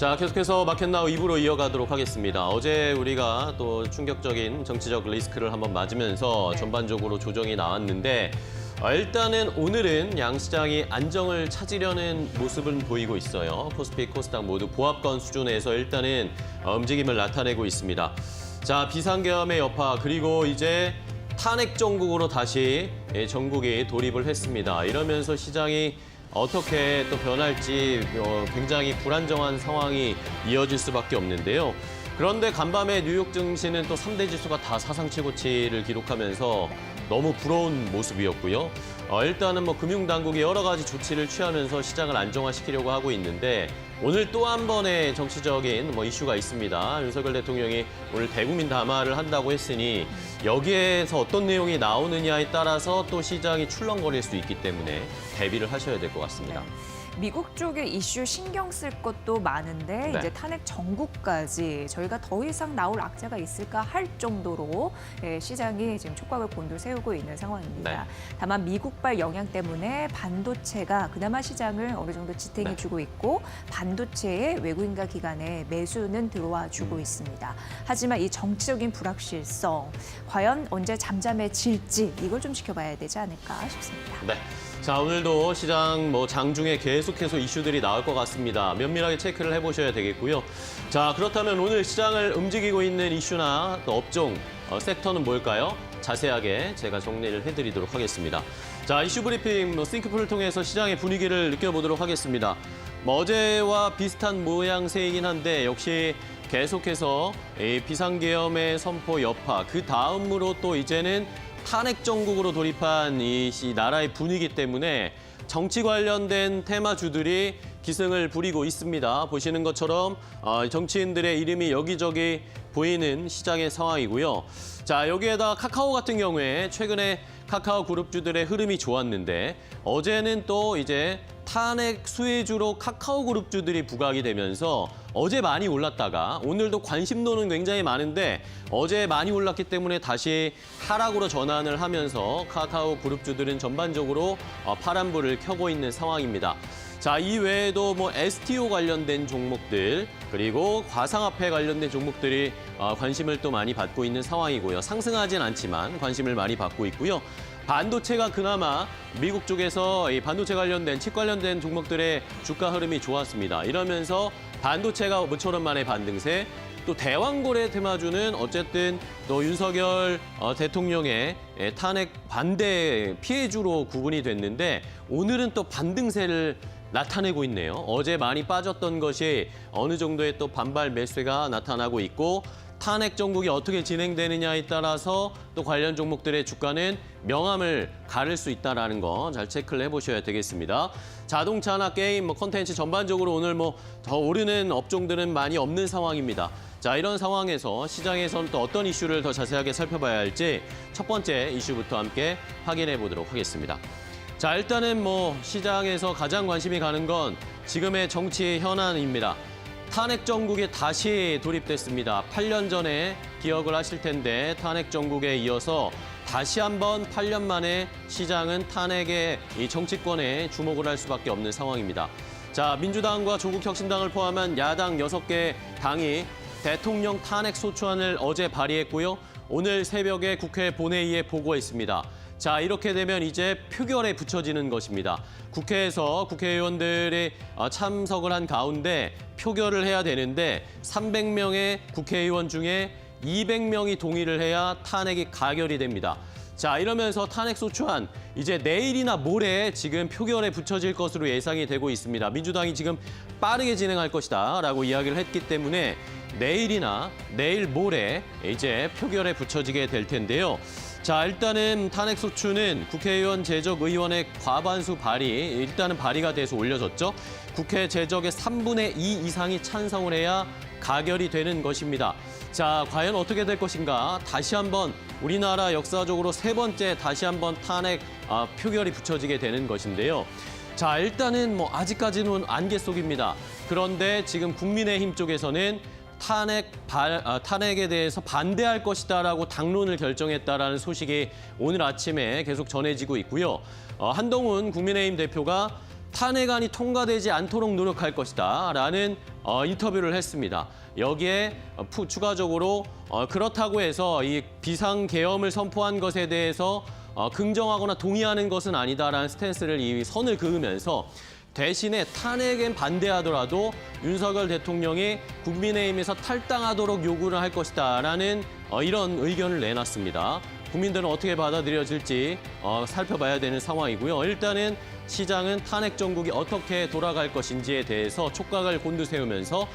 자, 계속해서 마켓나우 2부로 이어가도록 하겠습니다. 어제 우리가 또 충격적인 정치적 리스크를 한번 맞으면서 전반적으로 조정이 나왔는데 일단은 오늘은 양시장이 안정을 찾으려는 모습은 보이고 있어요. 코스피, 코스닥 모두 보합권 수준에서 일단은 움직임을 나타내고 있습니다. 자, 비상계엄의 여파 그리고 이제 탄핵 정국으로 다시 전국이 돌입을 했습니다. 이러면서 시장이 어떻게 또 변할지 굉장히 불안정한 상황이 이어질 수밖에 없는데요. 그런데 간밤에 뉴욕 증시는 또 3대 지수가 다 사상 최고치를 기록하면서 너무 부러운 모습이었고요. 일단은 금융당국이 여러 가지 조치를 취하면서 시장을 안정화시키려고 하고 있는데 오늘 또 한 번의 정치적인 이슈가 있습니다. 윤석열 대통령이 오늘 대국민 담화를 한다고 했으니 여기에서 어떤 내용이 나오느냐에 따라서 또 시장이 출렁거릴 수 있기 때문에 대비를 하셔야 될 것 같습니다. 미국 쪽에 이슈 신경 쓸 것도 많은데 이제 탄핵 정국까지 저희가 더 이상 나올 악재가 있을까 할 정도로 시장이 지금 촉각을 곤두 세우고 있는 상황입니다. 다만 미국발 영향 때문에 반도체가 그나마 시장을 어느 정도 지탱해 주고 있고 반도체의 외국인과 기관의 매수는 들어와 주고 있습니다. 하지만 이 정치적인 불확실성 과연 언제 잠잠해질지 이걸 좀 지켜봐야 되지 않을까 싶습니다. 네. 자, 오늘도 시장 장중에 계속해서 이슈들이 나올 것 같습니다. 면밀하게 체크를 해보셔야 되겠고요. 자, 그렇다면 오늘 시장을 움직이고 있는 이슈나 또 업종, 섹터는 뭘까요? 자세하게 제가 정리를 해드리도록 하겠습니다. 자, 이슈 브리핑 싱크풀을 통해서 시장의 분위기를 느껴보도록 하겠습니다. 어제와 비슷한 모양새이긴 한데 역시 계속해서 비상계엄의 선포 여파, 그 다음으로 또 이제는 탄핵 정국으로 돌입한 이 나라의 분위기 때문에 정치 관련된 테마주들이 기승을 부리고 있습니다. 보시는 것처럼 정치인들의 이름이 여기저기 보이는 시장의 상황이고요. 자, 여기에다 카카오 같은 경우에 최근에 카카오 그룹주들의 흐름이 좋았는데 어제는 또 이제 탄핵 수혜주로 카카오 그룹주들이 부각이 되면서 어제 많이 올랐다가 오늘도 관심도는 굉장히 많은데 어제 많이 올랐기 때문에 다시 하락으로 전환을 하면서 카카오 그룹주들은 전반적으로 파란불을 켜고 있는 상황입니다. 자, 이 외에도 STO 관련된 종목들 그리고 가상화폐 관련된 종목들이 관심을 또 많이 받고 있는 상황이고요. 상승하진 않지만 관심을 많이 받고 있고요. 반도체가 그나마 미국 쪽에서 이 반도체 관련된 칩 관련된 종목들의 주가 흐름이 좋았습니다. 이러면서 반도체가 모처럼 만의 반등세, 또 대왕거래 테마주는 어쨌든 또 윤석열 대통령의 탄핵 반대 피해주로 구분이 됐는데 오늘은 또 반등세를 나타내고 있네요. 어제 많이 빠졌던 것이 어느 정도의 또 반발 매수가 나타나고 있고 탄핵 정국이 어떻게 진행되느냐에 따라서 또 관련 종목들의 주가는 명암을 가를 수 있다는 거 잘 체크를 해보셔야 되겠습니다. 자동차나 게임, 콘텐츠 전반적으로 오늘 더 오르는 업종들은 많이 없는 상황입니다. 자, 이런 상황에서 시장에서는 또 어떤 이슈를 더 자세하게 살펴봐야 할지 첫 번째 이슈부터 함께 확인해 보도록 하겠습니다. 자, 일단은 시장에서 가장 관심이 가는 건 지금의 정치 현안입니다. 탄핵 정국에 다시 돌입됐습니다. 8년 전에 기억을 하실 텐데 탄핵 정국에 이어서 다시 한번 8년 만에 시장은 탄핵의 이 정치권에 주목을 할 수밖에 없는 상황입니다. 자, 민주당과 조국혁신당을 포함한 야당 6개 당이 대통령 탄핵 소추안을 어제 발의했고요. 오늘 새벽에 국회 본회의에 보고했습니다. 자, 이렇게 되면 이제 표결에 붙여지는 것입니다. 국회에서 국회의원들이 참석을 한 가운데 표결을 해야 되는데 300명의 국회의원 중에 200명이 동의를 해야 탄핵이 가결이 됩니다. 자, 이러면서 탄핵소추안 이제 내일이나 모레 지금 표결에 붙여질 것으로 예상이 되고 있습니다. 민주당이 지금 빠르게 진행할 것이다 라고 이야기를 했기 때문에 내일이나 내일 모레 이제 표결에 붙여지게 될 텐데요. 자, 일단은 탄핵소추는 국회의원 제적의원의 과반수 발의, 일단은 발의가 돼서 올려졌죠. 국회 제적의 3분의 2 이상이 찬성을 해야 가결이 되는 것입니다. 자, 과연 어떻게 될 것인가? 다시 한번 우리나라 역사적으로 세 번째 다시 한번 탄핵 표결이 붙여지게 되는 것인데요. 자, 일단은 아직까지는 안개 속입니다. 그런데 지금 국민의힘 쪽에서는 탄핵에 대해서 반대할 것이다라고 당론을 결정했다라는 소식이 오늘 아침에 계속 전해지고 있고요. 한동훈 국민의힘 대표가 탄핵안이 통과되지 않도록 노력할 것이다 라는 인터뷰를 했습니다. 여기에 추가적으로 그렇다고 해서 이 비상계엄을 선포한 것에 대해서 긍정하거나 동의하는 것은 아니다라는 스탠스를 이 선을 그으면서 대신에 탄핵엔 반대하더라도 윤석열 대통령이 국민의힘에서 탈당하도록 요구를 할 것이다라는 이런 의견을 내놨습니다. 국민들은 어떻게 받아들여질지 살펴봐야 되는 상황이고요. 일단은 시장은 탄핵 정국이 어떻게 돌아갈 것인지에 대해서 촉각을 곤두세우면서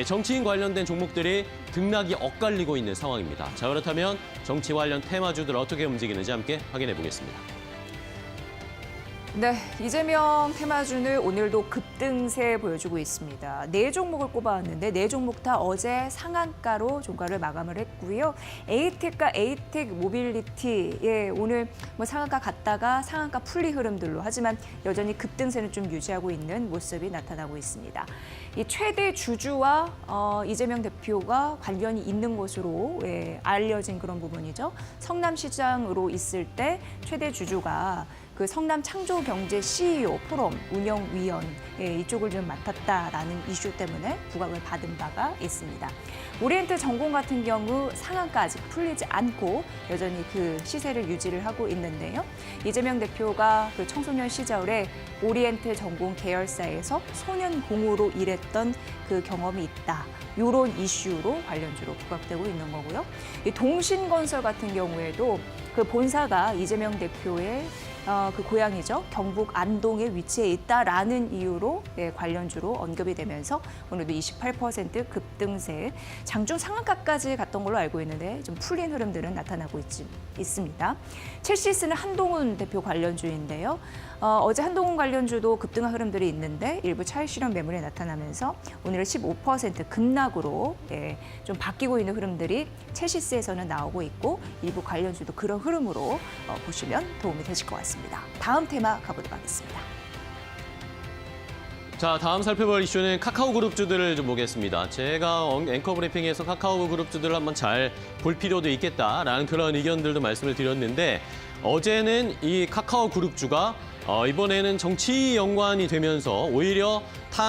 정치인 관련된 종목들이 등락이 엇갈리고 있는 상황입니다. 자, 그렇다면 정치 관련 테마주들 어떻게 움직이는지 함께 확인해 보겠습니다. 네, 이재명 테마주는 오늘도 급등세 보여주고 있습니다. 4종목을 꼽아왔는데 4종목 다 어제 상한가로 종가를 마감을 했고요. 에이텍과 에이텍 모빌리티, 오늘 뭐 상한가 갔다가 상한가 풀리 흐름들로 하지만 여전히 급등세는 좀 유지하고 있는 모습이 나타나고 있습니다. 이 최대 주주와 이재명 대표가 관련이 있는 것으로 알려진 그런 부분이죠. 성남시장으로 있을 때 최대 주주가 그 성남 창조경제 CEO 포럼 운영위원 이쪽을 좀 맡았다라는 이슈 때문에 부각을 받은 바가 있습니다. 오리엔트 전공 같은 경우 상한가 아직 풀리지 않고 여전히 그 시세를 유지를 하고 있는데요. 이재명 대표가 그 청소년 시절에 오리엔트 전공 계열사에서 소년공으로 일했던 그 경험이 있다. 이런 이슈로 관련주로 부각되고 있는 거고요. 이 동신건설 같은 경우에도 그 본사가 이재명 대표의 그 고향이죠. 경북 안동에 위치해 있다라는 이유로 관련주로 언급이 되면서 오늘도 28% 급등세, 장중 상한가까지 갔던 걸로 알고 있는데 좀 풀린 흐름들은 나타나고 있습니다. 첼시스는 한동훈 대표 관련주인데요. 어제 한동훈 관련주도 급등한 흐름들이 있는데 일부 차익 실현 매물이 나타나면서 오늘은 15% 급락으로 좀 바뀌고 있는 흐름들이 첼시스에서는 나오고 있고 일부 관련주도 그런 흐름으로 보시면 도움이 되실 것 같습니다. 다음 테마 가보도록 하겠습니다. 자, 다음 살펴볼 이슈는 카카오 그룹주들을 좀 보겠습니다. 제가 앵커 브리핑에서 카카오 그룹주들을 한번 잘 볼 필요도 있겠다라는 그런 의견들도 말씀을 드렸는데 어제는 이 카카오 그룹주가 이번에는 정치 연관이 되면서 오히려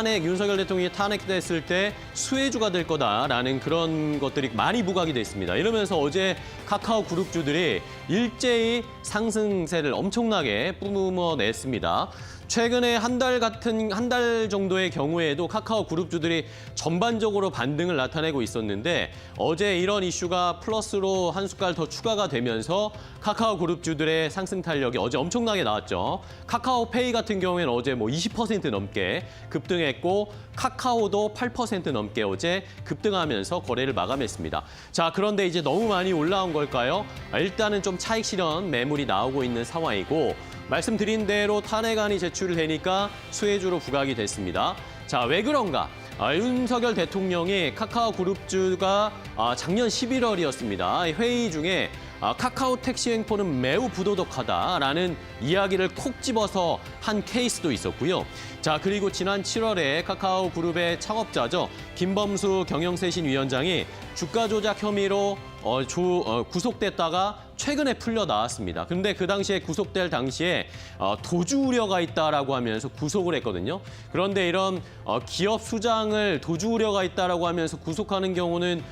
윤석열 대통령이 탄핵됐을 때 수혜주가 될 거다라는 그런 것들이 많이 부각이 됐습니다. 이러면서 어제 카카오 그룹주들이 일제히 상승세를 엄청나게 뿜어냈습니다. 최근에 한 달 정도의 경우에도 카카오 그룹주들이 전반적으로 반등을 나타내고 있었는데 어제 이런 이슈가 플러스로 한 숟갈 더 추가가 되면서 카카오 그룹주들의 상승 탄력이 어제 엄청나게 나왔죠. 카카오페이 같은 경우에는 어제 뭐 20% 넘게 급등했고 카카오도 8% 넘게 어제 급등하면서 거래를 마감했습니다. 자, 그런데 이제 너무 많이 올라온 걸까요? 일단은 좀 차익 실현 매물이 나오고 있는 상황이고 말씀드린 대로 탄핵안이 제출되니까 수혜주로 부각이 됐습니다. 자, 왜 그런가? 윤석열 대통령이 카카오 그룹주가 작년 11월이었습니다. 회의 중에 카카오 택시 횡포는 매우 부도덕하다라는 이야기를 콕 집어서 한 케이스도 있었고요. 자, 그리고 지난 7월에 카카오 그룹의 창업자죠. 김범수 경영쇄신위원장이 주가 조작 혐의로 구속됐다가 최근에 풀려 나왔습니다. 근데 그 당시에 구속될 당시에 도주 우려가 있다라고 하면서 구속을 했거든요. 그런데 이런 기업 수장을 도주 우려가 있다라고 하면서 구속하는 경우는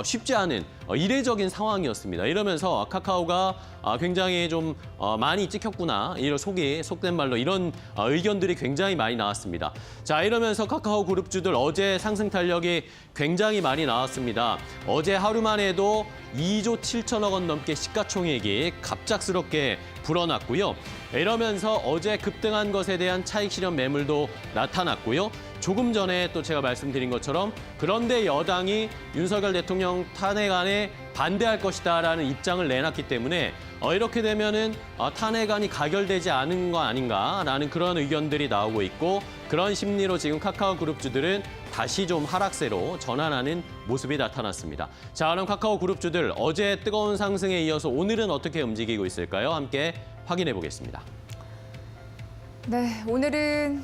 쉽지 않은 이례적인 상황이었습니다. 이러면서 카카오가 굉장히 좀 많이 찍혔구나, 이런 속된 말로 이런 의견들이 굉장히 많이 나왔습니다. 자, 이러면서 카카오 그룹주들 어제 상승 탄력이 굉장히 많이 나왔습니다. 어제 하루만 해도 2조 7천억 원 넘게 시가총액이 갑작스럽게 불어났고요. 이러면서 어제 급등한 것에 대한 차익 실현 매물도 나타났고요. 조금 전에 또 제가 말씀드린 것처럼 그런데 여당이 윤석열 대통령 탄핵안에 반대할 것이다라는 입장을 내놨기 때문에 이렇게 되면은 탄핵안이 가결되지 않은 거 아닌가라는 그런 의견들이 나오고 있고 그런 심리로 지금 카카오 그룹주들은 다시 좀 하락세로 전환하는 모습이 나타났습니다. 자, 그럼 카카오 그룹주들 어제 뜨거운 상승에 이어서 오늘은 어떻게 움직이고 있을까요? 함께 확인해 보겠습니다. 네, 오늘은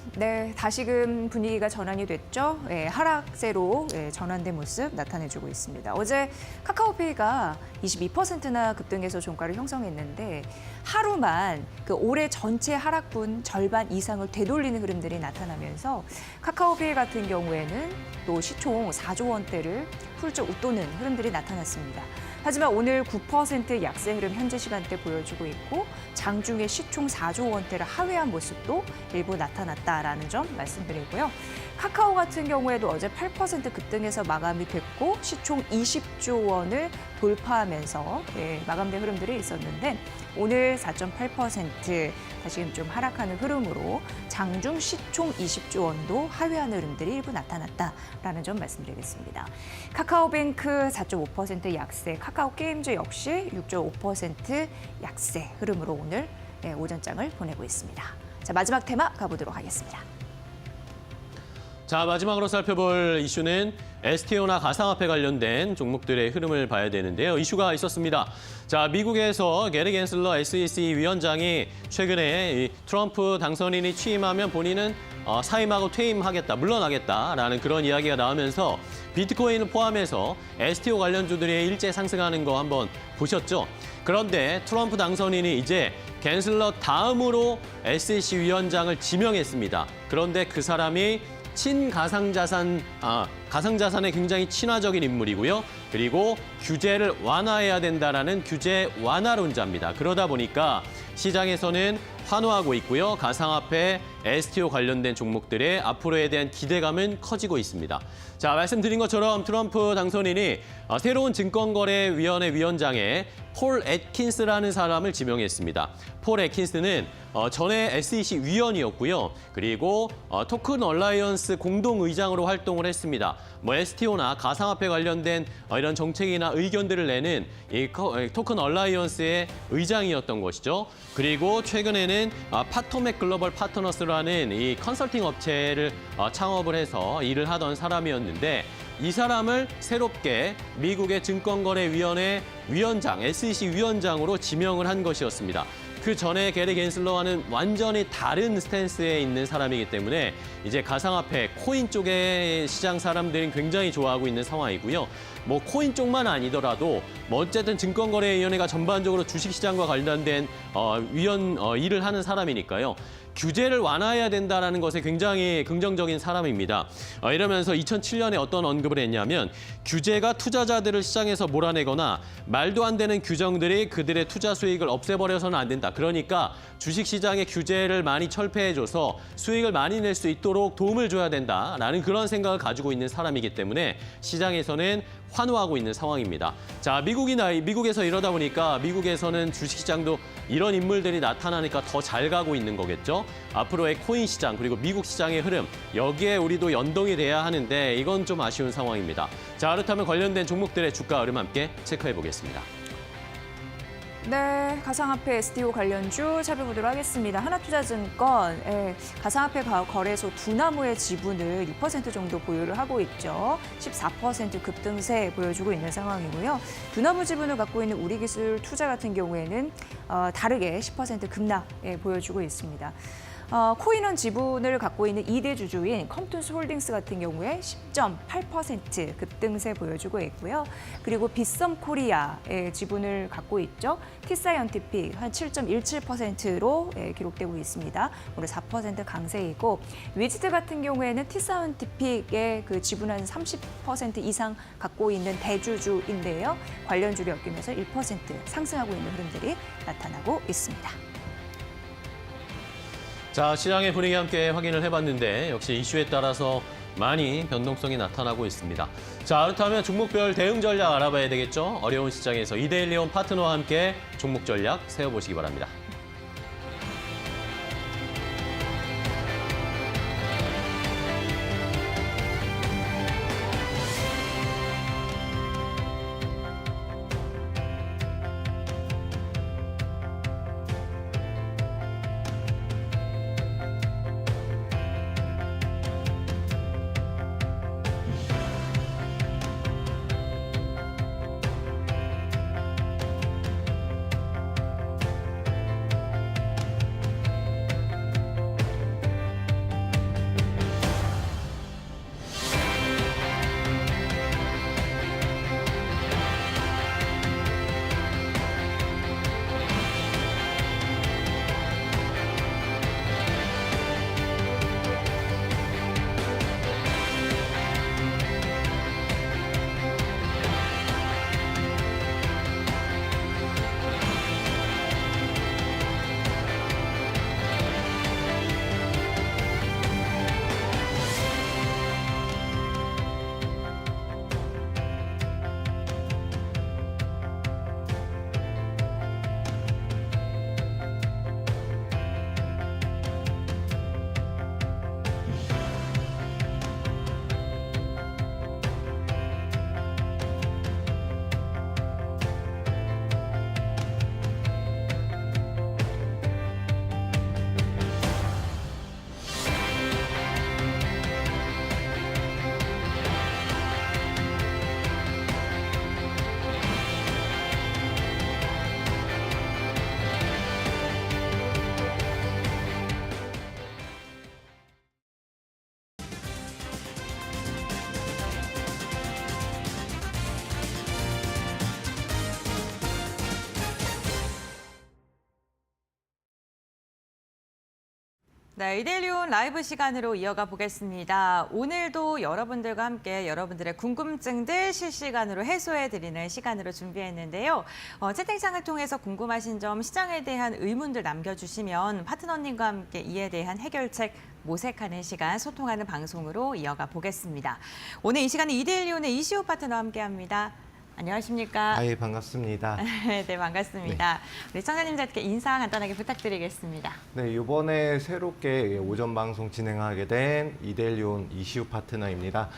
다시금 분위기가 전환이 됐죠. 하락세로 전환된 모습 나타내주고 있습니다. 어제 카카오페이가 22%나 급등해서 종가를 형성했는데 하루만 그 올해 전체 하락분 절반 이상을 되돌리는 흐름들이 나타나면서 카카오페이 같은 경우에는 또 시총 4조 원대를 훌쩍 웃도는 흐름들이 나타났습니다. 하지만 오늘 9% 약세 흐름 현재 시간대 보여주고 있고 장중에 시총 4조 원대를 하회한 모습도 일부 나타났다라는 점 말씀드리고요. 카카오 같은 경우에도 어제 8% 급등해서 마감이 됐고 시총 20조 원을 돌파하면서 마감된 흐름들이 있었는데 오늘 4.8% 다시금 좀 하락하는 흐름으로 장중 시총 20조 원도 하회하는 흐름들이 일부 나타났다라는 점 말씀드리겠습니다. 카카오뱅크 4.5% 약세, 카카오게임즈 역시 6.5% 약세 흐름으로 오늘 오전장을 보내고 있습니다. 자, 마지막 테마 가보도록 하겠습니다. 자, 마지막으로 살펴볼 이슈는 STO나 가상화폐 관련된 종목들의 흐름을 봐야 되는데요. 이슈가 있었습니다. 자, 미국에서 게리 겐슬러 SEC 위원장이 최근에 이 트럼프 당선인이 취임하면 본인은 사임하고 퇴임하겠다, 물러나겠다라는 그런 이야기가 나오면서 비트코인을 포함해서 STO 관련주들이 일제 상승하는 거 한번 보셨죠? 그런데 트럼프 당선인이 이제 겐슬러 다음으로 SEC 위원장을 지명했습니다. 그런데 그 사람이 가상자산에 굉장히 친화적인 인물이고요. 그리고 규제를 완화해야 된다라는 규제 완화론자입니다. 그러다 보니까 시장에서는 환호하고 있고요. 가상화폐, STO 관련된 종목들의 앞으로에 대한 기대감은 커지고 있습니다. 자, 말씀드린 것처럼 트럼프 당선인이 새로운 증권거래위원회 위원장에 폴 애킨스라는 사람을 지명했습니다. 폴 애킨스는 전에 SEC 위원이었고요. 그리고 토큰 얼라이언스 공동의장으로 활동을 했습니다. 뭐 STO나 가상화폐 관련된 이런 정책이나 의견들을 내는 이 토큰 얼라이언스의 의장이었던 것이죠. 그리고 최근에는 파토맥 글로벌 파트너스라는 이 컨설팅 업체를 창업을 해서 일을 하던 사람이었는데 이 사람을 새롭게 미국의 증권거래위원회 위원장, SEC 위원장으로 지명을 한 것이었습니다. 그 전에 게리 겐슬러와는 완전히 다른 스탠스에 있는 사람이기 때문에 이제 가상화폐, 코인 쪽의 시장 사람들이 굉장히 좋아하고 있는 상황이고요. 뭐 코인 쪽만 아니더라도 뭐 어쨌든 증권거래위원회가 전반적으로 주식시장과 관련된 일을 하는 사람이니까요. 규제를 완화해야 된다는 것에 굉장히 긍정적인 사람입니다. 이러면서 2007년에 어떤 언급을 했냐면 규제가 투자자들을 시장에서 몰아내거나 말도 안 되는 규정들이 그들의 투자 수익을 없애버려서는 안 된다. 그러니까 주식시장의 규제를 많이 철폐해줘서 수익을 많이 낼 수 있도록 도움을 줘야 된다라는 그런 생각을 가지고 있는 사람이기 때문에 시장에서는 환호하고 있는 상황입니다. 자, 미국에서 이러다 보니까 미국에서는 주식시장도 이런 인물들이 나타나니까 더 잘 가고 있는 거겠죠. 앞으로의 코인 시장 그리고 미국 시장의 흐름 여기에 우리도 연동이 돼야 하는데 이건 좀 아쉬운 상황입니다. 자, 그렇다면 관련된 종목들의 주가 흐름 함께 체크해 보겠습니다. 네, 가상화폐 STO 관련주 살펴보도록 하겠습니다. 하나투자증권, 가상화폐 거래소 두나무의 지분을 6% 정도 보유를 하고 있죠. 14% 급등세 보여주고 있는 상황이고요. 두나무 지분을 갖고 있는 우리기술 투자 같은 경우에는 다르게 10% 급락 보여주고 있습니다. 코인원 지분을 갖고 있는 2대 주주인 컴투스 홀딩스 같은 경우에 10.8% 급등세 보여주고 있고요. 그리고 빗썸 코리아의 지분을 갖고 있죠. 티사이언티픽 한 7.17%로 기록되고 있습니다. 오늘 4% 강세이고 위즈드 같은 경우에는 티사이언티픽의 그 지분 한 30% 이상 갖고 있는 대주주인데요. 관련주를 엮이면서 1% 상승하고 있는 흐름들이 나타나고 있습니다. 자, 시장의 분위기 함께 확인을 해봤는데 역시 이슈에 따라서 많이 변동성이 나타나고 있습니다. 자, 그렇다면 종목별 대응 전략 알아봐야 되겠죠? 어려운 시장에서 이데일리온 파트너와 함께 종목 전략 세워보시기 바랍니다. 네, 이데일리온 라이브 시간으로 이어가 보겠습니다. 오늘도 여러분들과 함께 여러분들의 궁금증들 실시간으로 해소해드리는 시간으로 준비했는데요. 채팅창을 통해서 궁금하신 점, 시장에 대한 의문들 남겨주시면 파트너님과 함께 이에 대한 해결책 모색하는 시간, 소통하는 방송으로 이어가 보겠습니다. 오늘 이 시간은 이데일리온의 이시호 파트너와 함께합니다. 안녕하십니까? 예, 반갑습니다. 네, 반갑습니다. 우리 청자님들께 인사 간단하게 부탁드리겠습니다. 네, 이번에 새롭게 오전 방송 진행하게 된 이데일리온 이시우 파트너입니다.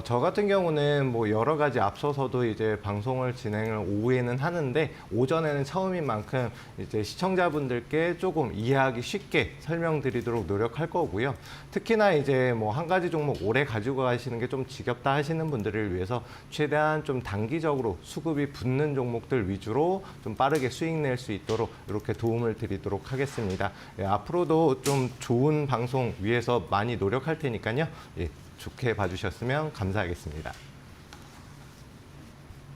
저 같은 경우는 뭐 여러 가지 앞서서도 이제 방송을 진행을 오후에는 하는데 오전에는 처음인 만큼 이제 시청자분들께 조금 이해하기 쉽게 설명드리도록 노력할 거고요. 특히나 이제 뭐 한 가지 종목 오래 가지고 가시는 게 좀 지겹다 하시는 분들을 위해서 최대한 좀 단기적으로 수급이 붙는 종목들 위주로 좀 빠르게 수익 낼 수 있도록 이렇게 도움을 드리도록 하겠습니다. 예, 앞으로도 좀 좋은 방송 위해서 많이 노력할 테니까요. 예, 좋게 봐주셨으면 감사하겠습니다.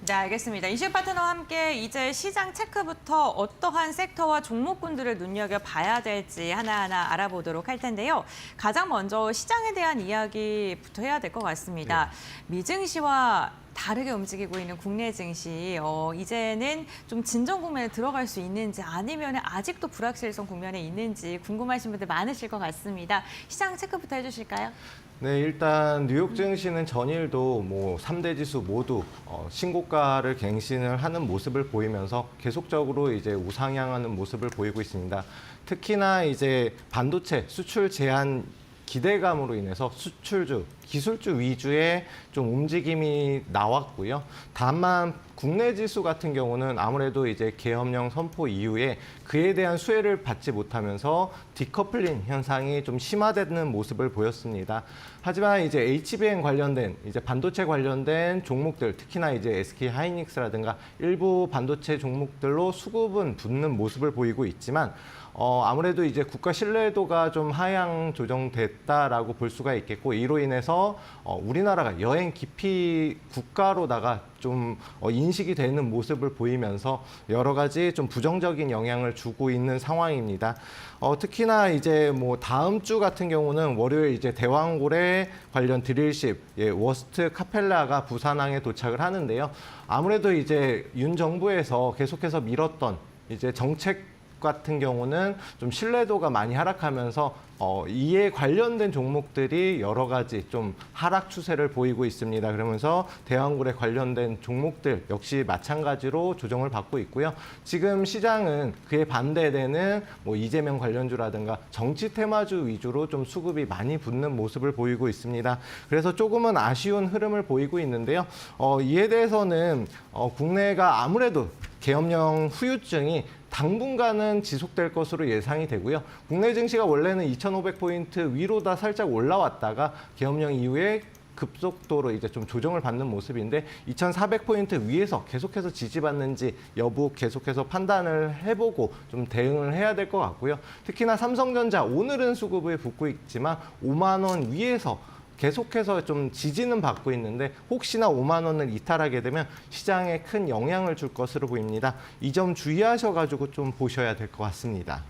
네, 알겠습니다. 이슈 파트너와 함께 이제 시장 체크부터 어떠한 섹터와 종목군들을 눈여겨봐야 될지 하나하나 알아보도록 할 텐데요. 가장 먼저 시장에 대한 이야기부터 해야 될 것 같습니다. 미증시와 다르게 움직이고 있는 국내 증시, 이제는 좀 진정 국면에 들어갈 수 있는지 아니면 아직도 불확실성 국면에 있는지 궁금하신 분들 많으실 것 같습니다. 시장 체크부터 해주실까요? 네, 일단 뉴욕 증시는 전일도 뭐 3대 지수 모두 신고가를 갱신을 하는 모습을 보이면서 계속적으로 이제 우상향하는 모습을 보이고 있습니다. 특히나 이제 반도체 수출 제한 기대감으로 인해서 수출주, 기술주 위주의 좀 움직임이 나왔고요. 다만 국내 지수 같은 경우는 아무래도 이제 계엄령 선포 이후에 그에 대한 수혜를 받지 못하면서 디커플링 현상이 좀 심화되는 모습을 보였습니다. 하지만 이제 HBM 관련된 이제 반도체 관련된 종목들, 특히나 이제 SK 하이닉스라든가 일부 반도체 종목들로 수급은 붙는 모습을 보이고 있지만 아무래도 이제 국가 신뢰도가 좀 하향 조정됐다라고 볼 수가 있겠고 이로 인해서 우리나라가 여행 기피 국가로다가 좀 인식이 되는 모습을 보이면서 여러 가지 좀 부정적인 영향을 주고 있는 상황입니다. 특히나 이제 뭐 다음 주 같은 경우는 월요일 이제 대왕고래 관련 드릴십 워스트 카펠라가 부산항에 도착을 하는데요. 아무래도 이제 윤 정부에서 계속해서 밀었던 이제 정책 같은 경우는 좀 신뢰도가 많이 하락하면서 이에 관련된 종목들이 여러 가지 좀 하락 추세를 보이고 있습니다. 그러면서 대왕굴에 관련된 종목들 역시 마찬가지로 조정을 받고 있고요. 지금 시장은 그에 반대되는 뭐 이재명 관련주라든가 정치 테마주 위주로 좀 수급이 많이 붙는 모습을 보이고 있습니다. 그래서 조금은 아쉬운 흐름을 보이고 있는데요. 이에 대해서는 국내가 아무래도 계엄령 후유증이 당분간은 지속될 것으로 예상이 되고요. 국내 증시가 원래는 2,500포인트 위로 다 살짝 올라왔다가 계엄령 이후에 급속도로 이제 좀 조정을 받는 모습인데 2,400포인트 위에서 계속해서 지지받는지 여부 계속해서 판단을 해보고 좀 대응을 해야 될 것 같고요. 특히나 삼성전자 오늘은 수급을 붙고 있지만 5만 원 위에서 계속해서 좀 지지는 받고 있는데 혹시나 5만 원을 이탈하게 되면 시장에 큰 영향을 줄 것으로 보입니다. 이 점 주의하셔가지고 좀 보셔야 될 것 같습니다.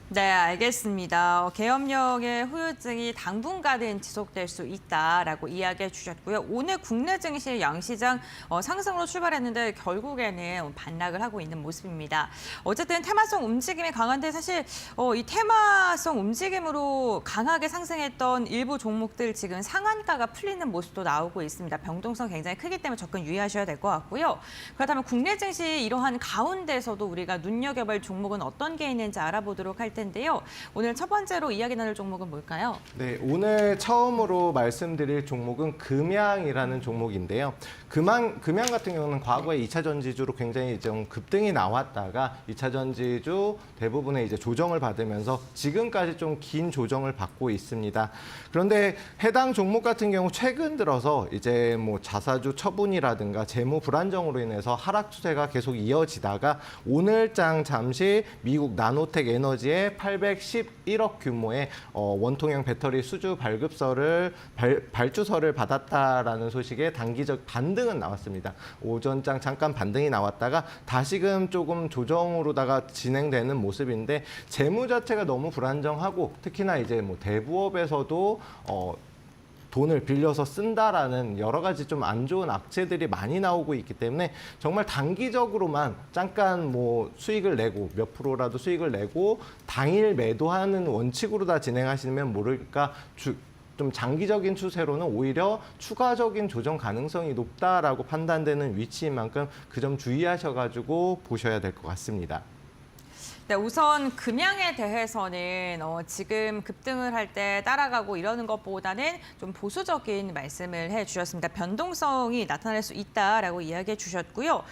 네, 알겠습니다. 계엄령의 후유증이 당분간은 지속될 수 있다라고 이야기해 주셨고요. 오늘 국내 증시 양시장 상승으로 출발했는데 결국에는 반락을 하고 있는 모습입니다. 어쨌든 테마성 움직임이 강한데 사실 이 테마성 움직임으로 강하게 상승했던 일부 종목들 지금 상한가가 풀리는 모습도 나오고 있습니다. 변동성 굉장히 크기 때문에 접근 유의하셔야 될 것 같고요. 그렇다면 국내 증시 이러한 가운데서도 우리가 눈여겨볼 종목은 어떤 게 있는지 알아보도록 할 텐데요. 오늘 첫 번째로 이야기 나눌 종목은 뭘까요? 네, 오늘 처음으로 말씀드릴 종목은 금양이라는 종목인데요. 금양 같은 경우는 과거에 2차 전지주로 굉장히 좀 급등이 나왔다가 2차 전지주 대부분의 이제 조정을 받으면서 지금까지 좀 긴 조정을 받고 있습니다. 그런데 해당 종목 같은 경우 최근 들어서 이제 뭐 자사주 처분이라든가 재무 불안정으로 인해서 하락 추세가 계속 이어지다가 오늘장 잠시 미국 나노텍 에너지의 규모의 811억 규모의 원통형 배터리 수주 발주서를 받았다라는 소식에 단기적 반등은 나왔습니다. 오전장 잠깐 반등이 나왔다가 다시금 조금 조정으로다가 진행되는 모습인데 재무 자체가 너무 불안정하고 특히나 이제 뭐 대부업에서도 돈을 빌려서 쓴다라는 여러 가지 좀 안 좋은 악재들이 많이 나오고 있기 때문에 정말 단기적으로만 잠깐 뭐 수익을 내고 몇 프로라도 수익을 내고 당일 매도하는 원칙으로 다 진행하시면 모를까 좀 장기적인 추세로는 오히려 추가적인 조정 가능성이 높다라고 판단되는 위치인 만큼 그 점 주의하셔가지고 보셔야 될 것 같습니다. 네, 우선 금양에 대해서는 지금 급등을 할 때 따라가고 이러는 것보다는 좀 보수적인 말씀을 해주셨습니다. 변동성이 나타날 수 있다라고 이야기해 주셨고요.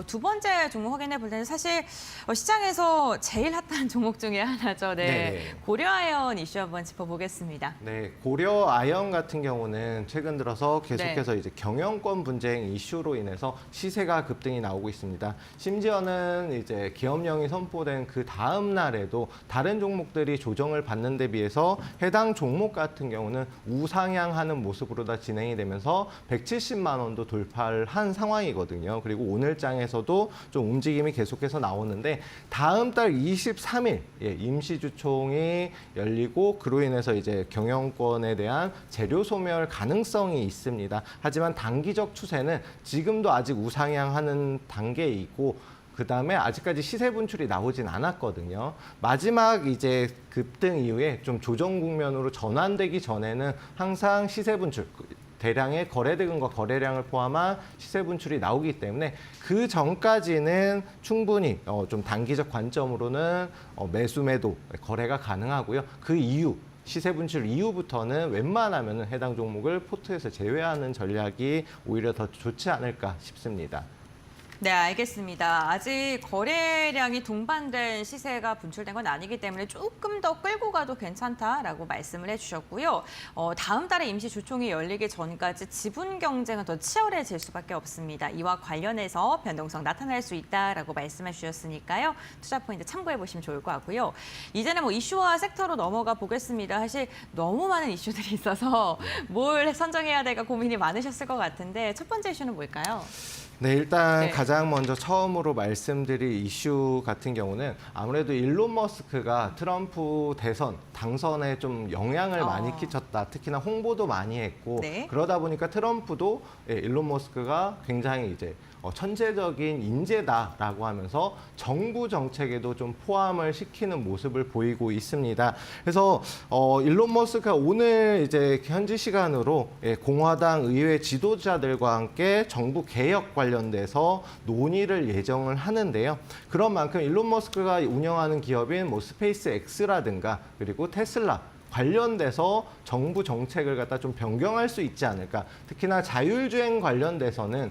두 번째 종목 확인해 볼 때는 사실 시장에서 제일 핫한 종목 중에 하나죠. 네, 네. 고려아연 이슈 한번 짚어보겠습니다. 네, 고려아연 같은 경우는 최근 들어서 계속해서 이제 경영권 분쟁 이슈로 인해서 시세가 급등이 나오고 있습니다. 심지어는 이제 기업령이 선포된 그 다음 날에도 다른 종목들이 조정을 받는 데 비해서 해당 종목 같은 경우는 우상향하는 모습으로 다 진행이 되면서 170만 원도 돌파를 한 상황이거든요. 그리고 오늘장에서도 좀 움직임이 계속해서 나오는데 다음 달 23일 임시주총이 열리고 그로 인해서 이제 경영권에 대한 재료 소멸 가능성이 있습니다. 하지만 단기적 추세는 지금도 아직 우상향하는 단계에 있고 그다음에 아직까지 시세 분출이 나오진 않았거든요. 마지막 이제 급등 이후에 좀 조정 국면으로 전환되기 전에는 항상 시세 분출, 대량의 거래 대금과 거래량을 포함한 시세 분출이 나오기 때문에 그 전까지는 충분히 좀 단기적 관점으로는 매수 매도 거래가 가능하고요. 그 이후 시세 분출 이후부터는 웬만하면 해당 종목을 포트에서 제외하는 전략이 오히려 더 좋지 않을까 싶습니다. 네, 알겠습니다. 아직 거래량이 동반된 시세가 분출된 건 아니기 때문에 조금 더 끌고 가도 괜찮다라고 말씀을 해주셨고요. 다음 달에 임시주총이 열리기 전까지 지분 경쟁은 더 치열해질 수밖에 없습니다. 이와 관련해서 변동성 나타날 수 있다라고 말씀해 주셨으니까요. 투자 포인트 참고해 보시면 좋을 것 같고요. 이제는 뭐 이슈와 섹터로 넘어가 보겠습니다. 사실 너무 많은 이슈들이 있어서 뭘 선정해야 될까 고민이 많으셨을 것 같은데 첫 번째 이슈는 뭘까요? 네, 일단 네. 가장 먼저 처음으로 말씀드릴 이슈 같은 경우는 아무래도 일론 머스크가 트럼프 당선에 좀 영향을 많이 끼쳤다. 특히나 홍보도 많이 했고 네. 그러다 보니까 트럼프도 일론 머스크가 굉장히 이제 천재적인 인재다라고 하면서 정부 정책에도 좀 포함을 시키는 모습을 보이고 있습니다. 그래서 일론 머스크가 오늘 이제 현지 시간으로 공화당 의회 지도자들과 함께 정부 개혁 관련돼서 논의를 예정을 하는데요. 그런 만큼 일론 머스크가 운영하는 기업인 뭐 스페이스 X라든가 그리고 테슬라 관련돼서 정부 정책을 갖다 좀 변경할 수 있지 않을까. 특히나 자율주행 관련돼서는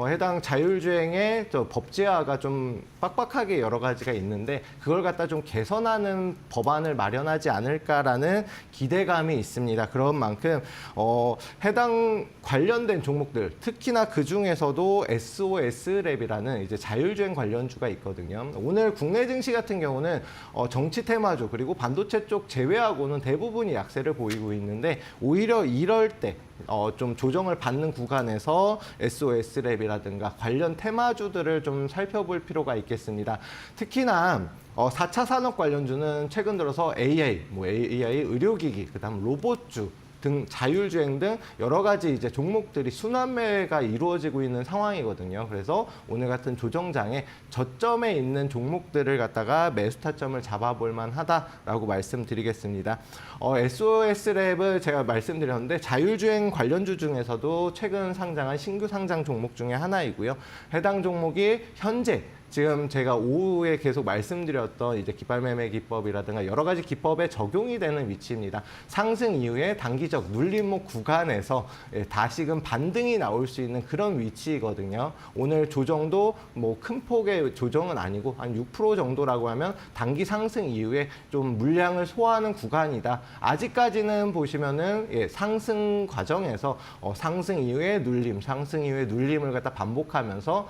해당 자율주행의 법제화가 좀 빡빡하게 여러 가지가 있는데 그걸 갖다 좀 개선하는 법안을 마련하지 않을까라는 기대감이 있습니다. 그런 만큼 해당 관련된 종목들, 특히나 그 중에서도 SOS랩이라는 이제 자율주행 관련주가 있거든요. 오늘 국내 증시 같은 경우는 정치 테마주 그리고 반도체 쪽 제외하고는 대부분이 약세를 보이고 있는데 오히려 이럴 때 좀 조정을 받는 구간에서 SOS랩이라든가 관련 테마주들을 좀 살펴볼 필요가 있겠습니다. 특히나 4차 산업 관련주는 최근 들어서 AI 의료기기, 그다음 로봇주 등 자율주행 등 여러 가지 이제 종목들이 순환매가 이루어지고 있는 상황이거든요. 그래서 오늘 같은 조정장에 저점에 있는 종목들을 갖다가 매수 타점을 잡아볼 만하다라고 말씀드리겠습니다. SOS랩을 제가 말씀드렸는데 자율주행 관련주 중에서도 최근 상장한 신규 상장 종목 중에 하나이고요. 해당 종목이 현재 지금 제가 오후에 계속 말씀드렸던 이제 기발매매 기법이라든가 여러 가지 기법에 적용이 되는 위치입니다. 상승 이후에 단기적 눌림목 구간에서 다시금 반등이 나올 수 있는 그런 위치이거든요. 오늘 조정도 뭐 큰 폭의 조정은 아니고 한 6% 정도라고 하면 단기 상승 이후에 좀 물량을 소화하는 구간이다. 아직까지는 보시면은 상승 과정에서 상승 이후에 눌림, 상승 이후에 눌림을 갖다 반복하면서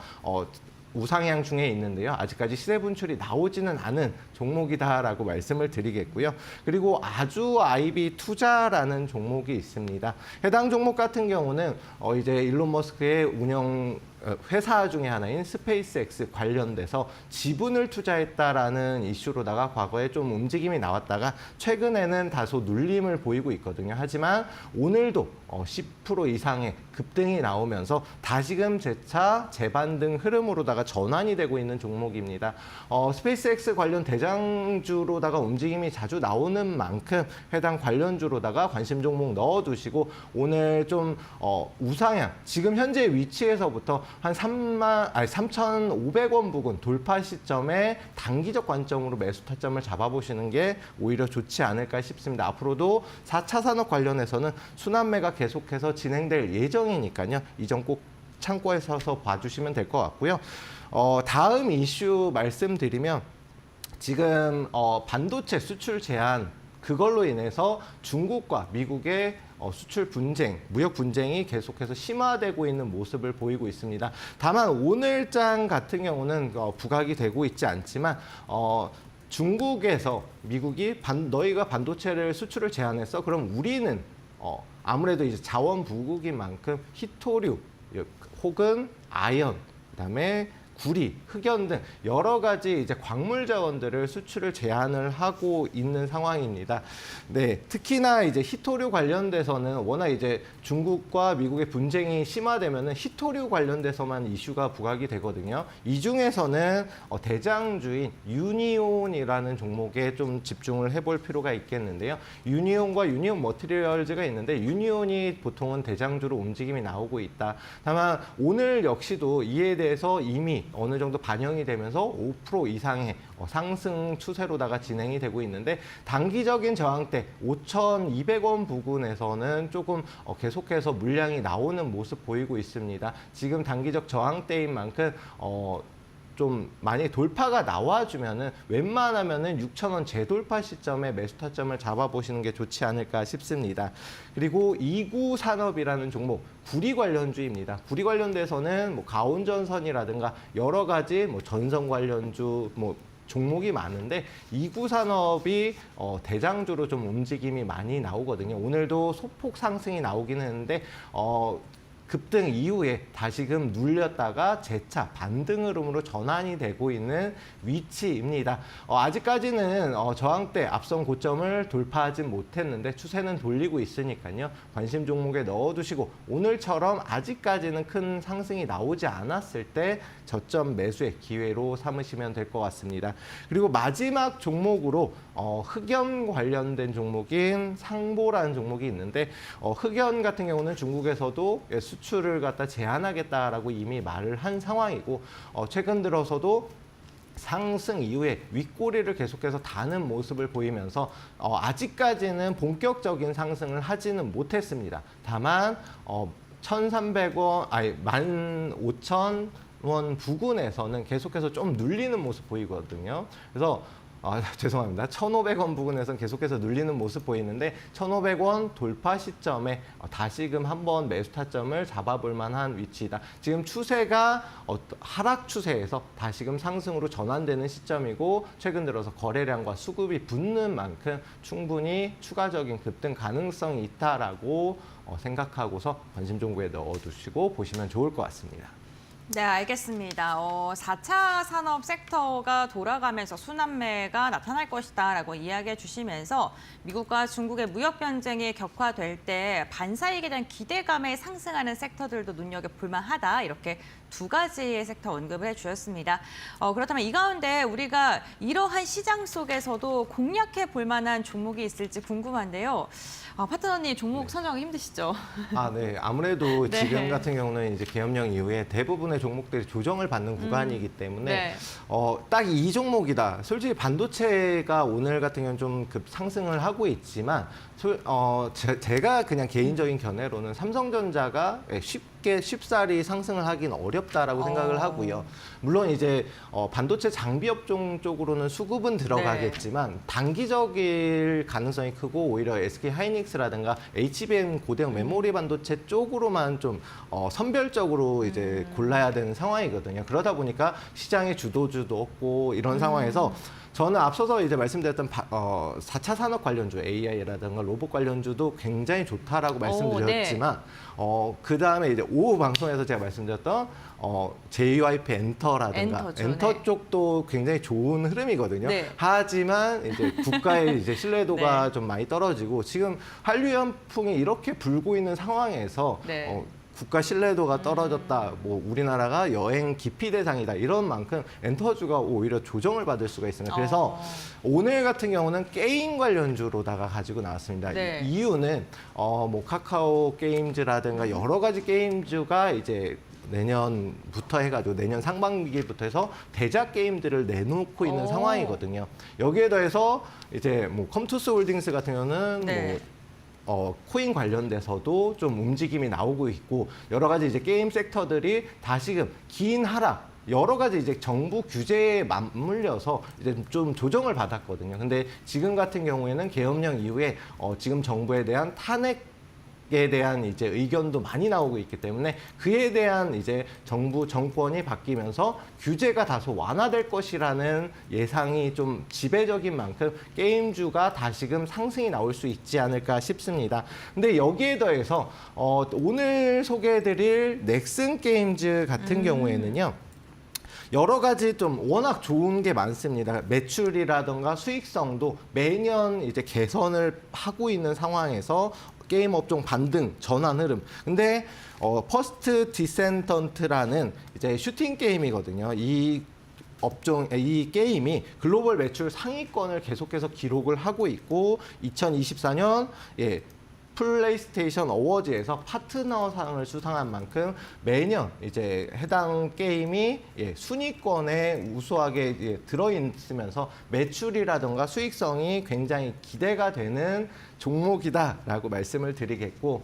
우상향 중에 있는데요. 아직까지 시세 분출이 나오지는 않은 종목이다라고 말씀을 드리겠고요. 그리고 아주 IB 투자라는 종목이 있습니다. 해당 종목 같은 경우는 이제 일론 머스크의 운영 회사 중에 하나인 스페이스X 관련돼서 지분을 투자했다라는 이슈로다가 과거에 좀 움직임이 나왔다가 최근에는 다소 눌림을 보이고 있거든요. 하지만 오늘도 10% 이상의 급등이 나오면서 다시금 재차 재반등 흐름으로다가 전환이 되고 있는 종목입니다. 스페이스X 관련 대장주로다가 움직임이 자주 나오는 만큼 해당 관련주로다가 관심 종목 넣어두시고 오늘 좀 우상향, 지금 현재 위치에서부터 한 3,500원 부근 돌파 시점에 단기적 관점으로 매수 타점을 잡아보시는 게 오히려 좋지 않을까 싶습니다. 앞으로도 4차 산업 관련해서는 순환매가 계속해서 진행될 예정이니까요. 이 점 꼭 참고해 서서 봐주시면 될 것 같고요. 다음 이슈 말씀드리면 지금 반도체 수출 제한 그걸로 인해서 중국과 미국의 수출 분쟁, 무역 분쟁이 계속해서 심화되고 있는 모습을 보이고 있습니다. 다만 오늘장 같은 경우는 부각이 되고 있지 않지만 중국에서 미국이 너희가 반도체를 수출을 제한했어? 그럼 우리는 아무래도 이제 자원 부국인 만큼 히토류 혹은 아연, 그다음에 구리, 흑연 등 여러 가지 이제 광물 자원들을 수출을 제한을 하고 있는 상황입니다. 네, 특히나 이제 히토류 관련돼서는 워낙 이제 중국과 미국의 분쟁이 심화되면은 히토류 관련돼서만 이슈가 부각이 되거든요. 이 중에서는 대장주인 유니온이라는 종목에 좀 집중을 해볼 필요가 있겠는데요. 유니온과 유니온 머티리얼즈가 있는데 유니온이 보통은 대장주로 움직임이 나오고 있다. 다만 오늘 역시도 이에 대해서 이미 어느 정도 반영이 되면서 5% 이상의 상승 추세로다가 진행이 되고 있는데 단기적인 저항대 5,200원 부근에서는 조금 계속해서 물량이 나오는 모습 보이고 있습니다. 지금 단기적 저항대인 만큼 좀 많이 돌파가 나와주면은 웬만하면은 6,000원 재돌파 시점에 매수 타점을 잡아보시는 게 좋지 않을까 싶습니다. 그리고 이구 산업이라는 종목, 구리 관련주입니다. 구리 관련돼서는 뭐 가온전선이라든가 여러 가지 뭐 전선 관련주 종목이 많은데 이구 산업이 대장주로 좀 움직임이 많이 나오거든요. 오늘도 소폭 상승이 나오긴 했는데 급등 이후에 다시금 눌렸다가 재차 반등 흐름으로 전환이 되고 있는 위치입니다. 아직까지는 저항대 앞선 고점을 돌파하지 못했는데 추세는 돌리고 있으니까요. 관심 종목에 넣어두시고 오늘처럼 아직까지는 큰 상승이 나오지 않았을 때 저점 매수의 기회로 삼으시면 될 것 같습니다. 그리고 마지막 종목으로 흑연 관련된 종목인 상보라는 종목이 있는데 흑연 같은 경우는 중국에서도 수출을 갖다 제한하겠다라고 이미 말을 한 상황이고 최근 들어서도 상승 이후에 윗꼬리를 계속해서 다는 모습을 보이면서 아직까지는 본격적인 상승을 하지는 못했습니다. 다만 1,300원, 15,000원 부근에서는 계속해서 좀 눌리는 모습 보이거든요. 그래서 죄송합니다. 1,500원 부근에서는 계속해서 눌리는 모습 보이는데 1,500원 돌파 시점에 다시금 한번 매수 타점을 잡아볼 만한 위치이다. 지금 추세가 하락 추세에서 다시금 상승으로 전환되는 시점이고 최근 들어서 거래량과 수급이 붙는 만큼 충분히 추가적인 급등 가능성이 있다라고 생각하고서 관심 종목에 넣어두시고 보시면 좋을 것 같습니다. 네, 알겠습니다. 4차 산업 섹터가 돌아가면서 순환매가 나타날 것이다라고 이야기해 주시면서 미국과 중국의 무역 변쟁이 격화될 때 반사이익에 대한 기대감에 상승하는 섹터들도 눈여겨볼 만하다. 이렇게 두 가지의 섹터 언급을 해주셨습니다. 그렇다면 이 가운데 우리가 이러한 시장 속에서도 공략해 볼 만한 종목이 있을지 궁금한데요. 파트너님 종목 선정하기 힘드시죠? 네. 아무래도 네. 지금 같은 경우는 이제 계엄령 이후에 대부분의 종목들이 조정을 받는 구간이기 때문에 네. 딱 이 종목이다. 솔직히 반도체가 오늘 같은 경우는 좀 급 상승을 하고 있지만 제가 그냥 개인적인 견해로는 삼성전자가 쉽사리 상승을 하긴 어렵다라고 생각을 하고요. 물론 이제 반도체 장비 업종 쪽으로는 수급은 들어가겠지만 단기적일 가능성이 크고 오히려 SK 하이닉스라든가 HBM 고대형 메모리 반도체 쪽으로만 좀 선별적으로 이제 골라야 나가야 되는 상황이거든요. 그러다 보니까 시장의 주도주도 없고 이런 상황에서 저는 앞서서 이제 말씀드렸던 4차 산업 관련주, AI라든가 로봇 관련주도 굉장히 좋다라고 말씀드렸지만, 그 다음에 이제 오후 방송에서 제가 말씀드렸던 JYP 엔터라든가 엔터 쪽도 굉장히 좋은 흐름이거든요. 네. 하지만 이제 국가의 이제 신뢰도가 좀 많이 떨어지고 지금 한류 연풍이 이렇게 불고 있는 상황에서 국가 신뢰도가 떨어졌다. 뭐 우리나라가 여행 기피 대상이다. 이런 만큼 엔터주가 오히려 조정을 받을 수가 있습니다. 그래서 오늘 같은 경우는 게임 관련주로다가 가지고 나왔습니다. 이유는 뭐 카카오 게임즈라든가 여러 가지 게임주가 이제 내년부터 해가지고 내년 상반기부터 해서 대작 게임들을 내놓고 있는 상황이거든요. 여기에 더해서 이제 뭐 컴투스 홀딩스 같은 경우는 코인 관련돼서도 좀 움직임이 나오고 있고 여러 가지 이제 게임 섹터들이 다시금 긴 하락 여러 가지 이제 정부 규제에 맞물려서 이제 좀 조정을 받았거든요. 근데 지금 같은 경우에는 계엄령 이후에 지금 정부에 대한 탄핵에 대한 이제 의견도 많이 나오고 있기 때문에 그에 대한 이제 정권이 바뀌면서 규제가 다소 완화될 것이라는 예상이 좀 지배적인 만큼 게임주가 다시금 상승이 나올 수 있지 않을까 싶습니다. 근데 여기에 더해서 오늘 소개해드릴 넥슨 게임즈 같은 경우에는요. 여러 가지 좀 워낙 좋은 게 많습니다. 매출이라든가 수익성도 매년 이제 개선을 하고 있는 상황에서 게임 업종 반등, 전환 흐름. 근데 퍼스트 디센던트라는 이제 슈팅 게임이거든요. 이 게임이 글로벌 매출 상위권을 계속해서 기록을 하고 있고 2024년 플레이스테이션 어워즈에서 파트너상을 수상한 만큼 매년 이제 해당 게임이 순위권에 우수하게 들어있으면서 매출이라든가 수익성이 굉장히 기대가 되는 종목이다라고 말씀을 드리겠고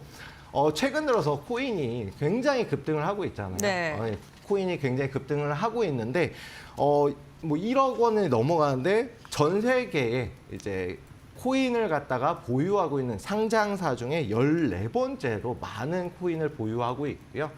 최근 들어서 코인이 굉장히 급등을 하고 있잖아요. 코인이 굉장히 급등을 하고 있는데 뭐 1억 원을 넘어가는데 전 세계에 이제 코인을 갖다가 보유하고 있는 상장사 중에 14번째로 많은 코인을 보유하고 있고요.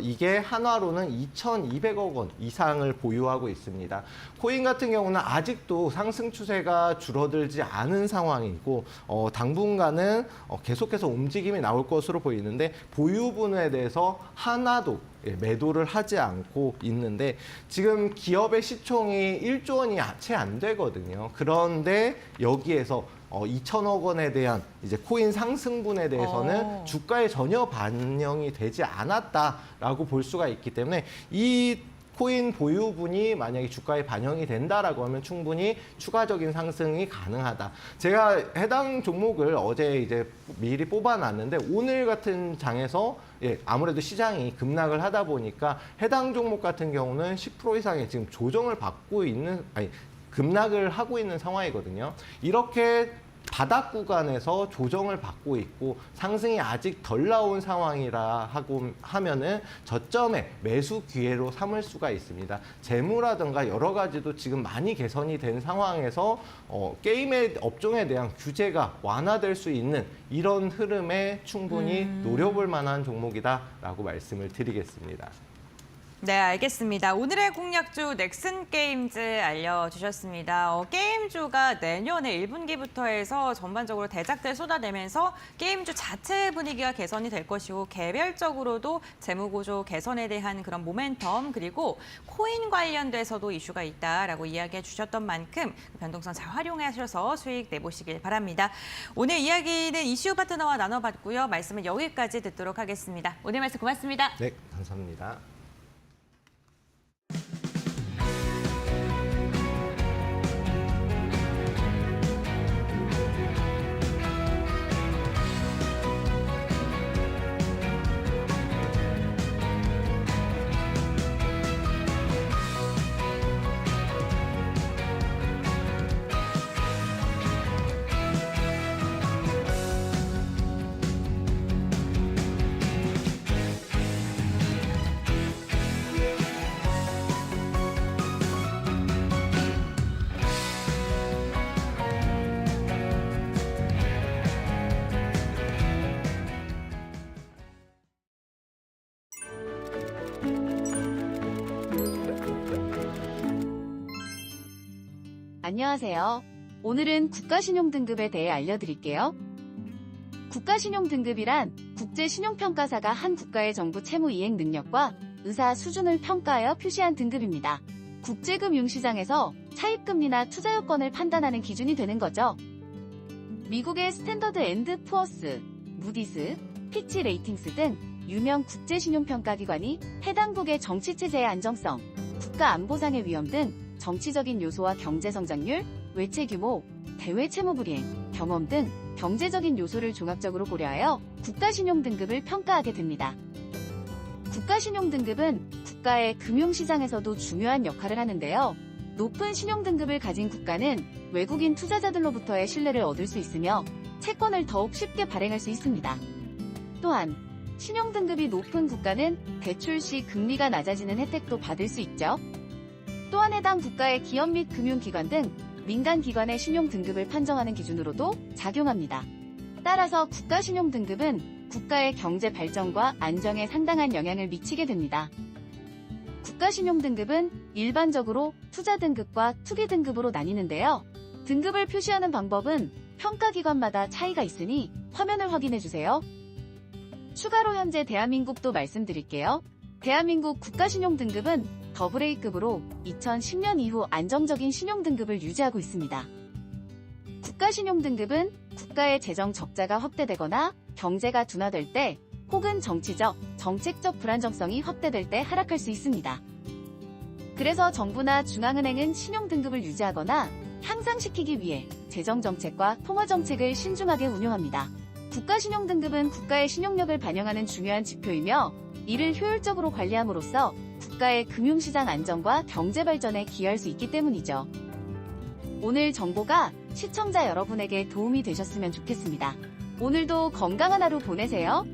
이게 한화로는 2,200억 원 이상을 보유하고 있습니다. 코인 같은 경우는 아직도 상승 추세가 줄어들지 않은 상황이고 당분간은 계속해서 움직임이 나올 것으로 보이는데 보유분에 대해서 하나도 매도를 하지 않고 있는데 지금 기업의 시총이 1조 원이 채 안 되거든요. 그런데 여기에서 2천억 원에 대한 이제 코인 상승분에 대해서는 주가에 전혀 반영이 되지 않았다라고 볼 수가 있기 때문에 이 코인 보유분이 만약에 주가에 반영이 된다라고 하면 충분히 추가적인 상승이 가능하다. 제가 해당 종목을 어제 이제 미리 뽑아놨는데 오늘 같은 장에서 아무래도 시장이 급락을 하다 보니까 해당 종목 같은 경우는 10% 이상의 지금 조정을 받고 있는 급락을 하고 있는 상황이거든요. 이렇게 바닥 구간에서 조정을 받고 있고 상승이 아직 덜 나온 상황이라 하면은 저점에 매수 기회로 삼을 수가 있습니다. 재무라든가 여러 가지도 지금 많이 개선이 된 상황에서 게임의 업종에 대한 규제가 완화될 수 있는 이런 흐름에 충분히 노려볼 만한 종목이다라고 말씀을 드리겠습니다. 네, 알겠습니다. 오늘의 공략주 넥슨 게임즈 알려주셨습니다. 게임주가 내년에 1분기부터 해서 전반적으로 대작들 쏟아내면서 게임주 자체 분위기가 개선이 될 것이고 개별적으로도 재무구조 개선에 대한 그런 모멘텀 그리고 코인 관련돼서도 이슈가 있다라고 이야기해 주셨던 만큼 변동성 잘 활용하셔서 수익 내보시길 바랍니다. 오늘 이야기는 이슈 파트너와 나눠봤고요. 말씀은 여기까지 듣도록 하겠습니다. 오늘 말씀 고맙습니다. 네, 감사합니다. 안녕하세요. 오늘은 국가신용등급에 대해 알려드릴게요. 국가신용등급이란 국제신용평가사가 한 국가의 정부 채무 이행 능력과 의사 수준을 평가하여 표시한 등급입니다. 국제금융시장에서 차입금리나 투자 여건을 판단하는 기준이 되는 거죠. 미국의 스탠더드 앤드 푸어스, 무디스, 피치 레이팅스 등 유명 국제신용평가기관이 해당국의 정치체제의 안정성, 국가안보상의 위험 등 정치적인 요소와 경제성장률, 외채 규모, 대외 채무 불이행, 경험 등 경제적인 요소를 종합적으로 고려하여 국가신용등급을 평가하게 됩니다. 국가신용등급은 국가의 금융시장에서도 중요한 역할을 하는데요. 높은 신용등급을 가진 국가는 외국인 투자자들로부터의 신뢰를 얻을 수 있으며 채권을 더욱 쉽게 발행할 수 있습니다. 또한 신용등급이 높은 국가는 대출 시 금리가 낮아지는 혜택도 받을 수 있죠. 또한 해당 국가의 기업 및 금융기관 등 민간기관의 신용등급을 판정하는 기준으로도 작용합니다. 따라서 국가신용등급은 국가의 경제 발전과 안정에 상당한 영향을 미치게 됩니다. 국가신용등급은 일반적으로 투자등급과 투기등급으로 나뉘는데요. 등급을 표시하는 방법은 평가기관마다 차이가 있으니 화면을 확인해주세요. 추가로 현재 대한민국도 말씀드릴게요. 대한민국 국가신용등급은 더블A급으로 2010년 이후 안정적인 신용등급을 유지하고 있습니다. 국가신용등급은 국가의 재정 적자가 확대되거나 경제가 둔화될 때 혹은 정치적, 정책적 불안정성이 확대될 때 하락할 수 있습니다. 그래서 정부나 중앙은행은 신용등급을 유지하거나 향상시키기 위해 재정정책과 통화정책을 신중하게 운용합니다. 국가신용등급은 국가의 신용력을 반영하는 중요한 지표이며 이를 효율적으로 관리함으로써 국가의 금융시장 안정과 경제 발전에 기여할 수 있기 때문이죠. 오늘 정보가 시청자 여러분에게 도움이 되셨으면 좋겠습니다. 오늘도 건강한 하루 보내세요.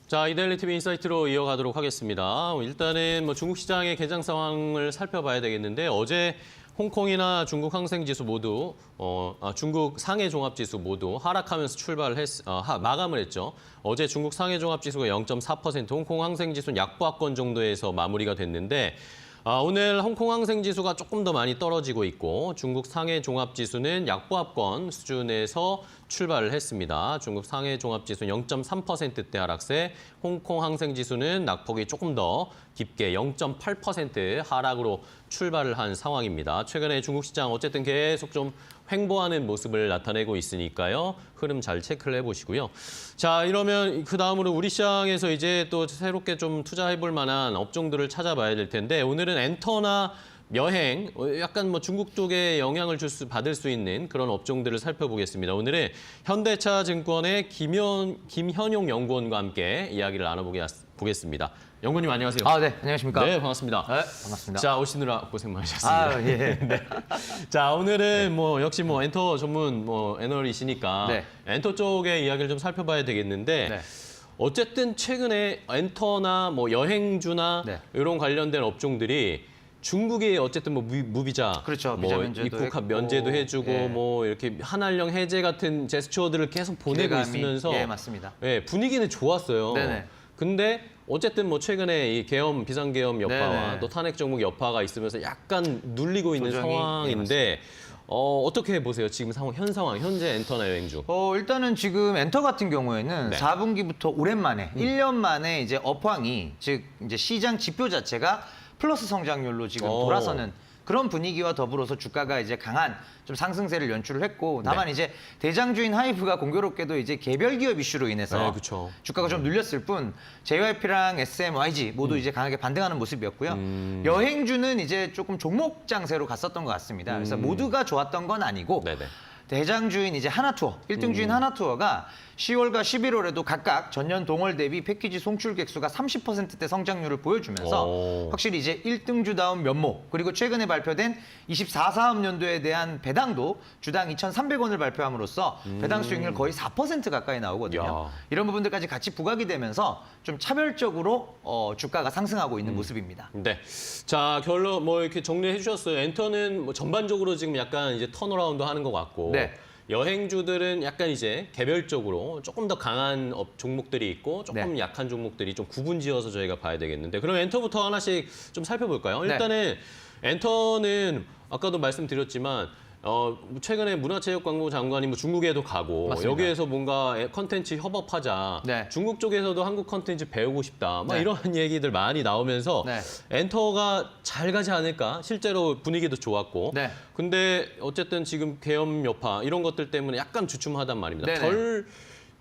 자, 이데일리 TV 인사이트로 이어가도록 하겠습니다. 일단은 중국 시장의 개장 상황을 살펴봐야 되겠는데 어제 홍콩이나 중국 항생지수 모두 중국 상해 종합지수 모두 하락하면서 마감을 했죠. 어제 중국 상해 종합지수가 0.4%, 홍콩 항생지수는 약보합권 정도에서 마무리가 됐는데 오늘 홍콩 항생지수가 조금 더 많이 떨어지고 있고 중국 상해 종합지수는 약보합권 수준에서 출발을 했습니다. 중국 상해 종합지수 0.3%대 하락세, 홍콩 항생지수는 낙폭이 조금 더 깊게 0.8% 하락으로 출발을 한 상황입니다. 최근에 중국 시장 어쨌든 계속 좀 횡보하는 모습을 나타내고 있으니까요. 흐름 잘 체크를 해보시고요. 자, 이러면 그 다음으로 우리 시장에서 이제 또 새롭게 좀 투자해볼 만한 업종들을 찾아봐야 될 텐데 오늘은 엔터나 여행, 약간 중국 쪽에 영향을 받을 수 있는 그런 업종들을 살펴보겠습니다. 오늘은 현대차증권의 김현용 연구원과 함께 이야기를 나눠보겠습니다. 연구원님 안녕하세요. 네, 안녕하십니까? 네, 반갑습니다. 네, 반갑습니다. 자, 오시느라 고생 많으셨습니다. 예. 네. 자, 오늘은 역시 엔터 전문 애널이시니까 네. 엔터 쪽의 이야기를 좀 살펴봐야 되겠는데 네. 어쨌든 최근에 엔터나 여행주나 네. 이런 관련된 업종들이 중국이 어쨌든 무비자, 그렇죠. 비자 면제도 입국 했고, 면제도 해주고 예. 이렇게 한한령 해제 같은 제스처들을 계속 보내고 기대감이, 있으면서 예, 맞습니다. 예, 분위기는 좋았어요. 네네. 근데 어쨌든 최근에 이 비상계엄 여파와 네네. 또 탄핵 정국 여파가 있으면서 약간 눌리고 있는 조정이, 상황인데 어떻게 보세요? 지금 현 상황, 현재 엔터나 여행주. 일단은 지금 엔터 같은 경우에는 네. 4분기부터 오랜만에 1년 만에 이제 업황이 즉 이제 시장 지표 자체가 플러스 성장률로 지금 돌아서는 그런 분위기와 더불어서 주가가 이제 강한 좀 상승세를 연출을 했고 다만 이제 대장주인 하이브가 공교롭게도 이제 개별 기업 이슈로 인해서 네, 그쵸. 주가가 좀 눌렸을 뿐 JYP랑 SM, YG 모두 이제 강하게 반등하는 모습이었고요. 여행주는 이제 조금 종목 장세로 갔었던 것 같습니다. 그래서 모두가 좋았던 건 아니고 네네. 대장주인 이제 하나투어, 1등 주인 하나투어가 10월과 11월에도 각각 전년 동월 대비 패키지 송출 객수가 30%대 성장률을 보여주면서 오. 확실히 이제 1등주다운 면모, 그리고 최근에 발표된 24 사업년도에 대한 배당도 주당 2,300원을 발표함으로써 배당 수익률 거의 4% 가까이 나오거든요. 야. 이런 부분들까지 같이 부각이 되면서 좀 차별적으로 주가가 상승하고 있는 모습입니다. 네. 자, 결론 뭐 이렇게 정리해 주셨어요. 엔터는 뭐 전반적으로 지금 약간 이제 턴어라운드 하는 것 같고 네. 여행주들은 약간 이제 개별적으로 조금 더 강한 종목들이 있고 조금 네. 약한 종목들이 좀 구분지어서 저희가 봐야 되겠는데 그럼 엔터부터 하나씩 좀 살펴볼까요? 네. 일단은 엔터는 아까도 말씀드렸지만 최근에 문화체육관광부 장관이 뭐 중국에도 가고 맞습니다. 여기에서 뭔가 컨텐츠 협업하자. 네. 중국 쪽에서도 한국 컨텐츠 배우고 싶다. 막 네. 이런 얘기들 많이 나오면서 네. 엔터가 잘 가지 않을까? 실제로 분위기도 좋았고. 네. 근데 어쨌든 지금 계엄 여파 이런 것들 때문에 약간 주춤하단 말입니다. 네네. 별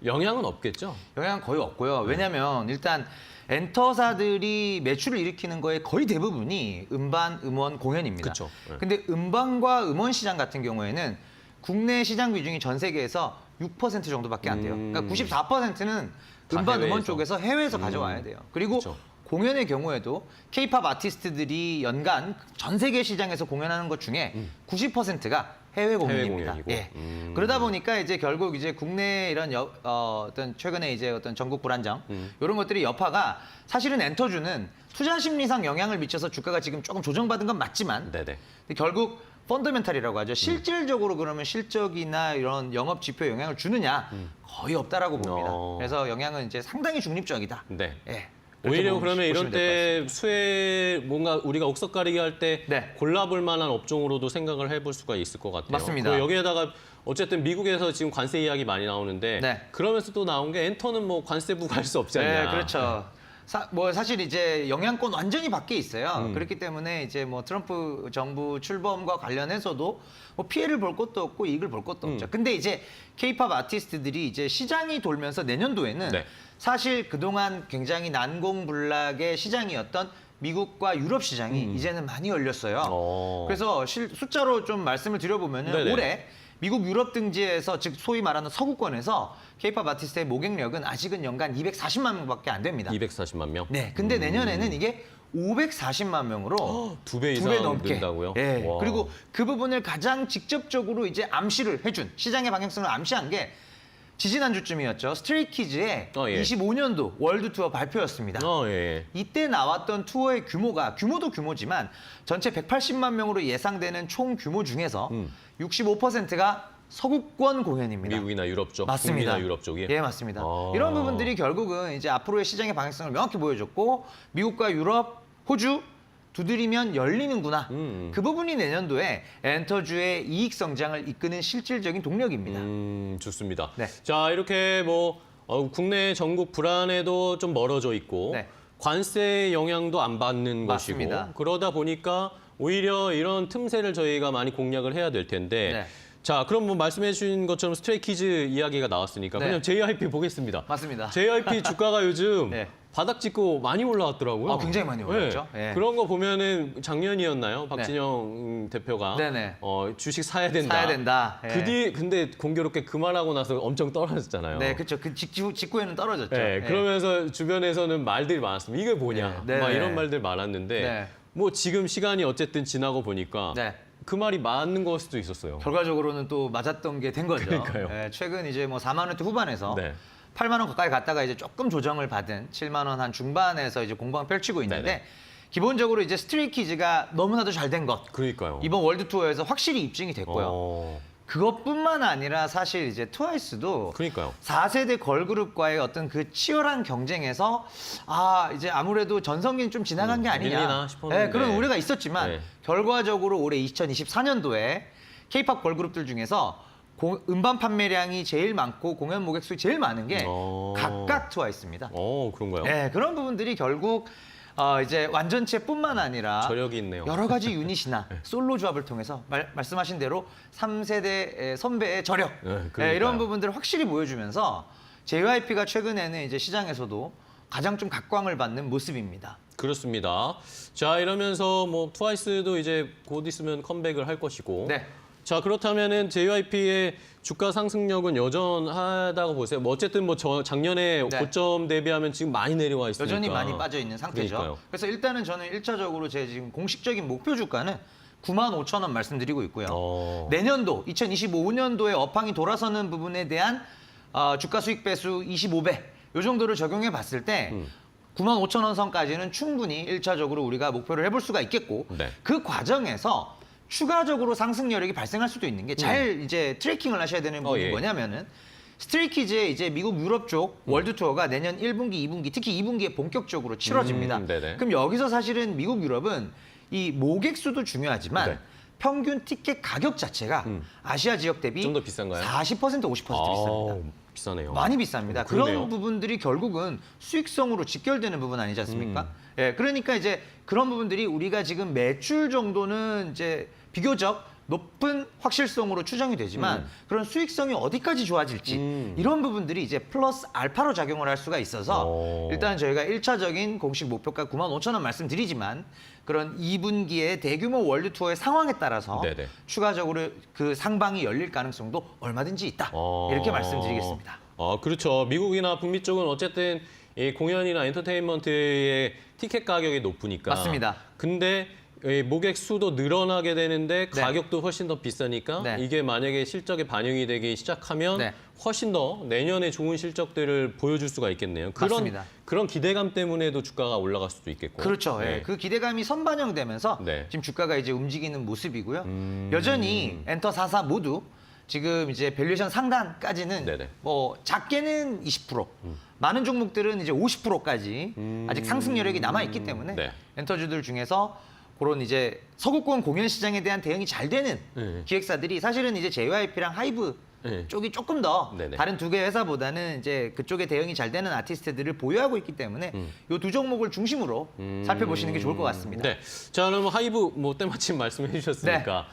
영향은 없겠죠? 영향은 거의 없고요. 왜냐하면 일단 엔터사들이 매출을 일으키는 거의 거의 대부분이 음반, 음원, 공연입니다. 그쵸. 네. 근데 음반과 음원 시장 같은 경우에는 국내 시장 비중이 전 세계에서 6% 정도밖에 안 돼요. 그러니까 94%는 다 음반, 음원 해외에서. 쪽에서 해외에서 가져와야 돼요. 그리고 그쵸. 공연의 경우에도 K-팝 아티스트들이 연간 전 세계 시장에서 공연하는 것 중에 90%가 해외 공연입니다. 공연이고. 예. 그러다 보니까 이제 결국 이제 국내 이런 어떤 최근에 이제 어떤 전국 불안정 이런 것들이 여파가 사실은 엔터주는 투자 심리상 영향을 미쳐서 주가가 지금 조금 조정받은 건 맞지만 네네. 근데 결국 펀더멘탈이라고 하죠. 실질적으로 그러면 실적이나 이런 영업 지표에 영향을 주느냐 거의 없다라고 봅니다. 그래서 영향은 이제 상당히 중립적이다. 네. 예. 그렇게 오히려 그러면 이런 보시면 될것 때 수혜 뭔가 우리가 옥석 가리기 할 때 네. 골라볼 만한 업종으로도 생각을 해볼 수가 있을 것 같아요. 맞습니다. 그리고 여기에다가 어쨌든 미국에서 지금 관세 이야기 많이 나오는데 네. 그러면서 또 나온 게 엔터는 뭐 관세 부과할 수 없지 않냐. 네, 그렇죠. 뭐 사실 이제 영향권 완전히 밖에 있어요. 그렇기 때문에 이제 뭐 트럼프 정부 출범과 관련해서도 뭐 피해를 볼 것도 없고 이익을 볼 것도 없죠. 근데 이제 K-팝 아티스트들이 이제 시장이 돌면서 내년도에는 네. 사실 그동안 굉장히 난공불락의 시장이었던 미국과 유럽 시장이 이제는 많이 열렸어요. 그래서 숫자로 좀 말씀을 드려보면은 네네. 올해 미국 유럽 등지에서 즉 소위 말하는 서구권에서 K-팝 아티스트의 모객력은 아직은 연간 240만 명밖에 안 됩니다. 240만 명. 네, 근데 내년에는 이게 540만 명으로 두 배 이상 는다고요? 예. 와. 그리고 그 부분을 가장 직접적으로 이제 암시를 해준 시장의 방향성을 암시한 게 지지난주쯤이었죠. 스트레이키즈의 예. 25년도 월드 투어 발표였습니다. 예. 이때 나왔던 투어의 규모도 규모지만 전체 180만 명으로 예상되는 총 규모 중에서 65%가 서구권 공연입니다. 미국이나 유럽 쪽, 맞습니다. 북미나 유럽 쪽이. 예, 맞습니다. 이런 부분들이 결국은 이제 앞으로의 시장의 방향성을 명확히 보여줬고 미국과 유럽, 호주 두드리면 열리는구나. 그 부분이 내년도에 엔터주의 이익 성장을 이끄는 실질적인 동력입니다. 좋습니다. 네. 자, 이렇게 뭐 국내 전국 불안에도 좀 멀어져 있고 네. 관세 영향도 안 받는 맞습니다. 것이고 그러다 보니까 오히려 이런 틈새를 저희가 많이 공략을 해야 될 텐데 네. 자, 그럼 뭐 말씀해 주신 것처럼 스트레이키즈 이야기가 나왔으니까 네. 그냥 JYP 보겠습니다. 맞습니다. JYP 주가가 요즘 네. 바닥 찍고 많이 올라왔더라고요. 굉장히 많이 올랐죠. 네. 예. 그런 거 보면은 작년이었나요? 박진영 대표가 네네. 주식 사야 된다. 사야 된다. 예. 근데 공교롭게 그만하고 나서 엄청 떨어졌잖아요. 네, 그렇죠. 그 직후에는 떨어졌죠. 네, 예. 그러면서 주변에서는 말들이 많았습니다. 이게 뭐냐? 네, 막 네. 이런 말들 많았는데 네. 뭐 지금 시간이 어쨌든 지나고 보니까 네. 그 말이 맞는 걸 수도 있었어요. 결과적으로는 또 맞았던 게 된 거죠. 그러니까요. 예, 최근 이제 뭐 4만 원대 후반에서 네. 8만 원 가까이 갔다가 이제 조금 조정을 받은 7만 원 한 중반에서 이제 공방을 펼치고 있는데 네네. 기본적으로 이제 스트레이키즈가 너무나도 잘 된 것. 그러니까요. 이번 월드 투어에서 확실히 입증이 됐고요. 그것뿐만 아니라 사실 이제 트와이스도 그러니까요. 4세대 걸그룹과의 어떤 그 치열한 경쟁에서 이제 아무래도 전성기는 좀 지나간 게 아니냐. 밀리나 싶었는데. 네, 그런 우려가 있었지만 네. 결과적으로 올해 2024년도에 K-팝 걸그룹들 중에서 음반 판매량이 제일 많고 공연 모객 수가 제일 많은 게 각각 트와이스입니다. 그런가요? 네, 그런 부분들이 결국 이제 완전체뿐만 아니라 저력이 있네요. 여러 가지 유닛이나 솔로 조합을 통해서 말씀하신 대로 3세대 선배의 저력 그러니까요. 이런 부분들을 확실히 보여주면서 JYP가 최근에는 이제 시장에서도 가장 좀 각광을 받는 모습입니다. 그렇습니다. 자, 이러면서 뭐 트와이스도 이제 곧 있으면 컴백을 할 것이고 네. 자, 그렇다면은 JYP의 주가 상승력은 여전하다고 보세요. 뭐 어쨌든 뭐 작년에 네. 고점 대비하면 지금 많이 내려와 있으니까. 여전히 많이 빠져 있는 상태죠. 그러니까요. 그래서 일단은 저는 1차적으로 제 지금 공식적인 목표 주가는 95,000원 말씀드리고 있고요. 내년도 2025년도에 업황이 돌아서는 부분에 대한 주가 수익 배수 25배 요 정도를 적용해 봤을 때 95,000원 선까지는 충분히 1차적으로 우리가 목표를 해볼 수가 있겠고 네. 그 과정에서 추가적으로 상승 여력이 발생할 수도 있는 게 잘 이제 트래킹을 하셔야 되는 부분이 예. 뭐냐면은 스트레이키즈의 이제 미국 유럽 쪽 월드 투어가 내년 1분기, 2분기, 특히 2분기에 본격적으로 치러집니다. 네네. 그럼 여기서 사실은 미국 유럽은 이 모객 수도 중요하지만 네. 평균 티켓 가격 자체가 아시아 지역 대비 좀 더 비싼가요? 40% 50% 비쌉니다. 비싸네요. 많이 비쌉니다. 그러네요. 그런 부분들이 결국은 수익성으로 직결되는 부분 아니지 않습니까? 예, 그러니까 이제 그런 부분들이 우리가 지금 매출 정도는 이제 비교적 높은 확실성으로 추정이 되지만 그런 수익성이 어디까지 좋아질지 이런 부분들이 이제 플러스 알파로 작용을 할 수가 있어서 일단 저희가 1차적인 공식 목표가 95,000원 말씀드리지만 그런 2분기에 대규모 월드 투어의 상황에 따라서 네네. 추가적으로 그 상방이 열릴 가능성도 얼마든지 있다. 이렇게 말씀드리겠습니다. 그렇죠. 미국이나 북미 쪽은 어쨌든 이 공연이나 엔터테인먼트의 티켓 가격이 높으니까. 맞습니다. 근데 이 모객 수도 늘어나게 되는데 네. 가격도 훨씬 더 비싸니까 네. 이게 만약에 실적에 반영이 되기 시작하면 네. 훨씬 더 내년에 좋은 실적들을 보여줄 수가 있겠네요. 맞습니다. 그런 기대감 때문에도 주가가 올라갈 수도 있겠고. 그렇죠. 예. 네. 그 기대감이 선반영되면서 네. 지금 주가가 이제 움직이는 모습이고요. 여전히 엔터 4사 모두 지금 이제 밸류에이션 상단까지는 네네. 뭐 작게는 20%, 많은 종목들은 이제 50%까지 아직 상승 여력이 남아 있기 때문에 네. 엔터주들 중에서 그런 이제 서구권 공연 시장에 대한 대응이 잘 되는 네. 기획사들이 사실은 이제 JYP랑 하이브 네. 쪽이 조금 더 네네. 다른 두 개 회사보다는 이제 그쪽에 대응이 잘 되는 아티스트들을 보유하고 있기 때문에 이 두 종목을 중심으로 살펴보시는 게 좋을 것 같습니다. 네. 자, 그럼 하이브 뭐 때마침 말씀해 주셨으니까.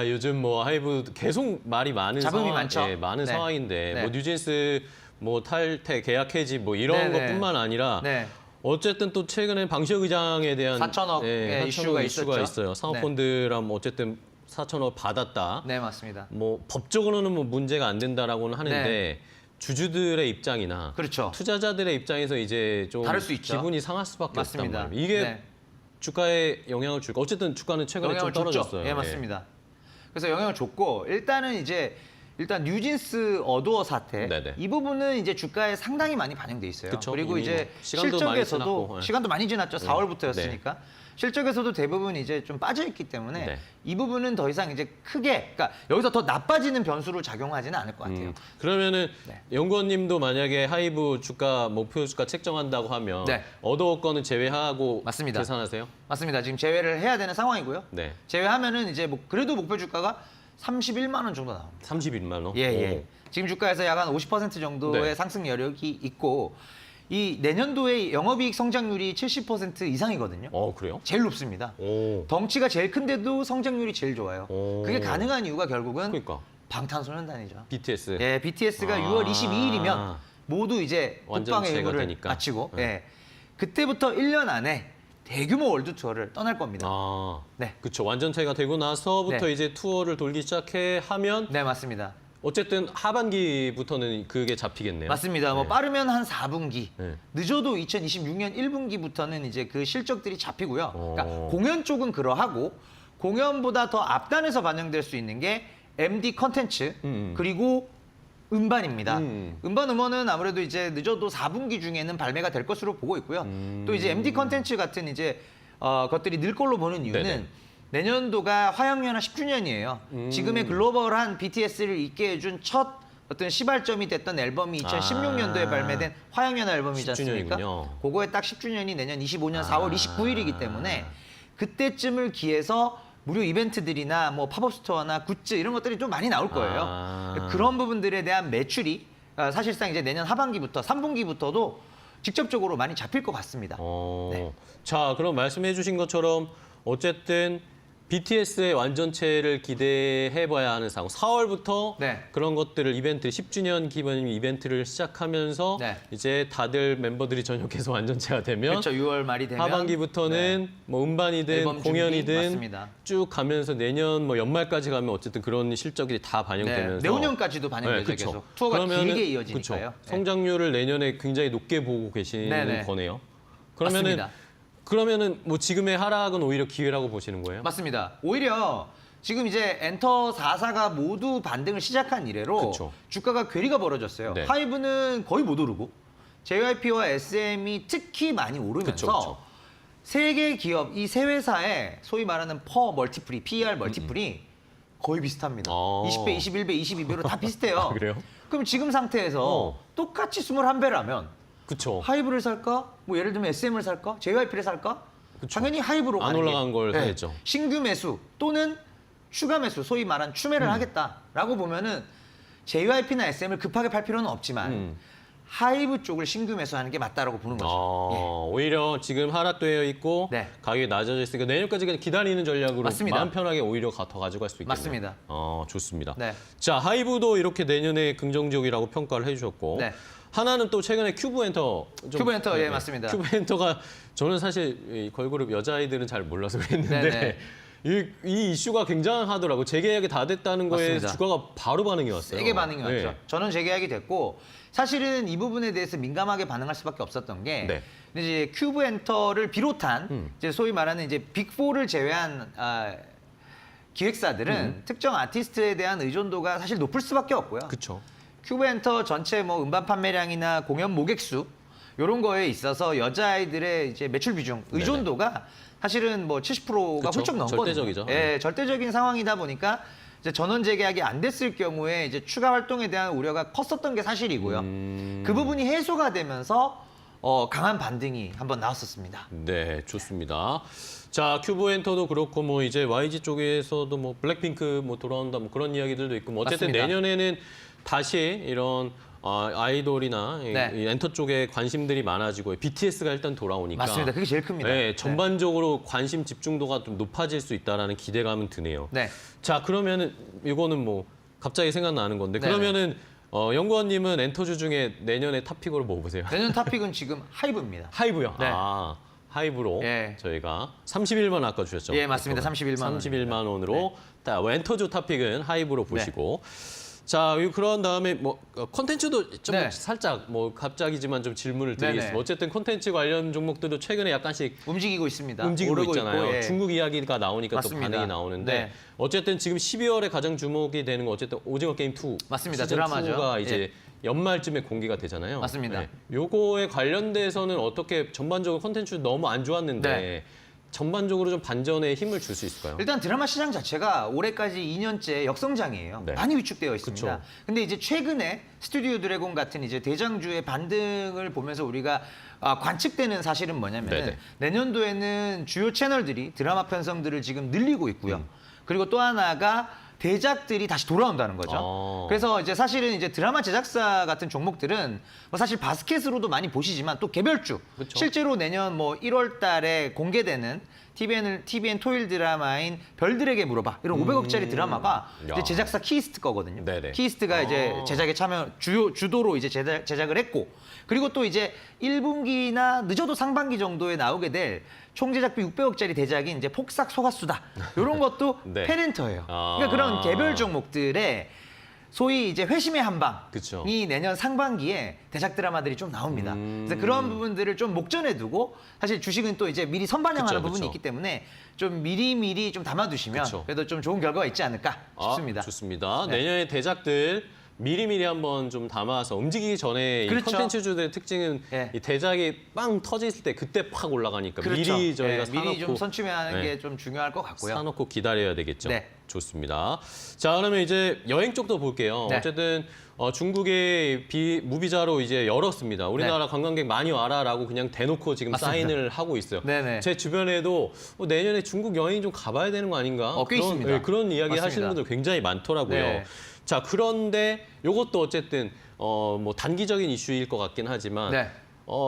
요즘 뭐 하이브 계속 말이 많은 잡음이 상황, 많죠. 예, 많은 네. 상황인데 네. 뭐 뉴진스 뭐 탈퇴, 계약 해지 뭐 이런 네네. 것뿐만 아니라 네. 어쨌든 또 최근에 방시혁 의장에 대한 4천억 예, 4천억 이슈가 있었죠. 있어요. 사모펀드랑 뭐 어쨌든 4천억 받았다. 네, 맞습니다. 뭐 법적으로는 뭐 문제가 안 된다라고는 하는데 네. 주주들의 입장이나 그렇죠. 투자자들의 입장에서 이제 좀 다를 수 있죠. 기분이 상할 수밖에 맞습니다. 없단 말이에요. 이게 네. 주가에 영향을 줄까? 어쨌든 주가는 최근에 좀 영향을 줬죠. 떨어졌어요. 예, 맞습니다. 그래서 영향을 줬고 일단 뉴진스 어도어 사태 네네. 이 부분은 이제 주가에 상당히 많이 반영돼 있어요. 그쵸. 그리고 이미 이제 시간도 많이 실적에서도 지났고, 예. 시간도 많이 지났죠. 4월부터였으니까. 실적에서도 대부분 이제 좀 빠져 있기 때문에 네. 이 부분은 더 이상 이제 크게 그러니까 여기서 더 나빠지는 변수로 작용하지는 않을 것 같아요. 그러면은 네. 연구원님도 만약에 하이브 주가 목표 주가 책정한다고 하면 네. 어도어 거는 제외하고 맞습니다. 계산하세요? 맞습니다. 지금 제외를 해야 되는 상황이고요. 네. 제외하면은 이제 뭐 그래도 목표 주가가 31만 원 정도 나옵니다. 31만 원. 예, 예. 오. 지금 주가에서 약 한 50% 정도의 네. 상승 여력이 있고 이 내년도에 영업이익 성장률이 70% 이상이거든요. 그래요? 제일 높습니다. 오. 덩치가 제일 큰데도 성장률이 제일 좋아요. 오. 그게 가능한 이유가 결국은 그러니까 방탄소년단이죠. BTS. 예, BTS가 6월 22일이면 모두 이제 완전 국방의 재가 의무를 되니까. 마치고 네. 예. 그때부터 1년 안에 대규모 월드 투어를 떠날 겁니다. 네. 그렇죠. 완전체가 되고 나서부터 네. 이제 투어를 돌기 시작해 하면 네, 맞습니다. 어쨌든 하반기부터는 그게 잡히겠네요. 맞습니다. 뭐 네. 빠르면 한 4분기, 네. 늦어도 2026년 1분기부터는 이제 그 실적들이 잡히고요. 그러니까 오. 공연 쪽은 그러하고 공연보다 더 앞단에서 반영될 수 있는 게 MD 컨텐츠 그리고 음반입니다. 음반 음원은 아무래도 이제 늦어도 4분기 중에는 발매가 될 것으로 보고 있고요. 또 이제 MD 컨텐츠 같은 이제 것들이 늘 걸로 보는 이유는 네네. 내년도가 화양연화 10주년이에요. 지금의 글로벌한 BTS를 있게 해준 첫 어떤 시발점이 됐던 앨범이 2016년도에 발매된 화양연화 앨범이지 않습니까? 10주년이군요. 그거에 딱 10주년이 내년 25년 4월 29일이기 때문에 그때쯤을 기해서 무료 이벤트들이나 뭐 팝업 스토어나 굿즈 이런 것들이 좀 많이 나올 거예요. 그런 부분들에 대한 매출이 사실상 이제 내년 하반기부터 3분기부터도 직접적으로 많이 잡힐 것 같습니다. 네. 자, 그럼 말씀해 주신 것처럼 어쨌든 BTS의 완전체를 기대해봐야 하는 상황. 4월부터 네. 그런 것들을 이벤트, 10주년 기념 이벤트를 시작하면서 네. 이제 다들 멤버들이 전역해서 완전체가 되면 그렇죠. 6월 말이 되면 하반기부터는 뭐 음반이든 앨범 준비, 공연이든 맞습니다. 쭉 가면서 내년 뭐 연말까지 가면 어쨌든 그런 실적이 다 반영되면서 내후년까지도 반영되죠. 그쵸. 계속 투어가 그러면은, 길게 이어지니까요. 그쵸. 성장률을 내년에 굉장히 높게 보고 계시는 네네. 거네요. 맞습니다. 그러면은 뭐 지금의 하락은 오히려 기회라고 보시는 거예요? 맞습니다. 오히려 지금 이제 엔터 4사가 모두 반등을 시작한 이래로 그쵸. 주가가 괴리가 벌어졌어요. 네. 하이브는 거의 못 오르고 JYP와 SM이 특히 많이 오르면서 그쵸. 세 개 기업, 이 세 회사의 소위 말하는 퍼 멀티플이, PER 멀티플이 거의 비슷합니다. 20배, 21배, 22배로 다 비슷해요. 아, 그래요? 그럼 지금 상태에서 똑같이 21배라면 그렇죠. 하이브를 살까? 뭐 예를 들면 SM을 살까? JYP를 살까? 그쵸. 당연히 하이브로 안 가는 게. 올라간 걸 사야죠. 신규 매수 또는 추가 매수, 소위 말한 추매를 하겠다라고 보면은 JYP나 SM을 급하게 팔 필요는 없지만 하이브 쪽을 신규 매수하는 게 맞다라고 보는 거죠. 예. 오히려 지금 하락되어 있고 네. 가격이 낮아져 있으니까 내년까지 그냥 기다리는 전략으로 맞습니다. 마음 편하게 오히려 더 가져갈 수 있겠네요. 맞습니다. 좋습니다. 네. 자, 하이브도 이렇게 내년에 긍정적이라고 평가를 해주셨고 네. 하나는 또 최근에 큐브엔터 큐브엔터, 예, 맞습니다. 큐브엔터가 저는 사실 이 걸그룹 여자아이들은 잘 몰라서 그랬는데 네네. 이 이슈가 굉장하더라고. 재계약이 다 됐다는 거에 맞습니다. 주가가 바로 반응이 왔어요. 세게 반응이 네. 왔죠. 저는 재계약이 됐고 사실은 이 부분에 대해서 민감하게 반응할 수밖에 없었던 게 네. 이제 큐브 엔터를 비롯한 이제 소위 말하는 이제 빅4를 제외한 기획사들은 특정 아티스트에 대한 의존도가 사실 높을 수밖에 없고요. 그렇죠. 큐브 엔터 전체 뭐 음반 판매량이나 공연 모객 수 이런 거에 있어서 여자아이들의 이제 매출 비중 의존도가 사실은 뭐 70%가 그쵸. 훌쩍 넘거든요. 절대적이죠. 예, 절대적인 상황이다 보니까 이제 전원 재계약이 안 됐을 경우에 이제 추가 활동에 대한 우려가 컸었던 게 사실이고요. 그 부분이 해소가 되면서 강한 반등이 한번 나왔었습니다. 네, 좋습니다. 자, 큐브엔터도 그렇고 뭐 이제 YG 쪽에서도 뭐 블랙핑크 뭐 돌아온다 뭐 그런 이야기들도 있고 뭐 어쨌든 맞습니다. 내년에는 다시 이런 아이돌이나 네. 이 엔터 쪽에 관심들이 많아지고 BTS가 일단 돌아오니까 맞습니다. 그게 제일 큽니다. 네, 전반적으로 관심 집중도가 좀 높아질 수 있다라는 기대감은 드네요. 네. 자, 그러면은 이거는 뭐 갑자기 생각나는 건데 네네. 그러면은 연구원님은 엔터주 중에 내년에 탑픽으로 뭐 보세요? 내년 탑픽은 지금 하이브입니다. 하이브요. 네. 하이브로 예. 저희가 31만 아까 주셨죠? 예, 맞습니다. 31만 원. 31만 원으로 엔터주 탑픽은 하이브로 보시고 자, 그런 다음에 뭐 콘텐츠도 좀 네. 살짝 뭐 갑자기지만 좀 질문을 드리겠습니다. 네네. 어쨌든 콘텐츠 관련 종목들도 최근에 약간씩 움직이고 있습니다. 움직이고 오르고 있잖아요. 있고, 예. 중국 이야기가 나오니까 맞습니다. 또 반응이 나오는데 네. 어쨌든 지금 12월에 가장 주목이 되는 건 어쨌든 오징어 게임 2 맞습니다. 시즌 드라마죠. 2가 이제 연말쯤에 공개가 되잖아요. 맞습니다. 요거에 관련돼서는 어떻게 전반적으로 콘텐츠 너무 안 좋았는데 네. 전반적으로 좀 반전에 힘을 줄 수 있을까요? 일단 드라마 시장 자체가 올해까지 2년째 역성장이에요. 네. 많이 위축되어 있습니다. 그쵸. 근데 이제 최근에 스튜디오 드래곤 같은 이제 대장주의 반등을 보면서 우리가 관측되는 사실은 뭐냐면 네네. 내년도에는 주요 채널들이 드라마 편성들을 지금 늘리고 있고요. 그리고 또 하나가 대작들이 다시 돌아온다는 거죠. 그래서 이제 사실은 이제 드라마 제작사 같은 종목들은 뭐 사실 바스켓으로도 많이 보시지만 또 개별주 그쵸. 실제로 내년 뭐 1월 달에 공개되는 TVN 토일 드라마인 별들에게 물어봐 이런 500억짜리 드라마가 야. 이제 제작사 키스트 거거든요. 네네. 키스트가 이제 제작에 참여 주도로 이제 제작을 했고 그리고 또 이제 1분기나 늦어도 상반기 정도에 나오게 될 총 제작비 600억짜리 대작인 이제 폭삭 속았수다 이런 것도 네. 펜엔터예요. 그러니까 그런 개별 종목들의 소위 이제 회심의 그쵸. 한방이 내년 상반기에 대작 드라마들이 좀 나옵니다. 그래서 그런 부분들을 좀 목전에 두고 사실 주식은 또 이제 미리 선반영하는 그쵸, 부분이 그쵸. 있기 때문에 좀 미리 좀 담아두시면 그쵸. 그래도 좀 좋은 결과가 있지 않을까 싶습니다. 좋습니다. 네. 내년에 대작들 미리미리 한번 좀 담아서 움직이기 전에 이 그렇죠. 콘텐츠주들의 특징은 예. 이 대작이 빵 터졌을 때 그때 팍 올라가니까 그렇죠. 미리 저희가 예, 미리 좀 사놓고 선취하는 네. 게 좀 중요할 것 같고요. 사놓고 기다려야 되겠죠. 네. 좋습니다. 자, 그러면 이제 여행 쪽도 볼게요. 네. 어쨌든 중국의 무비자로 이제 열었습니다. 우리나라 관광객 많이 와라라고 그냥 대놓고 지금 맞습니다. 사인을 하고 있어요. 네네. 제 주변에도 내년에 중국 여행 좀 가봐야 되는 거 아닌가? 꽤 그런, 있습니다. 네, 그런 이야기 맞습니다. 하시는 분들 굉장히 많더라고요. 네. 자, 그런데 이것도 어쨌든 뭐 단기적인 이슈일 것 같긴 하지만 네.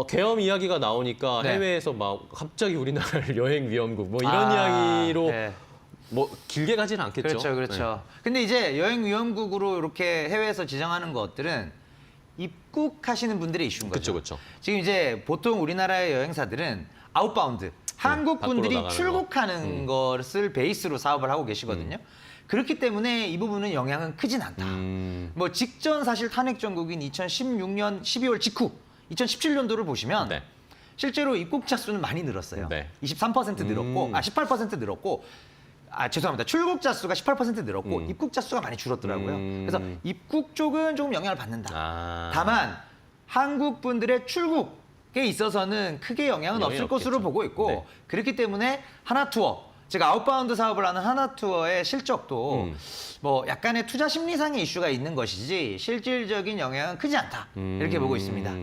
계엄 이야기가 나오니까 네. 해외에서 막 갑자기 우리나라를 여행 위험국 뭐 이런 이야기로 네. 뭐 길게 가지는 않겠죠. 그렇죠, 그렇죠. 근데 이제 여행 위험국으로 이렇게 해외에서 지정하는 것들은 입국하시는 분들의 이슈인 거죠. 그렇죠, 그렇죠. 지금 이제 보통 우리나라의 여행사들은 아웃바운드, 한국 밖으로 분들이 나가는 출국하는 것을 베이스로 사업을 하고 계시거든요. 그렇기 때문에 이 부분은 영향은 크진 않다. 뭐 직전 사실 탄핵 전국인 2016년 12월 직후 2017년도를 보시면 네. 실제로 입국자 수는 많이 늘었어요. 네. 23% 늘었고, 18% 늘었고, 죄송합니다. 출국자 수가 18% 늘었고, 입국자 수가 많이 줄었더라고요. 그래서 입국 쪽은 조금 영향을 받는다. 다만 한국 분들의 출국에 있어서는 크게 영향은 없을 것으로 없겠죠. 보고 있고, 네. 그렇기 때문에 하나투어, 제가 아웃바운드 사업을 하는 하나투어의 실적도 뭐 약간의 투자 심리상의 이슈가 있는 것이지 실질적인 영향은 크지 않다. 이렇게 보고 있습니다.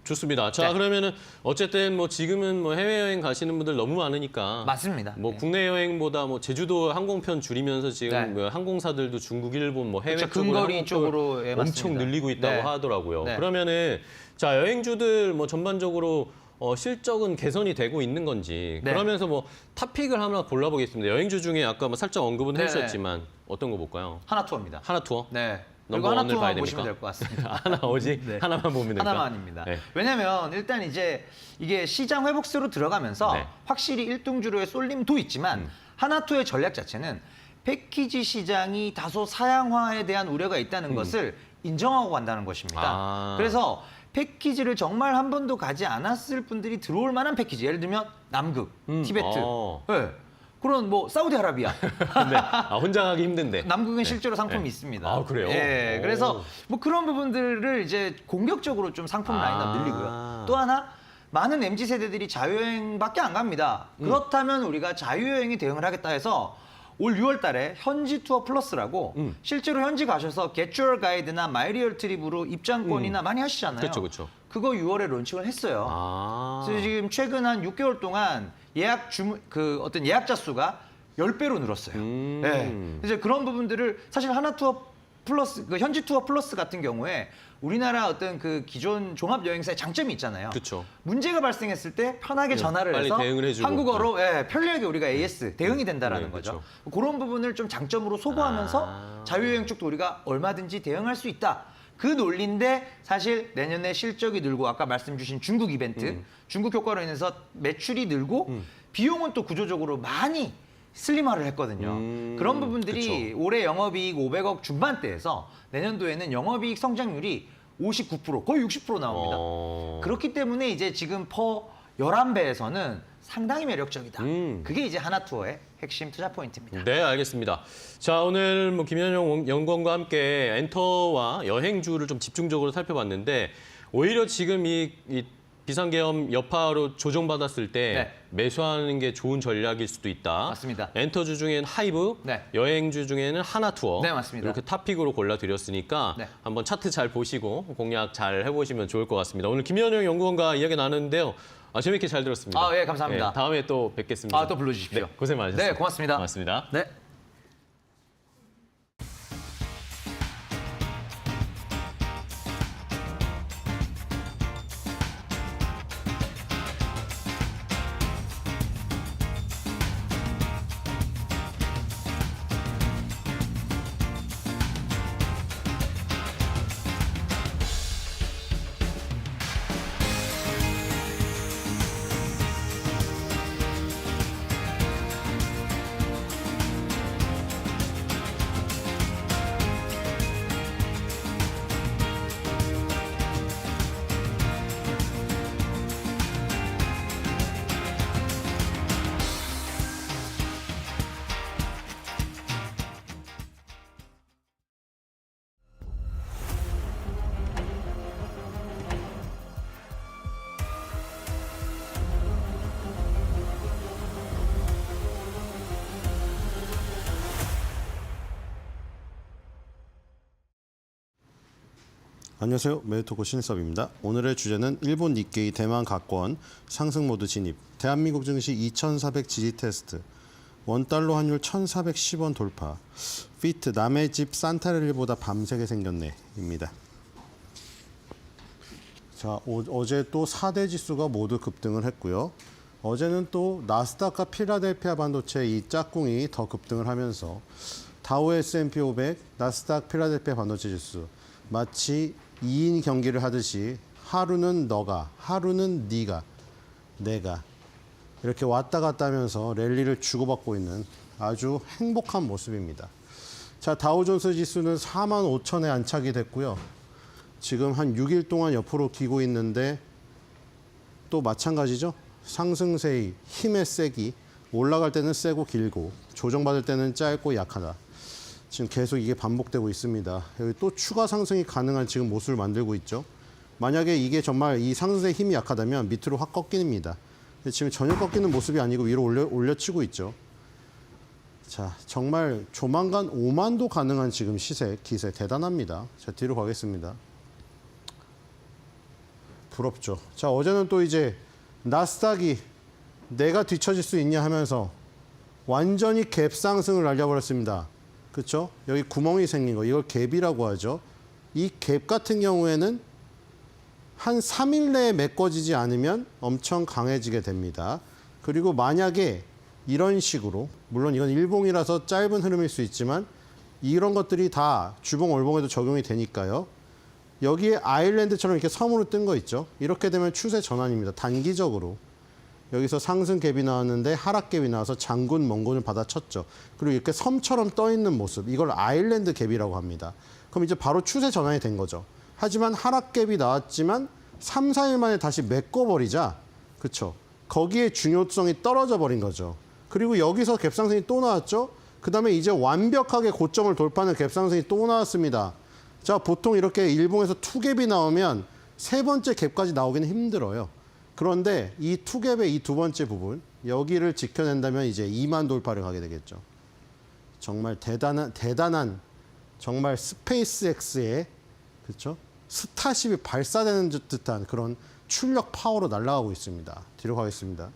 좋습니다. 자, 네. 그러면은 어쨌든 뭐 지금은 뭐 해외여행 가시는 분들 너무 많으니까 맞습니다. 뭐 네. 국내 여행보다 뭐 제주도 항공편 줄이면서 지금 네. 뭐 항공사들도 중국, 일본 뭐 해외 그렇죠. 쪽으로 근거리 항공편을 쪽으로, 예, 엄청 맞습니다. 늘리고 있다고 네. 하더라고요. 네. 그러면은 자, 여행주들 뭐 전반적으로 실적은 개선이 되고 있는 건지 네. 그러면서 뭐 탑픽을 하나 골라보겠습니다. 여행주 중에 아까 뭐 살짝 언급은 네. 해주셨지만 어떤 거 볼까요? 하나투어입니다. 하나투어? 네. 넘버 그리고 원을 봐야 하나투어만 보시면 됩니까? 될 것 같습니다. 하나 오지? 네. 하나만 보면 될까? 하나만입니다. 네. 왜냐하면 일단 이제 이게 시장 회복세로 들어가면서 네. 확실히 일등주로의 쏠림도 있지만 하나투어의 전략 자체는 패키지 시장이 다소 사양화에 대한 우려가 있다는 것을 인정하고 간다는 것입니다. 아. 그래서 패키지를 정말 한 번도 가지 않았을 분들이 들어올 만한 패키지, 예를 들면 남극, 티베트, 네. 그런 뭐 사우디아라비아, 네. 혼자 가기 힘든데. 남극은 네. 실제로 상품이 네. 있습니다. 아, 그래요? 예, 오. 그래서 뭐 그런 부분들을 이제 공격적으로 좀 상품 라인업 늘리고요. 또 하나 많은 MZ 세대들이 자유여행밖에 안 갑니다. 그렇다면 우리가 자유여행에 대응을 하겠다 해서 올 6월 달에 현지 투어 플러스라고 실제로 현지 가셔서 게츄얼 가이드나 마이리얼 트립으로 입장권이나 많이 하시잖아요. 그렇죠, 그렇죠. 그거 6월에 론칭을 했어요. 아. 그래서 지금 최근 한 6개월 동안 어떤 예약자 수가 10배로 늘었어요. 네. 이제 그런 부분들을 사실 하나투어 플러스, 그 현지 투어 플러스 같은 경우에 우리나라 어떤 그 기존 종합 여행사의 장점이 있잖아요. 그쵸. 문제가 발생했을 때 편하게 전화를 빨리 해서 대응을 해주고. 한국어로 편리하게 우리가 AS 대응이 된다라는 네, 거죠. 그쵸. 그런 부분을 좀 장점으로 소거하면서 자유여행 쪽도 우리가 얼마든지 대응할 수 있다. 그 논리인데 사실 내년에 실적이 늘고 아까 말씀 주신 중국 이벤트, 중국 효과로 인해서 매출이 늘고 비용은 또 구조적으로 많이 슬림화를 했거든요. 그런 부분들이 그쵸. 올해 영업이익 500억 중반대에서 내년도에는 영업이익 성장률이 59%, 거의 60% 나옵니다. 그렇기 때문에 이제 지금 퍼 11배에서는 상당히 매력적이다. 그게 이제 하나투어의 핵심 투자 포인트입니다. 네, 알겠습니다. 자, 오늘 뭐 김현영 연구원과 함께 엔터와 여행주를 좀 집중적으로 살펴봤는데 오히려 지금 이 비상계엄 여파로 조정받았을 때 매수하는 게 좋은 전략일 수도 있다. 맞습니다. 엔터주 중에는 하이브, 네. 여행주 중에는 하나투어. 네, 맞습니다. 이렇게 탑픽으로 골라드렸으니까 네. 한번 차트 잘 보시고 공략 잘 해보시면 좋을 것 같습니다. 오늘 김현영 연구원과 이야기 나누는데요. 재밌게 잘 들었습니다. 예, 감사합니다. 다음에 또 뵙겠습니다. 또 불러주십시오. 네, 고생 많으셨습니다. 네, 고맙습니다. 고맙습니다. 네. 안녕하세요. 메이토코 신섭입니다. 오늘의 주제는 일본 니케이 대만 가권 상승 모드 진입. 대한민국 증시 2,400 지지 테스트. 원달러 환율 1,410원 돌파. 피트 남의 집 산타렐리보다 밤새게 생겼네입니다. 자, 어제 또 4대 지수가 모두 급등을 했고요. 어제는 또 나스닥과 필라델피아 반도체 이 짝꿍이 더 급등을 하면서 다우 S&P 500, 나스닥 필라델피아 반도체 지수 마치 2인 경기를 하듯이 하루는 너가, 하루는 네가, 내가 이렇게 왔다 갔다 하면서 랠리를 주고받고 있는 아주 행복한 모습입니다. 자, 다우존스 지수는 45,000에 안착이 됐고요. 지금 한 6일 동안 옆으로 기고 있는데 또 마찬가지죠. 상승세의 힘의 세기, 올라갈 때는 세고 길고 조정받을 때는 짧고 약하다. 지금 계속 이게 반복되고 있습니다. 여기 또 추가 상승이 가능한 지금 모습을 만들고 있죠. 만약에 이게 정말 이 상승세의 힘이 약하다면 밑으로 확 꺾입니다. 근데 지금 전혀 꺾이는 모습이 아니고 위로 올려치고 있죠. 자, 정말 조만간 5만도 가능한 지금 기세 대단합니다. 자, 뒤로 가겠습니다. 부럽죠. 자, 어제는 또 이제 나스닥이 내가 뒤처질 수 있냐 하면서 완전히 갭 상승을 날려버렸습니다. 그렇죠? 여기 구멍이 생긴 거, 이걸 갭이라고 하죠. 이 갭 같은 경우에는 한 3일 내에 메꿔지지 않으면 엄청 강해지게 됩니다. 그리고 만약에 이런 식으로, 물론 이건 일봉이라서 짧은 흐름일 수 있지만 이런 것들이 다 주봉, 월봉에도 적용이 되니까요. 여기에 아일랜드처럼 이렇게 섬으로 뜬 거 있죠. 이렇게 되면 추세 전환입니다. 단기적으로. 여기서 상승 갭이 나왔는데 하락 갭이 나와서 장군, 멍군을 받아쳤죠. 그리고 이렇게 섬처럼 떠 있는 모습, 이걸 아일랜드 갭이라고 합니다. 그럼 이제 바로 추세 전환이 된 거죠. 하지만 하락 갭이 나왔지만 3, 4일 만에 다시 메꿔버리자, 그렇죠? 거기에 중요성이 떨어져 버린 거죠. 그리고 여기서 갭상승이 또 나왔죠. 그 다음에 이제 완벽하게 고점을 돌파하는 갭상승이 또 나왔습니다. 자, 보통 이렇게 일봉에서 투갭이 나오면 세 번째 갭까지 나오기는 힘들어요. 그런데 이 투갭의 이 두 번째 부분, 여기를 지켜낸다면 이제 2만 돌파를 가게 되겠죠. 정말 대단한 정말 스페이스X의, 그렇죠? 스타쉽이 발사되는 듯한 그런 출력 파워로 날아가고 있습니다. 뒤로 가겠습니다.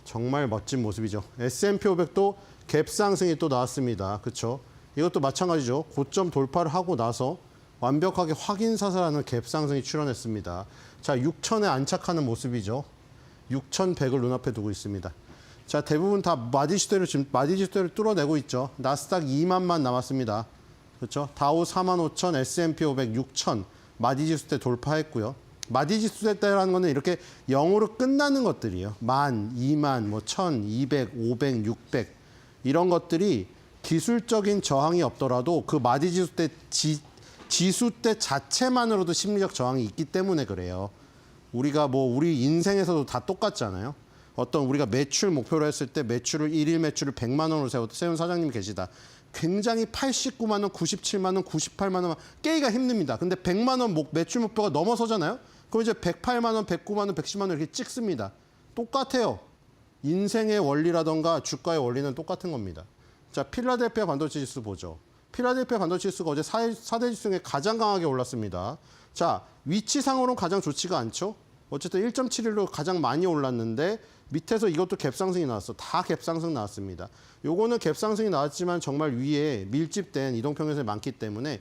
정말 멋진 모습이죠. S&P 500도 갭 상승이 또 나왔습니다. 그렇죠? 이것도 마찬가지죠. 고점 돌파를 하고 나서 완벽하게 확인사살하는 갭 상승이 출현했습니다. 자, 6,000에 안착하는 모습이죠. 6,100을 눈앞에 두고 있습니다. 자, 대부분 다 마디지수대를 뚫어내고 있죠. 나스닥 2만만 남았습니다. 그렇죠? 다우 45,000, S&P 500 6,000 마디지수대 돌파했고요. 마디지수대라는 거는 이렇게 0으로 끝나는 것들이에요. 10,000, 20,000, 뭐 1,000, 200, 500, 600 이런 것들이 기술적인 저항이 없더라도 그 마디지수대 지수대 자체만으로도 심리적 저항이 있기 때문에 그래요. 우리가 우리 인생에서도 다 똑같잖아요. 어떤 우리가 매출 목표로 했을 때 일일 매출을 100만 원으로 세운 사장님이 계시다. 굉장히 89만 원, 97만 원, 98만 원 깨기가 힘듭니다. 근데 100만 원 매출 목표가 넘어서잖아요. 그럼 이제 108만 원, 109만 원, 110만 원 이렇게 찍습니다. 똑같아요. 인생의 원리라던가 주가의 원리는 똑같은 겁니다. 자, 필라델피아 반도체 지수 보죠. 필라델피아 반도체 지수가 어제 4대 지수 중에 가장 강하게 올랐습니다. 자, 위치상으로는 가장 좋지가 않죠. 어쨌든 1.71로 가장 많이 올랐는데 밑에서 이것도 갭상승이 나왔어. 다 갭상승 나왔습니다. 요거는 갭상승이 나왔지만 정말 위에 밀집된 이동평균선이 많기 때문에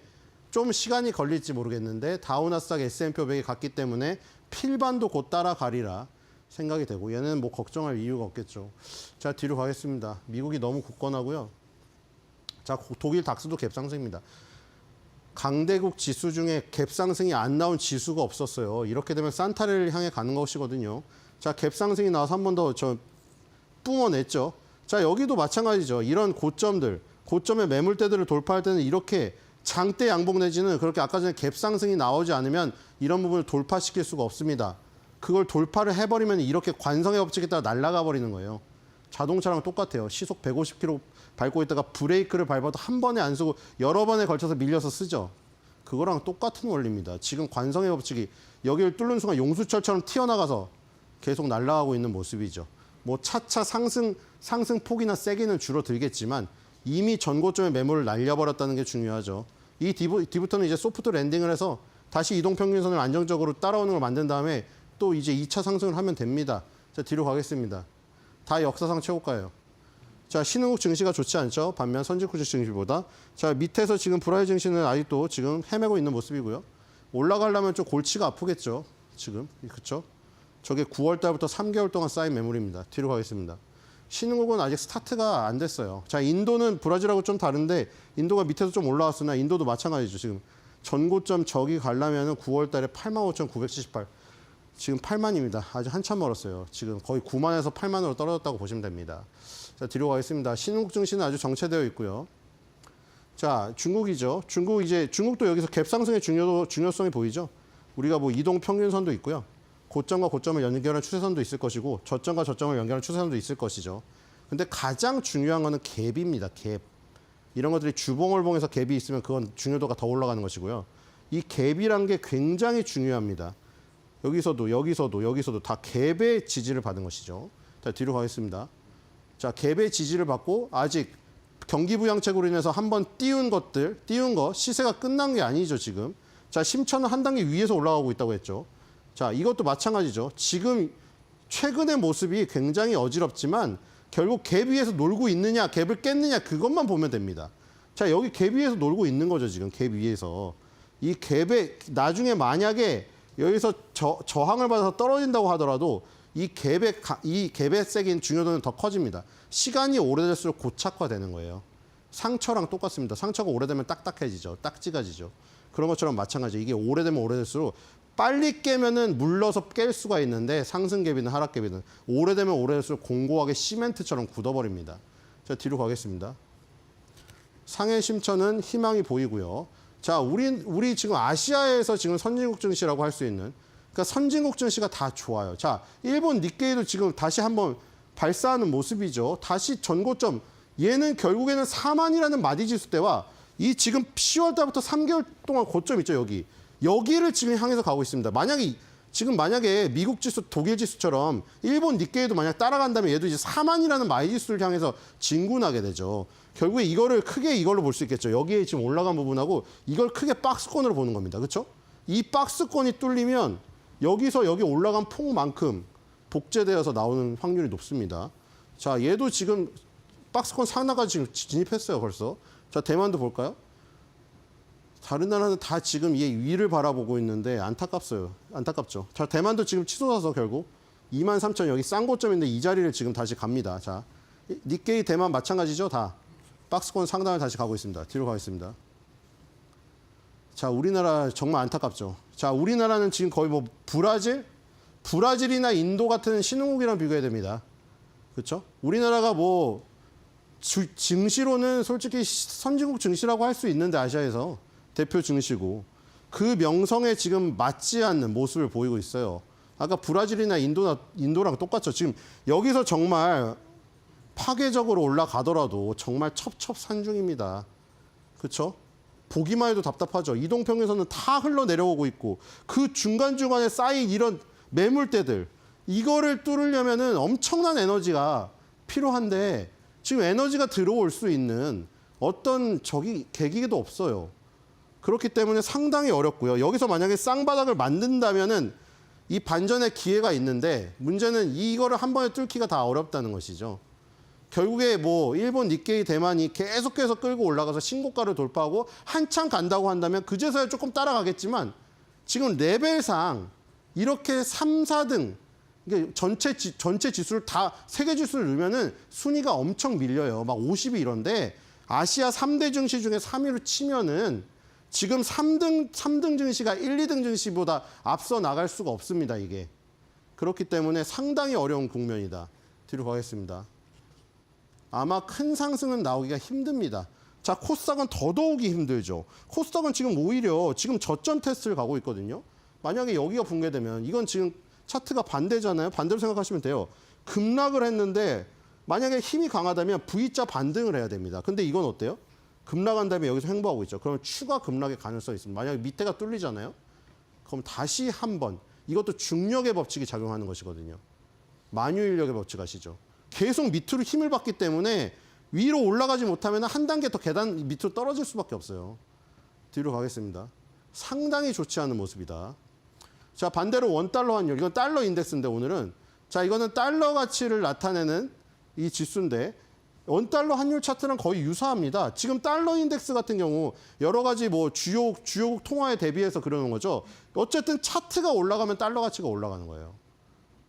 좀 시간이 걸릴지 모르겠는데 다우나스닥 S&P 500이 갔기 때문에 필반도 곧 따라가리라 생각이 되고 얘는 걱정할 이유가 없겠죠. 자, 뒤로 가겠습니다. 미국이 너무 굳건하고요. 자, 독일 닥스도 갭상승입니다. 강대국 지수 중에 갭상승이 안 나온 지수가 없었어요. 이렇게 되면 산타를 향해 가는 것이거든요. 자, 갭상승이 나와서 한 번 더 뿜어냈죠. 자, 여기도 마찬가지죠. 이런 고점의 매물대들을 돌파할 때는 이렇게 장대 양봉 내지는 그렇게 아까 전에 갭상승이 나오지 않으면 이런 부분을 돌파시킬 수가 없습니다. 그걸 돌파를 해버리면 이렇게 관성의 법칙에 따라 날아가 버리는 거예요. 자동차랑 똑같아요. 시속 150km 밟고 있다가 브레이크를 밟아도 한 번에 안 쓰고 여러 번에 걸쳐서 밀려서 쓰죠. 그거랑 똑같은 원리입니다. 지금 관성의 법칙이 여기를 뚫는 순간 용수철처럼 튀어나가서 계속 날아가고 있는 모습이죠. 차차 상승폭이나 세기는 줄어들겠지만 이미 전고점의 매물을 날려버렸다는 게 중요하죠. 이 뒤부터는 이제 소프트 랜딩을 해서 다시 이동평균선을 안정적으로 따라오는 걸 만든 다음에 또 이제 2차 상승을 하면 됩니다. 자, 뒤로 가겠습니다. 다 역사상 최고가예요. 자, 신흥국 증시가 좋지 않죠. 반면 선진국 증시보다. 자, 밑에서 지금 브라질 증시는 아직도 지금 헤매고 있는 모습이고요. 올라가려면 좀 골치가 아프겠죠. 지금. 그렇죠? 저게 9월 달부터 3개월 동안 쌓인 매물입니다. 뒤로 가겠습니다. 신흥국은 아직 스타트가 안 됐어요. 자, 인도는 브라질하고 좀 다른데 인도가 밑에서 좀 올라왔으나 인도도 마찬가지죠. 지금 전고점 저기 가려면 9월 달에 85,978. 지금 8만입니다. 아직 한참 멀었어요. 지금 거의 9만에서 8만으로 떨어졌다고 보시면 됩니다. 자, 뒤로 가겠습니다. 신흥국 증시는 아주 정체되어 있고요. 자, 중국이죠. 중국도 여기서 갭 상승의 중요성이 보이죠. 우리가 뭐 이동 평균선도 있고요. 고점과 고점을 연결하는 추세선도 있을 것이고 저점과 저점을 연결하는 추세선도 있을 것이죠. 근데 가장 중요한 거는 갭입니다. 갭. 이런 것들이 주봉월봉에서 갭이 있으면 그건 중요도가 더 올라가는 것이고요. 이 갭이란 게 굉장히 중요합니다. 여기서도 다 갭의 지지를 받은 것이죠. 자, 뒤로 가겠습니다. 자, 갭의 지지를 받고 아직 경기부양책으로 인해서 한번 띄운 거 시세가 끝난 게 아니죠, 지금. 자, 심천은 한 단계 위에서 올라가고 있다고 했죠. 자, 이것도 마찬가지죠. 지금 최근의 모습이 굉장히 어지럽지만 결국 갭 위에서 놀고 있느냐, 갭을 깼느냐 그것만 보면 됩니다. 자, 여기 갭 위에서 놀고 있는 거죠, 지금 갭 위에서. 이 갭에 나중에 만약에 여기서 저항을 받아서 떨어진다고 하더라도 이 갭의 세긴 중요도는 더 커집니다. 시간이 오래될수록 고착화되는 거예요. 상처랑 똑같습니다. 상처가 오래되면 딱딱해지죠. 딱지가지죠. 그런 것처럼 마찬가지예요. 이게 오래되면 오래될수록 빨리 깨면은 물러서 깰 수가 있는데 상승 갭이든 하락 갭이든 오래되면 오래될수록 공고하게 시멘트처럼 굳어버립니다. 자, 뒤로 가겠습니다. 상해 심천은 희망이 보이고요. 자, 우리 지금 아시아에서 지금 선진국 증시라고 할 수 있는, 그러니까 선진국 증시가 다 좋아요. 자, 일본 니케이도 지금 다시 한번 발사하는 모습이죠. 다시 전고점, 얘는 결국에는 4만이라는 마디지수 때와 이 지금 10월 달부터 3개월 동안 고점 있죠, 여기를 지금 향해서 가고 있습니다. 만약에 미국 지수, 독일 지수처럼 일본 니케이도 만약 따라간다면 얘도 이제 4만이라는 마디지수를 향해서 진군하게 되죠. 결국에 이걸로 볼 수 있겠죠. 여기에 지금 올라간 부분하고 이걸 크게 박스권으로 보는 겁니다. 그렇죠? 이 박스권이 뚫리면 여기서 여기 올라간 폭만큼 복제되어서 나오는 확률이 높습니다. 자, 얘도 지금 박스권 상단까지 지금 진입했어요, 벌써. 자, 대만도 볼까요? 다른 나라는 다 지금 얘 위를 바라보고 있는데 안타깝죠. 자, 대만도 지금 치솟아서 결국 23,000 여기 싼 고점인데 이 자리를 지금 다시 갑니다. 자, 니케이 대만 마찬가지죠, 다. 박스권 상단을 다시 가고 있습니다. 뒤로 가겠습니다. 자, 우리나라 정말 안타깝죠. 자, 우리나라는 지금 거의 뭐 브라질이나 인도 같은 신흥국이랑 비교해야 됩니다. 그렇죠? 우리나라가 뭐 증시로는 솔직히 선진국 증시라고 할 수 있는데 아시아에서 대표 증시고 그 명성에 지금 맞지 않는 모습을 보이고 있어요. 아까 브라질이나 인도랑 똑같죠. 지금 여기서 정말 파괴적으로 올라가더라도 정말 첩첩산중입니다. 그렇죠? 보기만 해도 답답하죠. 이동평균선은 다 흘러내려오고 있고 그 중간중간에 쌓인 이런 매물대들 이거를 뚫으려면은 엄청난 에너지가 필요한데 지금 에너지가 들어올 수 있는 어떤 계기도 없어요. 그렇기 때문에 상당히 어렵고요. 여기서 만약에 쌍바닥을 만든다면은 이 반전의 기회가 있는데 문제는 이거를 한 번에 뚫기가 다 어렵다는 것이죠. 결국에 뭐 일본 니케이 대만이 계속해서 끌고 올라가서 신고가를 돌파하고 한참 간다고 한다면 그제서야 조금 따라가겠지만 지금 레벨상 이렇게 3, 4등 이게 전체 지수를 다 세계 지수를 넣으면은 순위가 엄청 밀려요. 막 50이 이런데 아시아 3대 증시 중에 3위로 치면은 지금 3등 증시가 1, 2등 증시보다 앞서 나갈 수가 없습니다, 이게. 그렇기 때문에 상당히 어려운 국면이다. 뒤로 가겠습니다. 아마 큰 상승은 나오기가 힘듭니다. 자, 코스닥은 더더욱이 힘들죠. 코스닥은 지금 오히려 지금 저점 테스트를 가고 있거든요. 만약에 여기가 붕괴되면 이건 지금 차트가 반대잖아요. 반대로 생각하시면 돼요. 급락을 했는데 만약에 힘이 강하다면 V자 반등을 해야 됩니다. 근데 이건 어때요? 급락한 다음에 여기서 횡보하고 있죠. 그러면 추가 급락의 가능성이 있습니다. 만약에 밑에가 뚫리잖아요. 그럼 다시 한번 이것도 중력의 법칙이 작용하는 것이거든요. 만유인력의 법칙 아시죠? 계속 밑으로 힘을 받기 때문에 위로 올라가지 못하면 한 단계 더 계단 밑으로 떨어질 수밖에 없어요. 뒤로 가겠습니다. 상당히 좋지 않은 모습이다. 자, 반대로 원달러 환율. 이건 달러 인덱스인데 오늘은. 자, 이거는 달러 가치를 나타내는 이 지수인데 원달러 환율 차트랑 거의 유사합니다. 지금 달러 인덱스 같은 경우 여러 가지 뭐 주요국 통화에 대비해서 그러는 거죠. 어쨌든 차트가 올라가면 달러 가치가 올라가는 거예요.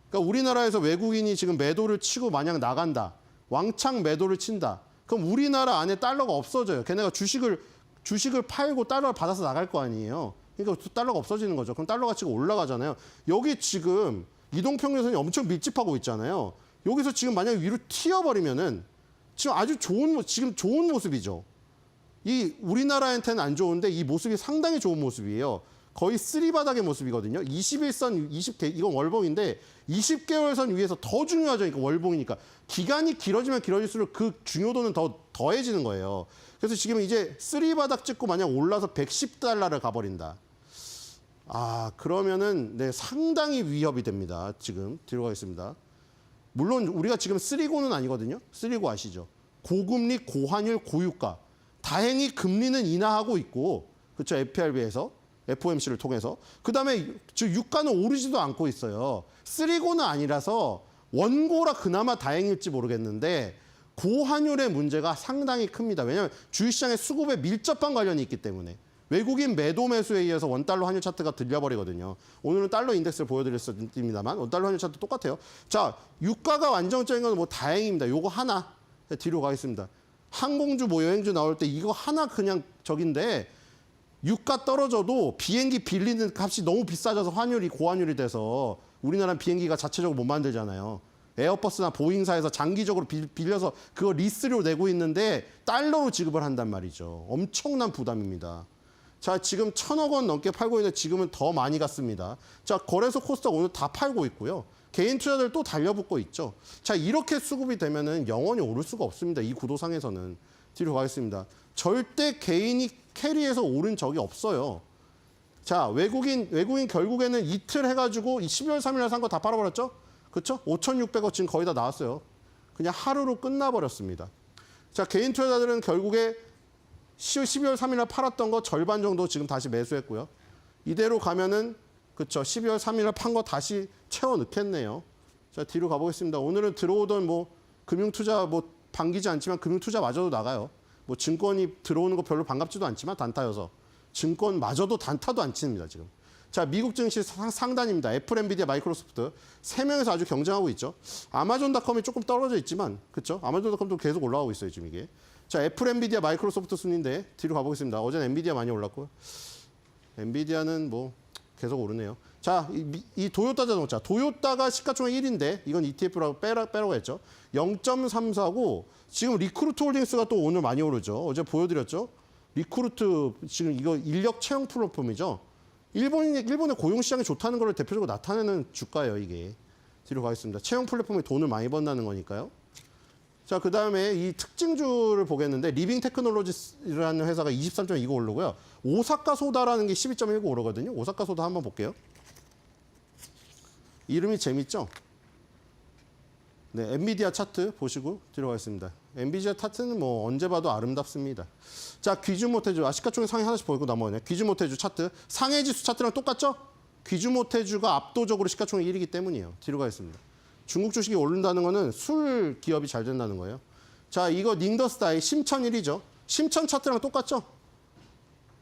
그러니까 우리나라에서 외국인이 지금 매도를 치고 만약 나간다. 왕창 매도를 친다. 그럼 우리나라 안에 달러가 없어져요. 걔네가 주식을 팔고 달러를 받아서 나갈 거 아니에요. 그러니까 달러가 없어지는 거죠. 그럼 달러 가치가 올라가잖아요. 여기 지금 이동평균선이 엄청 밀집하고 있잖아요. 여기서 지금 만약 위로 튀어버리면은 지금 아주 좋은 모습이죠. 이 우리나라한테는 안 좋은데 이 모습이 상당히 좋은 모습이에요. 거의 쓰리바닥의 모습이거든요. 21선, 20개, 이건 월봉인데 20개월 선 위에서 더 중요하죠. 그러니까 월봉이니까. 기간이 길어지면 길어질수록 그 중요도는 더해지는 거예요. 그래서 지금 이제 쓰리바닥 찍고 만약 올라서 110달러를 가버린다. 그러면은 네, 상당히 위협이 됩니다. 지금 뒤로 가겠습니다. 물론 우리가 지금 쓰리고는 아니거든요. 쓰리고 아시죠? 고금리, 고환율, 고유가. 다행히 금리는 인하하고 있고, 그렇죠? FRB에서, FOMC를 통해서. 그다음에 유가는 오르지도 않고 있어요. 쓰리고는 아니라서 원고라 그나마 다행일지 모르겠는데 고환율의 문제가 상당히 큽니다. 왜냐하면 주식시장의 수급에 밀접한 관련이 있기 때문에. 외국인 매도 매수에 의해서 원달러 환율 차트가 들려버리거든요. 오늘은 달러 인덱스를 보여드렸습니다만 원달러 환율 차트 똑같아요. 자, 유가가 안정적인 건 뭐 다행입니다. 요거 하나 뒤로 가겠습니다. 항공주 뭐 여행주 나올 때 이거 하나 그냥 적인데 유가 떨어져도 비행기 빌리는 값이 너무 비싸져서 환율이 고환율이 돼서 우리나라는 비행기가 자체적으로 못 만들잖아요. 에어버스나 보잉사에서 장기적으로 빌려서 그거 리스료 내고 있는데 달러로 지급을 한단 말이죠. 엄청난 부담입니다. 자, 지금 1,000억 원 넘게 팔고 있는데 지금은 더 많이 갔습니다. 자, 거래소 코스닥 오늘 다 팔고 있고요. 개인 투자들 또 달려붙고 있죠. 자, 이렇게 수급이 되면은 영원히 오를 수가 없습니다. 이 구도상에서는. 뒤로 가겠습니다. 절대 개인이 캐리해서 오른 적이 없어요. 자, 외국인 결국에는 이틀 해가지고 12월 3일 날 산 거 다 팔아버렸죠? 그렇죠? 5,600억 지금 거의 다 나왔어요. 그냥 하루로 끝나버렸습니다. 자, 개인 투자자들은 결국에 12월 3일 날 팔았던 거 절반 정도 지금 다시 매수했고요. 이대로 가면은 그렇죠. 12월 3일 날 판 거 다시 채워 넣겠네요. 자, 뒤로 가보겠습니다. 오늘은 들어오던 뭐 금융투자 뭐 반기지 않지만 금융투자마저도 나가요. 뭐 증권이 들어오는 거 별로 반갑지도 않지만 단타여서 증권마저도 단타도 안 칩니다 지금. 자, 미국 증시 상단입니다. 애플, 엔비디아, 마이크로소프트 3명에서 아주 경쟁하고 있죠. 아마존닷컴이 조금 떨어져 있지만 그렇죠. 아마존닷컴도 계속 올라가고 있어요 지금 이게. 자, 애플, 엔비디아, 마이크로소프트 순인데 뒤로 가보겠습니다. 어제는 엔비디아 많이 올랐고요. 엔비디아는 뭐 계속 오르네요. 자, 이 도요타 자동차. 도요타가 시가총액 1인데 이건 ETF라고 빼라고 했죠. 0.34고 지금 리크루트 홀딩스가 또 오늘 많이 오르죠. 어제 보여드렸죠. 리크루트 지금 이거 인력 채용 플랫폼이죠. 일본의 고용 시장이 좋다는 걸 대표적으로 나타내는 주가예요, 이게. 뒤로 가겠습니다. 채용 플랫폼이 돈을 많이 번다는 거니까요. 자, 그다음에 이 특징주를 보겠는데 리빙 테크놀로지라는 회사가 23.29 오르고요. 오사카 소다라는 게 12.19 오르거든요. 오사카 소다 한번 볼게요. 이름이 재밌죠? 네, 엔비디아 차트 보시고 들어가겠습니다. 엔비디아 차트는 뭐 언제 봐도 아름답습니다. 자, 귀주모테주 시가총액 상위 하나씩 보이고 넘어가네요. 귀주모테주 차트 상해지수 차트랑 똑같죠? 귀주모테주가 압도적으로 시가총액 1위이기 때문이에요. 뒤로 가겠습니다. 중국 주식이 오른다는 거는 술 기업이 잘 된다는 거예요. 자, 이거 닝더스타이 심천 1위죠. 심천 차트랑 똑같죠?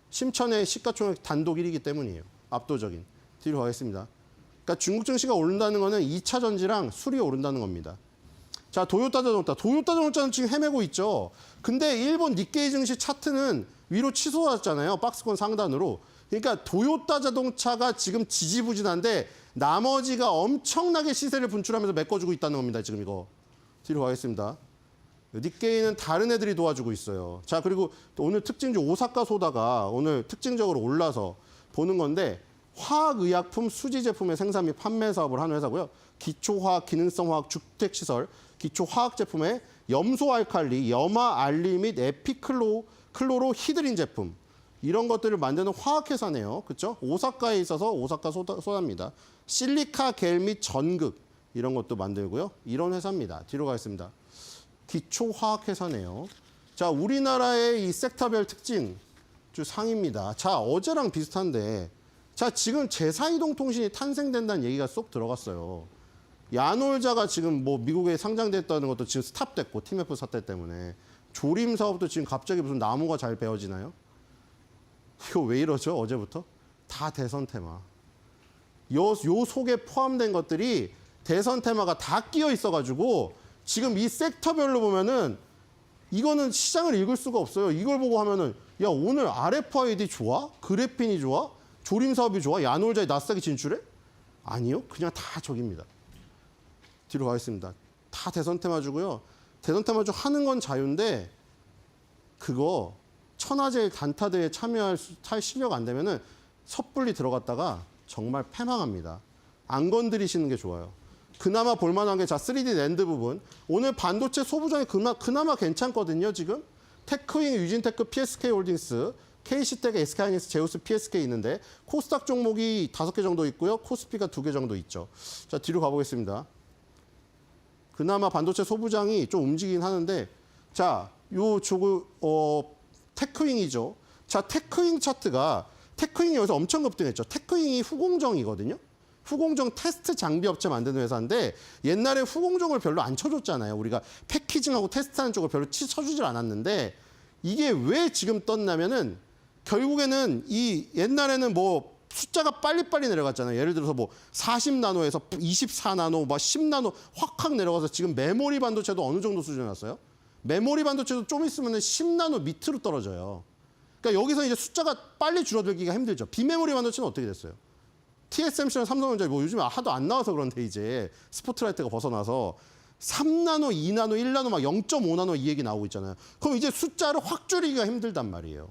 심천의 시가총액 단독 1위이기 때문이에요. 압도적인. 뒤로 가겠습니다. 그러니까 중국 증시가 오른다는 거는 2차 전지랑 술이 오른다는 겁니다. 자, 도요타 자동차. 도요타 자동차는 지금 헤매고 있죠. 근데 일본 니케이 증시 차트는 위로 치솟았잖아요. 박스권 상단으로. 그러니까 도요타 자동차가 지금 지지부진한데 나머지가 엄청나게 시세를 분출하면서 메꿔주고 있다는 겁니다. 지금 이거. 뒤로 가겠습니다. 니케이는 다른 애들이 도와주고 있어요. 자, 그리고 오늘 특징주 오사카 소다가 오늘 특징적으로 올라서 보는 건데 화학의약품 수지 제품의 생산 및 판매 사업을 하는 회사고요. 기초화학, 기능성화학, 주택시설, 기초화학 제품의 염소알칼리, 염화알리 및 에피클로로 히드린 제품. 이런 것들을 만드는 화학회사네요. 그렇죠? 오사카에 있어서 오사카 소다입니다. 실리카 겔 및 전극 이런 것도 만들고요. 이런 회사입니다. 뒤로 가겠습니다. 기초화학회사네요. 자, 우리나라의 이 섹터별 특징주 상입니다. 자, 어제랑 비슷한데 자, 지금 제사이동통신이 탄생된다는 얘기가 쏙 들어갔어요. 야놀자가 지금 뭐 미국에 상장됐다는 것도 지금 스탑됐고 TMF 사태 때문에 조림 사업도 지금 갑자기 무슨 나무가 잘 베어지나요? 이거 왜 이러죠? 어제부터? 다 대선 테마. 요 속에 포함된 것들이 대선 테마가 다 끼어 있어가지고 지금 이 섹터별로 보면은 이거는 시장을 읽을 수가 없어요. 이걸 보고 하면은 야 오늘 RFID 좋아? 그래핀이 좋아? 조림 사업이 좋아? 야놀자의 나스닥이 진출해? 아니요. 그냥 다 저깁니다. 뒤로 가겠습니다. 다 대선 테마주고요. 대선 테마주 하는 건 자유인데 그거 천하제일 단타대회에 참여할 실력 안 되면은 섣불리 들어갔다가 정말 패망합니다. 안 건드리시는 게 좋아요. 그나마 볼만한 게 자 3D 랜드 부분. 오늘 반도체 소부장이 그나마 괜찮거든요. 지금 테크윙, 유진테크, PSK 홀딩스, KC텍, SK하이닉스, 제우스, PSK 있는데 코스닥 종목이 5개 정도 있고요. 코스피가 2개 정도 있죠. 자 뒤로 가보겠습니다. 그나마 반도체 소부장이 좀 움직이긴 하는데 자, 테크윙이죠. 자, 테크윙 차트가 테크윙이 여기서 엄청 급등했죠. 테크윙이 후공정이거든요. 후공정 테스트 장비 업체 만드는 회사인데 옛날에 후공정을 별로 안 쳐줬잖아요. 우리가 패키징하고 테스트하는 쪽을 별로 쳐주질 않았는데 이게 왜 지금 떴냐면은 결국에는 이 옛날에는 뭐 숫자가 빨리빨리 내려갔잖아요. 예를 들어서 뭐 40나노에서 24나노, 막 10나노 확 내려가서 지금 메모리 반도체도 어느 정도 수준에 왔어요? 메모리 반도체도 좀 있으면 10나노 밑으로 떨어져요. 그러니까 여기서 이제 숫자가 빨리 줄어들기가 힘들죠. 비메모리 반도체는 어떻게 됐어요? TSMC랑 삼성전자 뭐 요즘에 하도 안 나와서 그런데 이제 스포트라이트가 벗어나서 3나노, 2나노, 1나노 막 0.5나노 이 얘기 나오고 있잖아요. 그럼 이제 숫자를 확 줄이기가 힘들단 말이에요.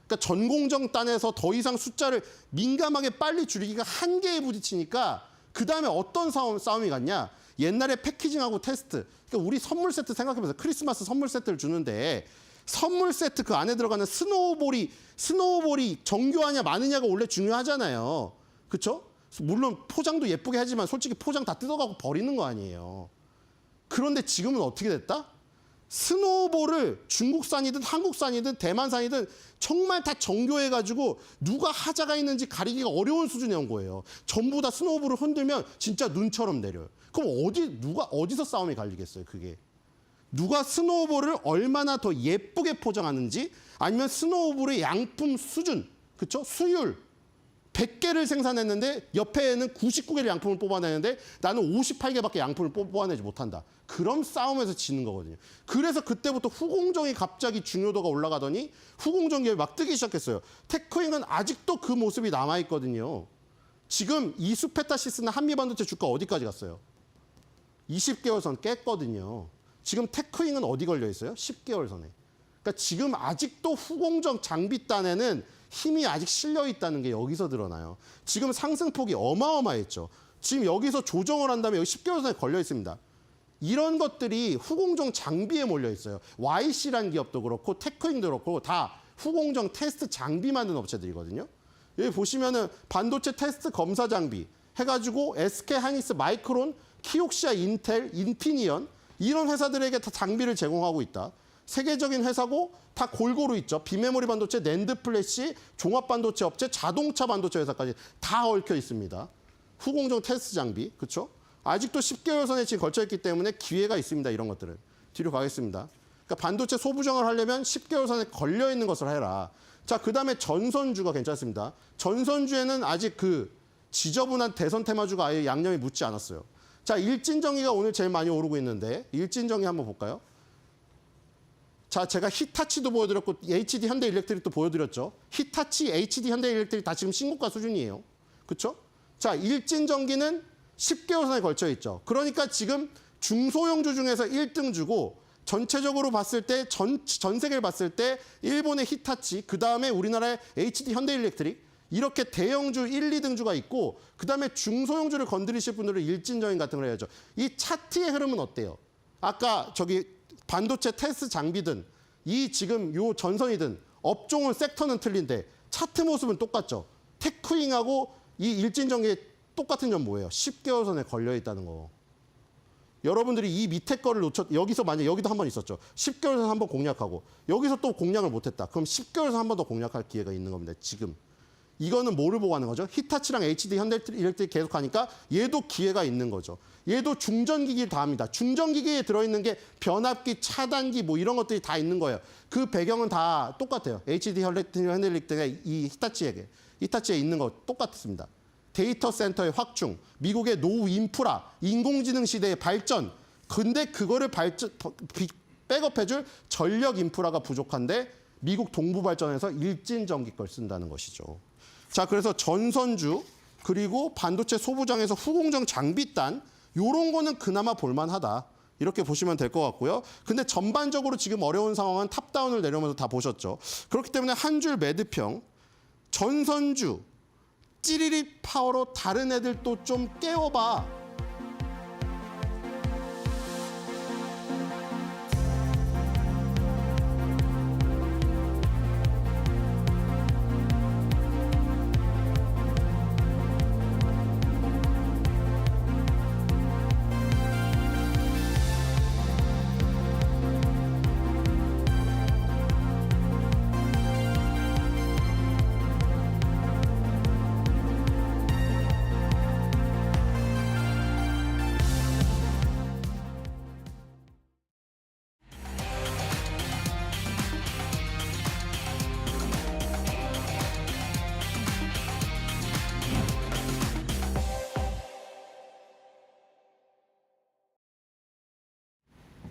그러니까 전공정 단에서 더 이상 숫자를 민감하게 빨리 줄이기가 한계에 부딪히니까 그 다음에 어떤 싸움이 갔냐? 옛날에 패키징하고 테스트. 그러니까 우리 선물 세트 생각해보세요. 크리스마스 선물 세트를 주는데 선물 세트 그 안에 들어가는 스노우볼이 정교하냐 마느냐가 원래 중요하잖아요. 그렇죠? 물론 포장도 예쁘게 하지만 솔직히 포장 다 뜯어가고 버리는 거 아니에요. 그런데 지금은 어떻게 됐다? 스노우볼을 중국산이든 한국산이든 대만산이든 정말 다 정교해가지고 누가 하자가 있는지 가리기가 어려운 수준에 온 거예요. 전부 다 스노우볼을 흔들면 진짜 눈처럼 내려요. 그럼 누가 어디서 싸움이 갈리겠어요, 그게. 누가 스노우볼을 얼마나 더 예쁘게 포장하는지 아니면 스노우볼의 양품 수준, 그렇죠? 수율. 100개를 생산했는데 옆에는 99개를 양품을 뽑아내는데 나는 58개밖에 양품을 뽑아내지 못한다. 그럼 싸움에서 지는 거거든요. 그래서 그때부터 후공정이 갑자기 중요도가 올라가더니 후공정 기업이 막 뜨기 시작했어요. 테크윙은 아직도 그 모습이 남아있거든요. 지금 이수페타시스나 한미반도체 주가 어디까지 갔어요? 20개월 선 깼거든요. 지금 테크윙은 어디 걸려 있어요? 10개월 선에. 그러니까 지금 아직도 후공정 장비단에는 힘이 아직 실려 있다는 게 여기서 드러나요. 지금 상승폭이 어마어마했죠. 지금 여기서 조정을 한 다음에 여기 10개월 선에 걸려 있습니다. 이런 것들이 후공정 장비에 몰려 있어요. YC라는 기업도 그렇고 테크윙도 그렇고 다 후공정 테스트 장비 만드는 업체들이거든요. 여기 보시면은 반도체 테스트 검사 장비 해가지고 SK하이닉스, 마이크론, 키옥시아, 인텔, 인피니언 이런 회사들에게 다 장비를 제공하고 있다. 세계적인 회사고 다 골고루 있죠. 비메모리 반도체, 낸드 플래시, 종합 반도체 업체, 자동차 반도체 회사까지 다 얽혀 있습니다. 후공정 테스트 장비, 그렇죠? 아직도 10개월 선에 지금 걸쳐 있기 때문에 기회가 있습니다. 이런 것들은. 뒤로 가겠습니다. 그러니까 반도체 소부정을 하려면 10개월 선에 걸려 있는 것을 해라. 자, 그다음에 전선주가 괜찮습니다. 전선주에는 아직 그 지저분한 대선 테마주가 아예 양념이 묻지 않았어요. 자, 일진정의가 오늘 제일 많이 오르고 있는데 일진정의 한번 볼까요? 자, 제가 히타치도 보여드렸고 HD 현대일렉트릭도 보여드렸죠. 히타치, HD 현대일렉트릭 다 지금 신고가 수준이에요. 그렇죠? 자, 일진전기는 10개월 선에 걸쳐 있죠. 그러니까 지금 중소형주 중에서 1등 주고 전체적으로 봤을 때 전 세계를 봤을 때 일본의 히타치, 그다음에 우리나라의 HD 현대일렉트릭 이렇게 대형주 1, 2등주가 있고 그다음에 중소형주를 건드리실 분들은 일진전기 같은 걸 해야죠. 이 차트의 흐름은 어때요? 아까 저기 반도체 테스트 장비든 이 지금 요 전선이든 업종은 섹터는 틀린데 차트 모습은 똑같죠. 테크윙하고 이 일진전기의 똑같은 점 뭐예요? 10개월 선에 걸려 있다는 거. 여러분들이 이 밑에 거를 여기서 만약 여기도 한 번 있었죠. 10개월 선 한 번 공략하고 여기서 또 공략을 못했다. 그럼 10개월 선 한 번 더 공략할 기회가 있는 겁니다. 지금. 이거는 뭐를 보고 하는 거죠? 히타치랑 HD 현대일렉트릭 계속 하니까 얘도 기회가 있는 거죠. 얘도 중전기기를 다 합니다. 중전기기에 들어있는 게 변압기, 차단기 뭐 이런 것들이 다 있는 거예요. 그 배경은 다 똑같아요. HD 현대일렉트릭 이 히타치에 있는 거 똑같습니다. 데이터 센터의 확충, 미국의 노후 인프라, 인공지능 시대의 발전. 근데 그거를 백업해줄 전력 인프라가 부족한데 미국 동부 발전에서 일진 전기 걸 쓴다는 것이죠. 자, 그래서 전선주 그리고 반도체 소부장에서 후공정 장비단 요런 거는 그나마 볼만하다. 이렇게 보시면 될 것 같고요. 근데 전반적으로 지금 어려운 상황은 탑다운을 내려오면서 다 보셨죠. 그렇기 때문에 한 줄 매드평, 전선주, 찌리리 파워로 다른 애들도 좀 깨워봐.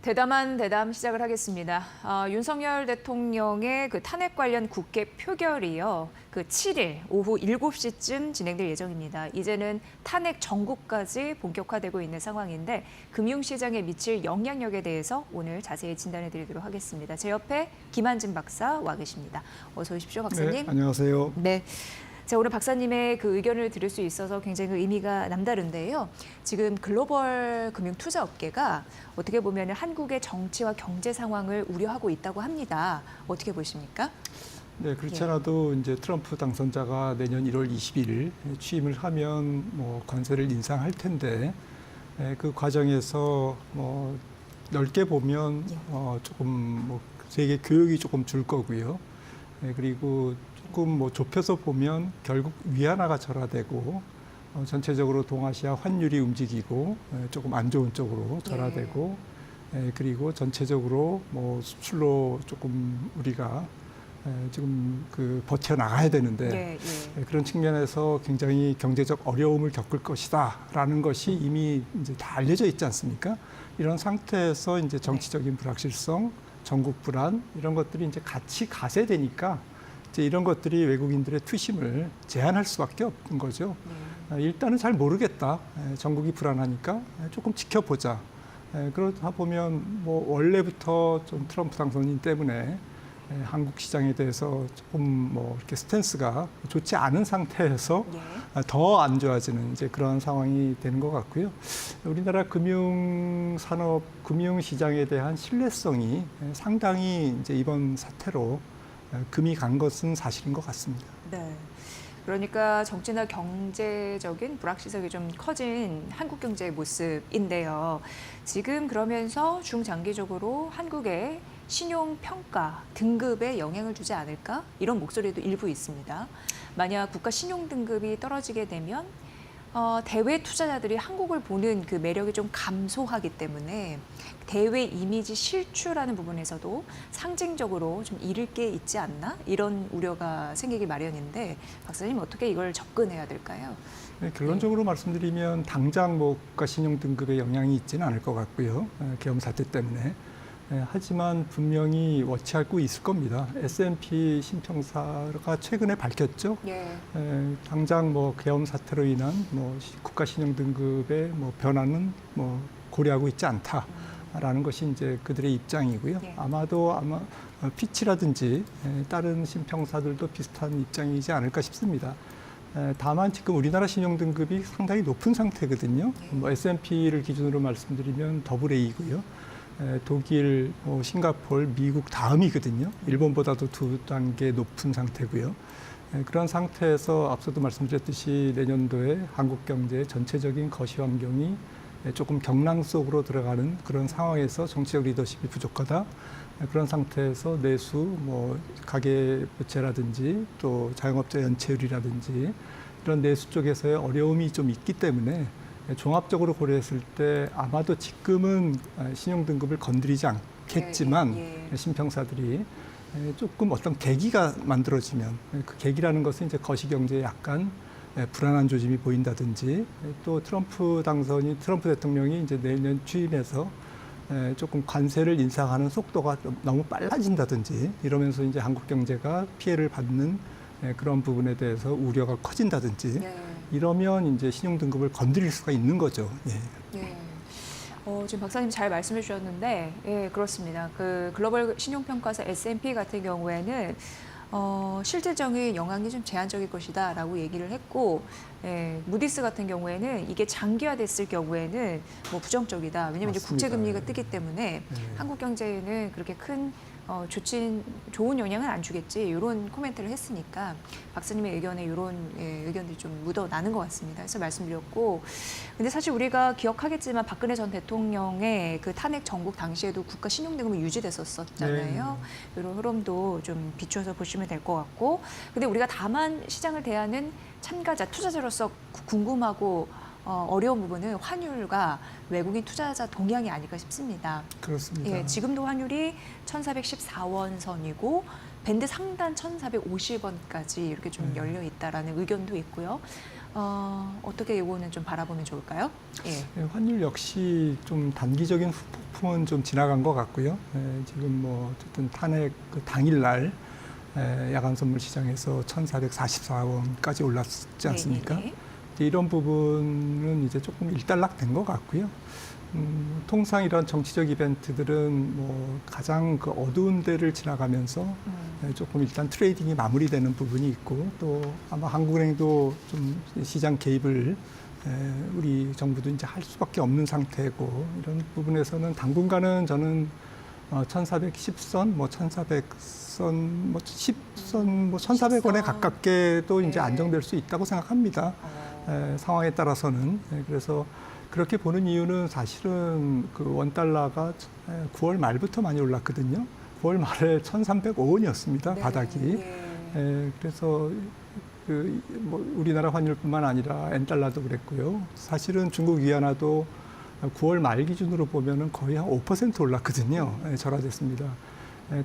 대담한 대담 시작을 하겠습니다. 윤석열 대통령의 그 탄핵 관련 국회 표결이요. 그 7일 오후 7시쯤 진행될 예정입니다. 이제는 탄핵 전국까지 본격화되고 있는 상황인데 금융시장에 미칠 영향력에 대해서 오늘 자세히 진단해 드리도록 하겠습니다. 제 옆에 김한진 박사 와 계십니다. 어서 오십시오, 박사님. 네, 안녕하세요. 네. 자, 오늘 박사님의 그 의견을 들을 수 있어서 굉장히 의미가 남다른데요. 지금 글로벌 금융 투자 업계가 어떻게 보면 한국의 정치와 경제 상황을 우려하고 있다고 합니다. 어떻게 보십니까? 네, 그렇지 않아도 이제 트럼프 당선자가 내년 1월 20일 취임을 하면 뭐 관세를 인상할 텐데 그 과정에서 뭐 넓게 보면 조금 뭐 세계 교역이 조금 줄 거고요. 그리고 조금 뭐 좁혀서 보면 결국 위안화가 절하되고 전체적으로 동아시아 환율이 움직이고 조금 안 좋은 쪽으로 절하되고 그리고 전체적으로 뭐 수출로 조금 우리가 지금 그 버텨 나가야 되는데 그런 측면에서 굉장히 경제적 어려움을 겪을 것이다라는 것이 이미 이제 다 알려져 있지 않습니까? 이런 상태에서 이제 정치적인 불확실성, 전국 불안 이런 것들이 이제 같이 가세되니까 이제 이런 것들이 외국인들의 투심을 제한할 수밖에 없는 거죠. 일단은 잘 모르겠다. 전국이 불안하니까 조금 지켜보자. 그러다 보면 뭐 원래부터 좀 트럼프 당선인 때문에 한국 시장에 대해서 조금 뭐 이렇게 스탠스가 좋지 않은 상태에서 더 안 좋아지는 이제 그런 상황이 되는 것 같고요. 우리나라 금융산업, 금융시장에 대한 신뢰성이 상당히 이제 이번 사태로 금이 간 것은 사실인 것 같습니다. 네. 그러니까 정치나 경제적인 불확실성이 좀 커진 한국 경제의 모습인데요. 지금 그러면서 중장기적으로 한국의 신용평가 등급에 영향을 주지 않을까? 이런 목소리도 일부 있습니다. 만약 국가 신용등급이 떨어지게 되면 대외 투자자들이 한국을 보는 그 매력이 좀 감소하기 때문에 대외 이미지 실추라는 부분에서도 상징적으로 좀 잃을 게 있지 않나? 이런 우려가 생기기 마련인데 박사님 어떻게 이걸 접근해야 될까요? 네, 결론적으로 말씀드리면 당장 뭐 국가 신용 등급에 영향이 있지는 않을 것 같고요. 계엄 사태 때문에. 하지만 분명히 워치하고 있을 겁니다. S&P 신평사가 최근에 밝혔죠. 당장 뭐 계엄 사태로 인한 뭐 국가 신용 등급의 뭐 변화는 뭐 고려하고 있지 않다라는 것이 이제 그들의 입장이고요. 아마도 피치라든지 다른 신평사들도 비슷한 입장이지 않을까 싶습니다. 다만 지금 우리나라 신용 등급이 상당히 높은 상태거든요. 뭐 S&P를 기준으로 말씀드리면 AA 고요. 독일, 싱가포르, 미국 다음이거든요. 일본보다도 2단계 높은 상태고요. 그런 상태에서 앞서도 말씀드렸듯이 내년도에 한국 경제의 전체적인 거시 환경이 조금 경랑 속으로 들어가는 그런 상황에서 정치적 리더십이 부족하다. 그런 상태에서 내수, 뭐 가계부채라든지 또 자영업자 연체율이라든지 이런 내수 쪽에서의 어려움이 좀 있기 때문에 종합적으로 고려했을 때 아마도 지금은 신용등급을 건드리지 않겠지만 신평사들이 조금 어떤 계기가 만들어지면 그 계기라는 것은 이제 거시경제에 약간 불안한 조짐이 보인다든지 또 트럼프 대통령이 이제 내년 취임해서 조금 관세를 인상하는 속도가 좀 너무 빨라진다든지 이러면서 이제 한국 경제가 피해를 받는 그런 부분에 대해서 우려가 커진다든지 네. 이러면 이제 신용 등급을 건드릴 수가 있는 거죠. 예. 예. 지금 박사님 잘 말씀해 주셨는데, 예, 그렇습니다. 그 글로벌 신용평가사 S&P 같은 경우에는 실질적인 영향이 좀 제한적일 것이다라고 얘기를 했고, 예, 무디스 같은 경우에는 이게 장기화됐을 경우에는 뭐 부정적이다. 왜냐하면 이제 맞습니다. 국제금리가 뜨기 때문에 한국 경제에는 그렇게 큰 좋은 영향은 안 주겠지. 이런 코멘트를 했으니까 박사님의 의견에 이런 의견들이 좀 묻어나는 것 같습니다. 그래서 말씀드렸고, 근데 사실 우리가 기억하겠지만 박근혜 전 대통령의 그 탄핵 전국 당시에도 국가 신용등급이 유지됐었잖아요. 이런 흐름도 좀 비추어서 보시면 될 것 같고, 근데 우리가 다만 시장을 대하는 참가자, 투자자로서 궁금하고 어려운 부분은 환율과 외국인 투자자 동향이 아닐까 싶습니다. 그렇습니다. 예, 지금도 환율이 1,414원 선이고 밴드 상단 1,450원까지 이렇게 좀 열려 있다라는 의견도 있고요. 어떻게 이거는 좀 바라보면 좋을까요? 예. 환율 역시 좀 단기적인 후폭풍은 좀 지나간 것 같고요. 지금 뭐 어쨌든 탄핵 그 당일날 야간 선물 시장에서 1,444원까지 올랐지 않습니까? 네. 이런 부분은 이제 조금 일단락된 것 같고요. 통상 이런 정치적 이벤트들은 뭐 가장 그 어두운 데를 지나가면서 조금 일단 트레이딩이 마무리되는 부분이 있고 또 아마 한국은행도 좀 시장 개입을 우리 정부도 이제 할 수밖에 없는 상태고 이런 부분에서는 당분간은 저는 1,410선, 뭐 1,400선, 뭐 10선, 뭐 1,400원에 가깝게도 이제 안정될 수 있다고 생각합니다. 상황에 따라서는. 그래서 그렇게 보는 이유는 사실은 그 원달러가 9월 말부터 많이 올랐거든요. 9월 말에 1,305원이었습니다. 바닥이. 그래서 뭐 우리나라 환율뿐만 아니라 엔달러도 그랬고요. 사실은 중국 위안화도 9월 말 기준으로 보면은 거의 한 5% 올랐거든요. 절하됐습니다.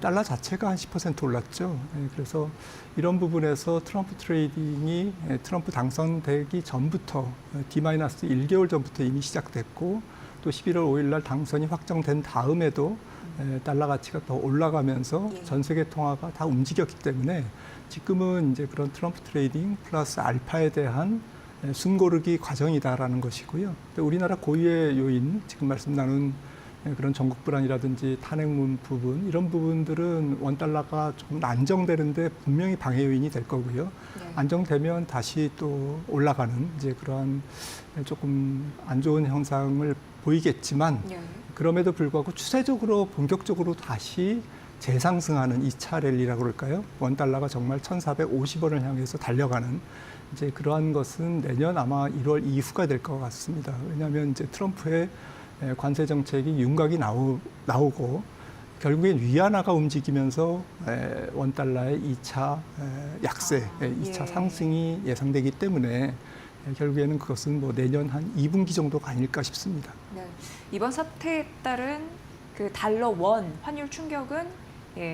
달러 자체가 한 10% 올랐죠. 그래서 이런 부분에서 트럼프 트레이딩이 트럼프 당선되기 전부터 D-1개월 전부터 이미 시작됐고 또 11월 5일 날 당선이 확정된 다음에도 달러 가치가 더 올라가면서 전 세계 통화가 다 움직였기 때문에 지금은 이제 그런 트럼프 트레이딩 플러스 알파에 대한 숨고르기 과정이다라는 것이고요. 우리나라 고유의 요인, 지금 말씀 나눈 그런 전국 불안이라든지 탄핵문 부분, 이런 부분들은 원달러가 조금 안정되는데 분명히 방해 요인이 될 거고요. 안정되면 다시 또 올라가는 이제 그러한 조금 안 좋은 현상을 보이겠지만 그럼에도 불구하고 추세적으로 본격적으로 다시 재상승하는 2차 랠리라고 그럴까요? 원달러가 정말 1,450원을 향해서 달려가는 이제 그러한 것은 내년 아마 1월 이후가 될 것 같습니다. 왜냐하면 이제 트럼프의 관세 정책이 윤곽이 나오고 결국엔 위안화가 움직이면서 원달러의 2차 약세, 2차 상승이 예상되기 때문에 결국에는 그것은 뭐 내년 한 2분기 정도가 아닐까 싶습니다. 네. 이번 사태에 따른 그 달러 원 환율 충격은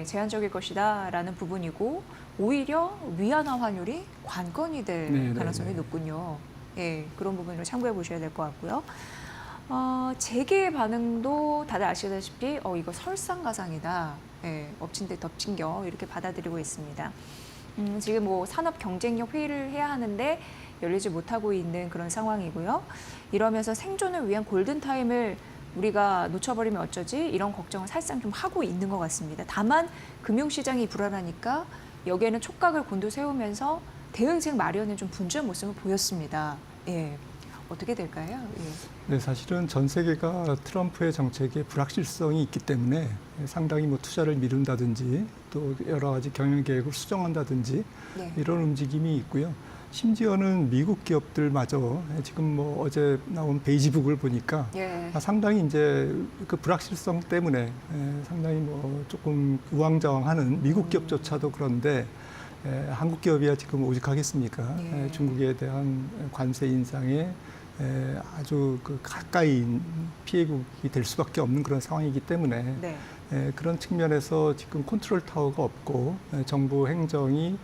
제한적일 것이다라는 부분이고 오히려 위안화 환율이 관건이 될 가능성이 높군요. 예, 그런 부분을 참고해 보셔야 될 것 같고요. 재계의 반응도 다들 아시다시피 이거 설상가상이다. 예, 엎친 데 덮친 겨 이렇게 받아들이고 있습니다. 지금 뭐 산업 경쟁력 회의를 해야 하는데 열리지 못하고 있는 그런 상황이고요. 이러면서 생존을 위한 골든타임을 우리가 놓쳐버리면 어쩌지? 이런 걱정을 사실상 좀 하고 있는 것 같습니다. 다만 금융시장이 불안하니까 여기에는 촉각을 곤두세우면서 대응책 마련에 좀 분주한 모습을 보였습니다. 예. 어떻게 될까요? 예. 네, 사실은 전 세계가 트럼프의 정책에 불확실성이 있기 때문에 상당히 뭐 투자를 미룬다든지 또 여러 가지 경영 계획을 수정한다든지 이런 움직임이 있고요. 심지어는 미국 기업들마저 지금 뭐 어제 나온 베이지북을 보니까 상당히 이제 그 불확실성 때문에 상당히 뭐 조금 우왕좌왕하는 미국 기업조차도 그런데 한국 기업이야 지금 오직하겠습니까? 중국에 대한 관세 인상에 아주 그 가까이 피해국이 될 수밖에 없는 그런 상황이기 때문에 그런 측면에서 지금 컨트롤 타워가 없고 정부 행정이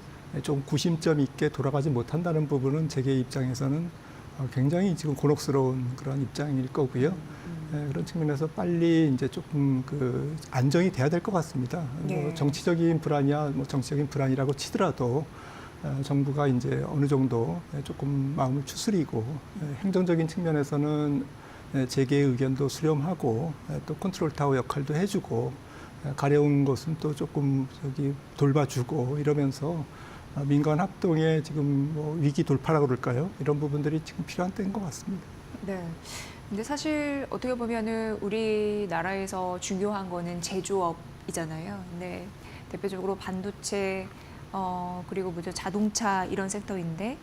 좀 구심점 있게 돌아가지 못한다는 부분은 재계 입장에서는 굉장히 지금 곤혹스러운 그런 입장일 거고요. 그런 측면에서 빨리 이제 조금 그 안정이 돼야 될 것 같습니다. 네. 뭐 정치적인 불안이야, 뭐 정치적인 불안이라고 치더라도 정부가 이제 어느 정도 조금 마음을 추스리고 행정적인 측면에서는 재계의 의견도 수렴하고 또 컨트롤 타워 역할도 해주고 가려운 것은 또 조금 돌봐주고 이러면서 민간 합동의 지금 뭐 위기 돌파라고 그럴까요? 이런 부분들이 지금 필요한 때인 것 같습니다. 네. 근데 사실 어떻게 보면은 우리나라에서 중요한 거는 제조업이잖아요. 근데 대표적으로 반도체 그리고 뭐죠 자동차 이런 섹터인데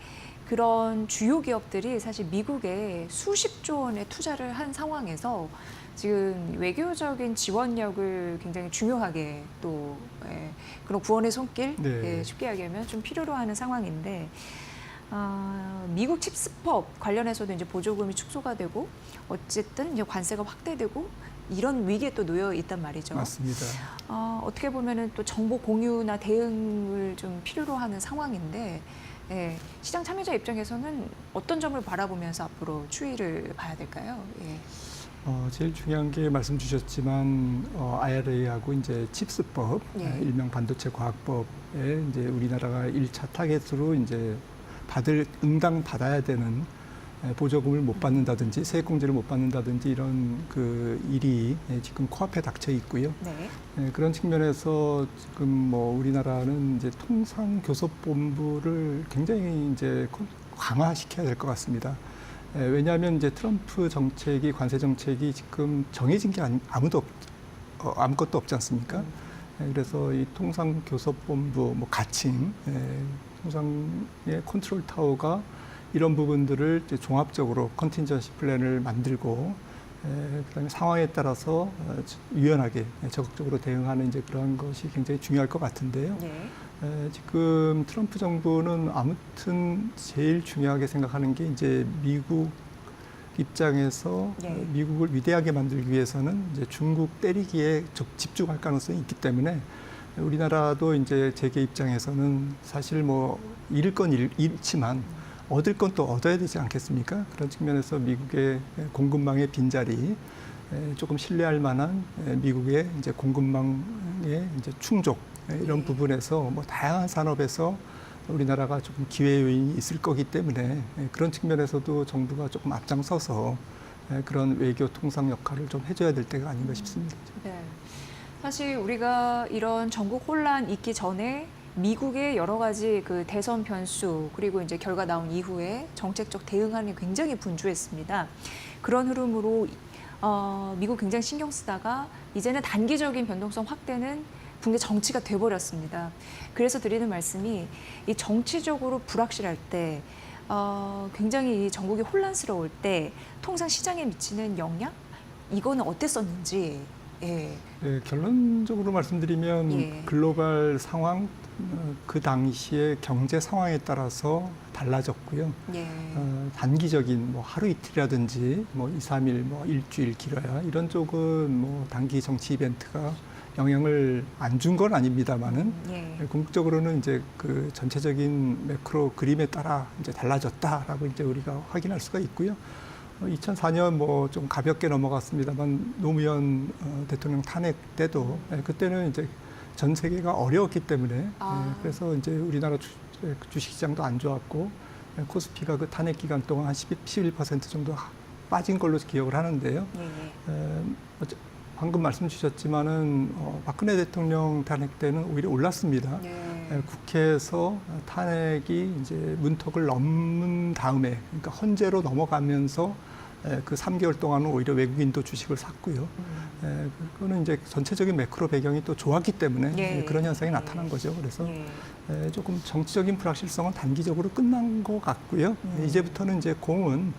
그런 주요 기업들이 사실 미국에 수십조 원의 투자를 한 상황에서 지금 외교적인 지원력을 굉장히 중요하게 또 그런 구원의 손길 네. 쉽게 얘기하면 좀 필요로 하는 상황인데 미국 칩스법 관련해서도 이제 보조금이 축소가 되고 어쨌든 이제 관세가 확대되고 이런 위기에 또 놓여 있단 말이죠. 맞습니다. 어떻게 보면은 또 정보 공유나 대응을 좀 필요로 하는 상황인데 시장 참여자 입장에서는 어떤 점을 바라보면서 앞으로 추이를 봐야 될까요? 예. 제일 중요한 게 말씀 주셨지만 IRA하고 이제 칩스법, 예. 일명 반도체 과학법에 이제 우리나라가 1차 타겟으로 이제 응당 받아야 되는 보조금을 못 받는다든지 세액공제를 못 받는다든지 이런 그 일이 지금 코앞에 닥쳐 있고요. 네. 그런 측면에서 지금 뭐 우리나라는 이제 통상교섭본부를 굉장히 이제 강화시켜야 될 것 같습니다. 왜냐하면 이제 트럼프 정책이 관세 정책이 지금 정해진 게 아무것도 없지 않습니까? 그래서 이 통상교섭본부 뭐 가칭 통상의 컨트롤 타워가 이런 부분들을 이제 종합적으로 컨틴전시 플랜을 만들고 그다음에 상황에 따라서 유연하게 적극적으로 대응하는 이제 그런 것이 굉장히 중요할 것 같은데요. 네. 지금 트럼프 정부는 아무튼 제일 중요하게 생각하는 게 이제 미국 입장에서 네. 미국을 위대하게 만들기 위해서는 이제 중국 때리기에 집중할 가능성이 있기 때문에 우리나라도 이제 재계 입장에서는 사실 뭐 잃을 건 잃지만 얻을 건 또 얻어야 되지 않겠습니까? 그런 측면에서 미국의 공급망의 빈자리, 조금 신뢰할 만한 미국의 이제 공급망의 이제 충족 이런 부분에서 뭐 다양한 산업에서 우리나라가 조금 기회 요인이 있을 거기 때문에 그런 측면에서도 정부가 조금 앞장서서 그런 외교 통상 역할을 좀 해줘야 될 때가 아닌가 싶습니다. 네. 사실 우리가 이런 전국 혼란 있기 전에 미국의 여러 가지 그 대선 변수 그리고 이제 결과 나온 이후에 정책적 대응안이 굉장히 분주했습니다. 그런 흐름으로 미국 굉장히 신경 쓰다가 이제는 단기적인 변동성 확대는 국내 정치가 돼버렸습니다. 그래서 드리는 말씀이 이 정치적으로 불확실할 때 굉장히 이 전국이 혼란스러울 때 통상 시장에 미치는 영향? 이거는 어땠었는지. 예. 네, 결론적으로 말씀드리면 예. 글로벌 상황, 그 당시의 경제 상황에 따라서 달라졌고요. 예. 단기적인 뭐 하루 이틀이라든지 뭐 2, 3일, 뭐 일주일 길어야 이런 쪽은 뭐 단기 정치 이벤트가 영향을 안 준 건 아닙니다만은 예. 궁극적으로는 이제 그 전체적인 매크로 그림에 따라 이제 달라졌다라고 이제 우리가 확인할 수가 있고요. 2004년 뭐 좀 가볍게 넘어갔습니다만 노무현 대통령 탄핵 때도 그때는 이제 전 세계가 어려웠기 때문에 그래서 이제 우리나라 주식시장도 안 좋았고 코스피가 그 탄핵 기간 동안 한 11% 정도 빠진 걸로 기억을 하는데요. 방금 말씀 주셨지만은 박근혜 대통령 탄핵 때는 오히려 올랐습니다. 국회에서 탄핵이 이제 문턱을 넘은 다음에 그러니까 헌재로 넘어가면서 그 3개월 동안은 오히려 외국인도 주식을 샀고요. 그거는 이제 전체적인 매크로 배경이 또 좋았기 때문에 그런 현상이 나타난 거죠. 그래서 조금 정치적인 불확실성은 단기적으로 끝난 것 같고요. 이제부터는 이제 공은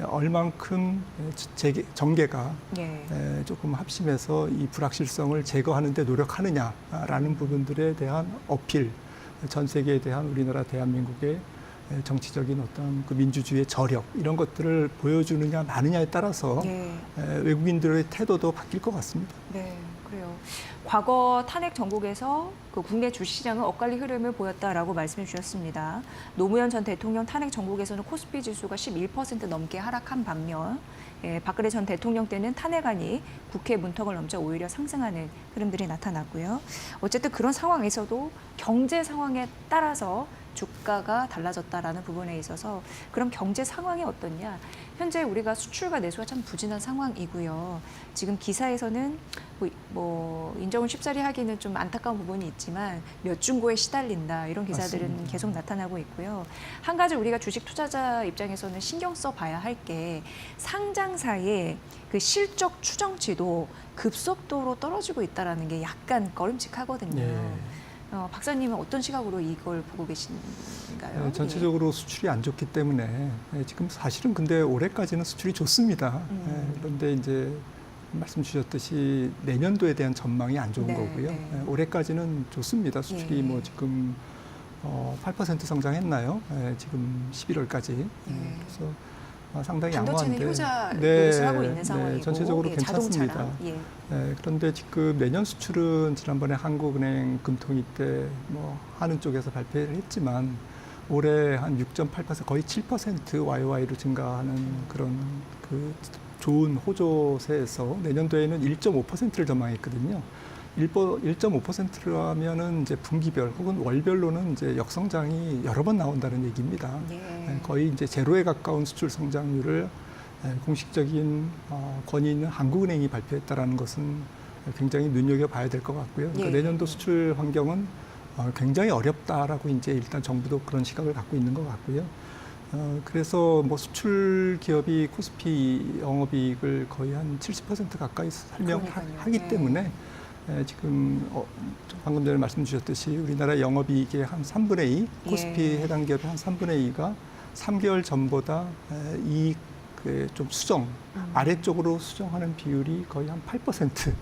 얼만큼 정계가 조금 합심해서 이 불확실성을 제거하는 데 노력하느냐라는 부분들에 대한 어필, 전 세계에 대한 우리나라 대한민국의 정치적인 어떤 그 민주주의의 저력 이런 것들을 보여주느냐 마느냐에 따라서 외국인들의 태도도 바뀔 것 같습니다. 네, 그래요. 과거 탄핵 전국에서 그 국내 주식시장은 엇갈린 흐름을 보였다라고 말씀해 주셨습니다. 노무현 전 대통령 탄핵 전국에서는 코스피 지수가 11% 넘게 하락한 반면 박근혜 전 대통령 때는 탄핵안이 국회 문턱을 넘자 오히려 상승하는 흐름들이 나타났고요. 어쨌든 그런 상황에서도 경제 상황에 따라서 주가가 달라졌다라는 부분에 있어서 그럼 경제 상황이 어떻냐? 현재 우리가 수출과 내수가 참 부진한 상황이고요. 지금 기사에서는 뭐 인정을 쉽사리 하기는 좀 안타까운 부분이 있지만 몇 중고에 시달린다 이런 기사들은 맞습니다. 계속 나타나고 있고요. 한 가지 우리가 주식 투자자 입장에서는 신경 써봐야 할 게 상장사의 그 실적 추정치도 급속도로 떨어지고 있다는 게 약간 꺼림칙하거든요. 예. 박사님은 어떤 시각으로 이걸 보고 계신가요? 네, 전체적으로 수출이 안 좋기 때문에 지금 사실은 근데 올해까지는 수출이 좋습니다. 그런데 이제 말씀 주셨듯이 내년도에 대한 전망이 안 좋은 네, 거고요. 네. 올해까지는 좋습니다. 수출이 예. 뭐 지금 8% 성장했나요? 지금 11월까지. 그래서 상당히 반도체는 양호한데. 효자 노릇을 하고 있는 네, 상황이고 전체적으로 괜찮습니다. 자동차랑 그런데 지금 내년 수출은 지난번에 한국은행 금통위 때 뭐 하는 쪽에서 발표를 했지만 올해 한 6.8% 거의 7% YOY로 증가하는 그런 그 좋은 호조세에서 내년도에는 1.5%를 전망했거든요. 1.5%로 하면은 이제 분기별 혹은 월별로는 이제 역성장이 여러 번 나온다는 얘기입니다. 거의 이제 제로에 가까운 수출 성장률을 공식적인 권위 있는 한국은행이 발표했다라는 것은 굉장히 눈여겨봐야 될 것 같고요. 그러니까 내년도 수출 환경은 굉장히 어렵다라고 이제 일단 정부도 그런 시각을 갖고 있는 것 같고요. 그래서 뭐 수출 기업이 코스피 영업이익을 거의 한 70% 가까이 설명하기 때문에 지금 방금 전에 말씀 주셨듯이 우리나라 영업이익의 한 3분의 2, 코스피 해당 기업의 한 3분의 2가 3개월 전보다 이익 좀 수정, 아래쪽으로 수정하는 비율이 거의 한 8%,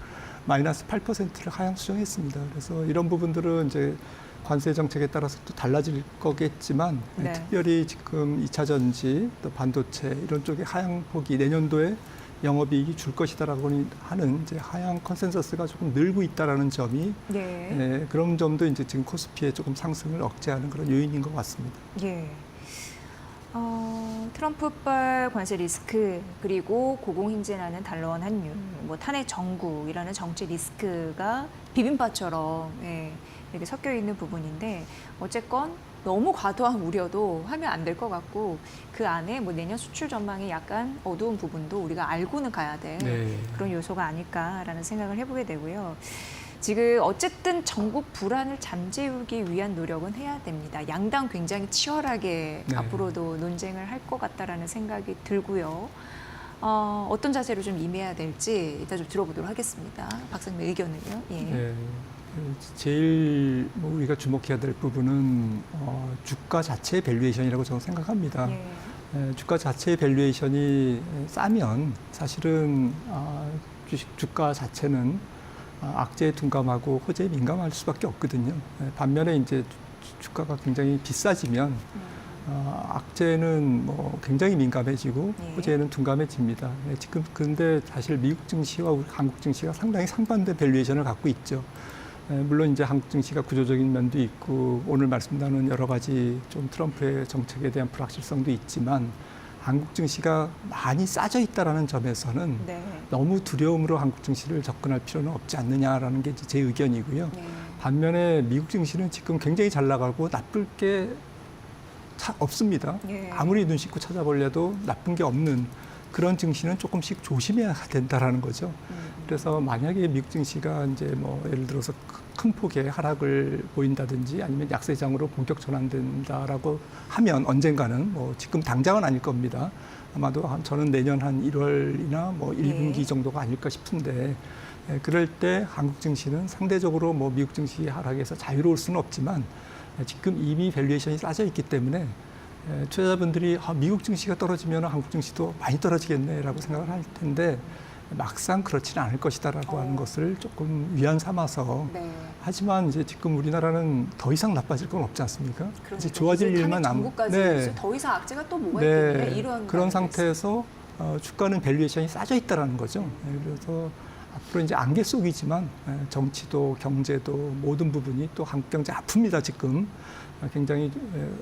마이너스 8%를 하향 수정했습니다. 그래서 이런 부분들은 이제 관세 정책에 따라서 또 달라질 거겠지만 특별히 지금 2차 전지, 또 반도체 이런 쪽의 하향폭이 내년도에 영업이익이 줄 것이다라고 하는 이제 하향 컨센서스가 조금 늘고 있다라는 점이 그런 점도 이제 지금 코스피의 조금 상승을 억제하는 그런 요인인 것 같습니다. 트럼프발 관세 리스크 그리고 고공행진하는 달러원 환율, 뭐 탄핵 정국이라는 정치 리스크가 비빔밥처럼 이렇게 섞여 있는 부분인데 어쨌건 너무 과도한 우려도 하면 안 될 것 같고 그 안에 뭐 내년 수출 전망이 약간 어두운 부분도 우리가 알고는 가야 될 그런 요소가 아닐까라는 생각을 해보게 되고요. 지금 어쨌든 전국 불안을 잠재우기 위한 노력은 해야 됩니다. 양당 굉장히 치열하게 앞으로도 논쟁을 할 것 같다라는 생각이 들고요. 어떤 자세로 좀 임해야 될지 이따 좀 들어보도록 하겠습니다. 박사님의 의견을요. 제일 뭐 우리가 주목해야 될 부분은 주가 자체의 밸류에이션이라고 저는 생각합니다. 주가 자체의 밸류에이션이 싸면 사실은 주가 자체는 악재에 둔감하고 호재에 민감할 수밖에 없거든요. 반면에 이제 주가가 굉장히 비싸지면 악재는 뭐 굉장히 민감해지고 호재에는 둔감해집니다. 지금 근데 사실 미국 증시와 우리 한국 증시가 상당히 상반된 밸류에이션을 갖고 있죠. 물론 이제 한국 증시가 구조적인 면도 있고 오늘 말씀 나눈 여러 가지 좀 트럼프의 정책에 대한 불확실성도 있지만 한국 증시가 많이 싸져 있다라는 점에서는 너무 두려움으로 한국 증시를 접근할 필요는 없지 않느냐라는 게 제 의견이고요. 반면에 미국 증시는 지금 굉장히 잘 나가고 나쁠 게 없습니다. 아무리 눈 씻고 찾아보려도 나쁜 게 없는 그런 증시는 조금씩 조심해야 된다라는 거죠. 그래서 만약에 미국 증시가 이제 뭐 예를 들어서 큰 폭의 하락을 보인다든지 아니면 약세장으로 본격 전환된다라고 하면 언젠가는 뭐 지금 당장은 아닐 겁니다. 아마도 저는 내년 한 1월이나 뭐 1분기 정도가 아닐까 싶은데 그럴 때 한국 증시는 상대적으로 뭐 미국 증시 하락에서 자유로울 수는 없지만 지금 이미 밸류에이션이 싸져 있기 때문에 투자자분들이 미국 증시가 떨어지면 한국 증시도 많이 떨어지겠네라고 생각을 할 텐데 막상 그렇지는 않을 것이다라고 하는 것을 조금 위안 삼아서 하지만 이제 지금 우리나라는 더 이상 나빠질 건 없지 않습니까? 이제 좋아질 일만 전국까지 더 이상 악재가 또 뭐가 있겠냐 이런 그런 상태에서 주가는 밸류에이션이 싸져 있다라는 거죠. 그래서 앞으로 이제 안개 속이지만 정치도 경제도 모든 부분이 또 한국 경제 아픕니다 지금. 굉장히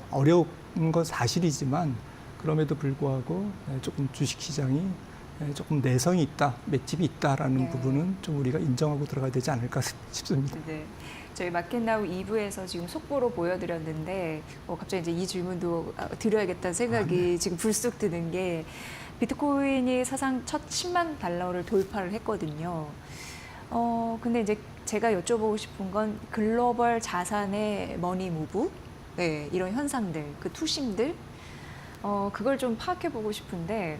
어려운 건 사실이지만 그럼에도 불구하고 조금 주식시장이 조금 내성이 있다, 맷집이 있다라는 네. 부분은 좀 우리가 인정하고 들어가야 되지 않을까 싶습니다. 네. 저희 마켓나우 2부에서 지금 속보로 보여드렸는데 갑자기 이제 이 질문도 드려야겠다는 생각이 지금 불쑥 드는 게 비트코인이 사상 첫 10만 달러를 돌파를 했거든요. 근데 이제 제가 여쭤보고 싶은 건 글로벌 자산의 머니 무브, 네, 이런 현상들, 그 투심들, 그걸 좀 파악해 보고 싶은데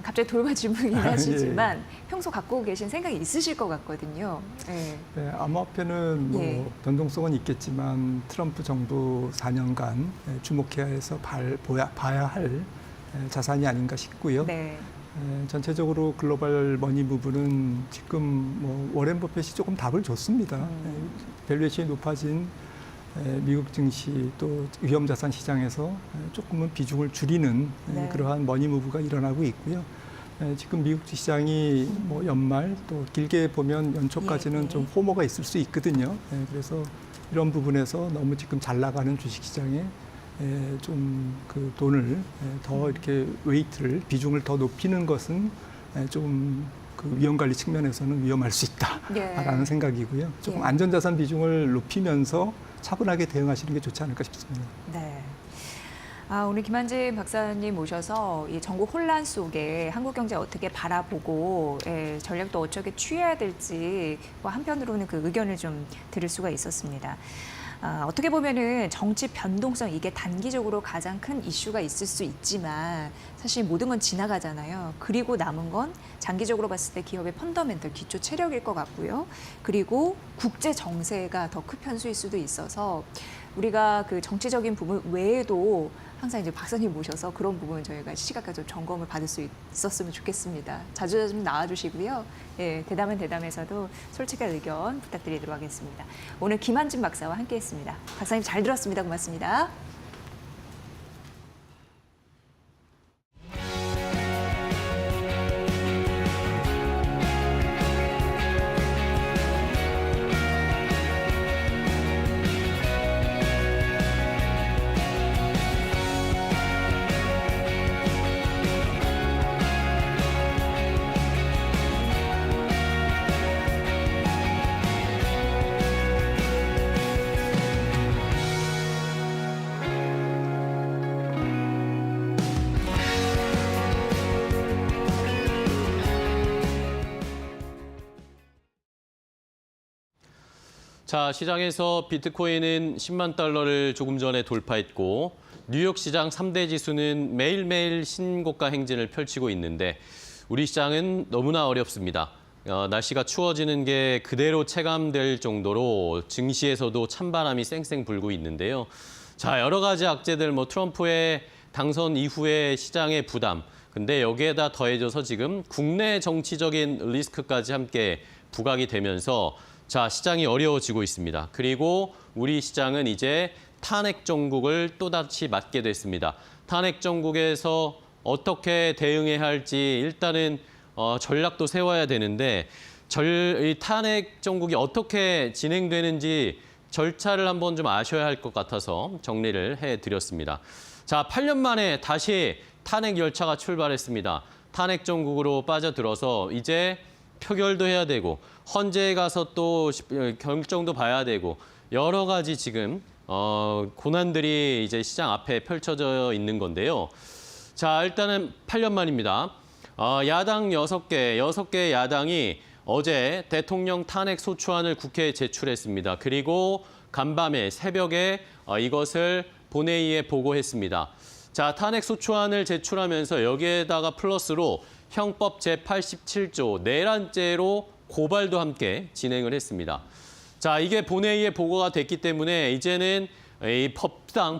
갑자기 돌발 질문이긴 하시지만 평소 갖고 계신 생각이 있으실 것 같거든요. 네. 네, 암호화폐는 뭐 예. 변동성은 있겠지만 트럼프 정부 4년간 주목해야 해서 봐야 할 자산이 아닌가 싶고요. 네. 전체적으로 글로벌 머니 무브는 지금 뭐 워렌 버핏이 조금 답을 줬습니다. 밸류에이션이 높아진 미국 증시 또 위험자산 시장에서 조금은 비중을 줄이는 네. 그러한 머니 무브가 일어나고 있고요. 지금 미국 시장이 뭐 연말 또 길게 보면 연초까지는 예. 좀 포모가 있을 수 있거든요. 그래서 이런 부분에서 너무 지금 잘 나가는 주식시장에 좀 그 돈을 더 이렇게 웨이트를 비중을 더 높이는 것은 좀 그 위험 관리 측면에서는 위험할 수 있다라는 예. 생각이고요. 조금 예. 안전자산 비중을 높이면서 차분하게 대응하시는 게 좋지 않을까 싶습니다. 네. 오늘 김한진 박사님 모셔서 이 전국 혼란 속에 한국 경제 어떻게 바라보고 전략도 어떻게 취해야 될지 한편으로는 그 의견을 좀 들을 수가 있었습니다. 어떻게 보면은 정치 변동성 이게 단기적으로 가장 큰 이슈가 있을 수 있지만 사실 모든 건 지나가잖아요. 그리고 남은 건 장기적으로 봤을 때 기업의 펀더멘털 기초 체력일 것 같고요. 그리고 국제 정세가 더 큰 변수일 수도 있어서 우리가 그 정치적인 부분 외에도 항상 이제 박사님 모셔서 그런 부분 저희가 시각과 좀 점검을 받을 수 있었으면 좋겠습니다. 자주 좀 나와주시고요. 예, 대담은 대담에서도 솔직한 의견 부탁드리도록 하겠습니다. 오늘 김한진 박사와 함께했습니다. 박사님 잘 들었습니다. 고맙습니다. 자, 시장에서 비트코인은 10만 달러를 조금 전에 돌파했고 뉴욕 시장 3대 지수는 매일매일 신고가 행진을 펼치고 있는데 우리 시장은 너무나 어렵습니다. 날씨가 추워지는 게 그대로 체감될 정도로 증시에서도 찬바람이 쌩쌩 불고 있는데요. 자, 여러 가지 악재들, 트럼프의 당선 이후의 시장의 부담, 근데 여기에다 더해져서 지금 국내 정치적인 리스크까지 함께 부각이 되면서 자, 시장이 어려워지고 있습니다. 그리고 우리 시장은 이제 탄핵 정국을 또다시 맞게 됐습니다. 탄핵 정국에서 어떻게 대응해야 할지 일단은 전략도 세워야 되는데 이 탄핵 정국이 어떻게 진행되는지 절차를 한번 좀 아셔야 할 것 같아서 정리를 해드렸습니다. 자, 8년 만에 다시 탄핵 열차가 출발했습니다. 탄핵 정국으로 빠져들어서 이제 표결도 해야 되고 헌재에 가서 또 결정도 봐야 되고 여러 가지 지금 고난들이 이제 시장 앞에 펼쳐져 있는 건데요. 자, 일단은 8년 만입니다. 야당 6개 야당이 어제 대통령 탄핵 소추안을 국회에 제출했습니다. 그리고 간밤에 새벽에 이것을 본회의에 보고했습니다. 자, 탄핵 소추안을 제출하면서 여기에다가 플러스로 형법 제87조 내란죄로 고발도 함께 진행을 했습니다. 자, 이게 본회의에 보고가 됐기 때문에 이제는 이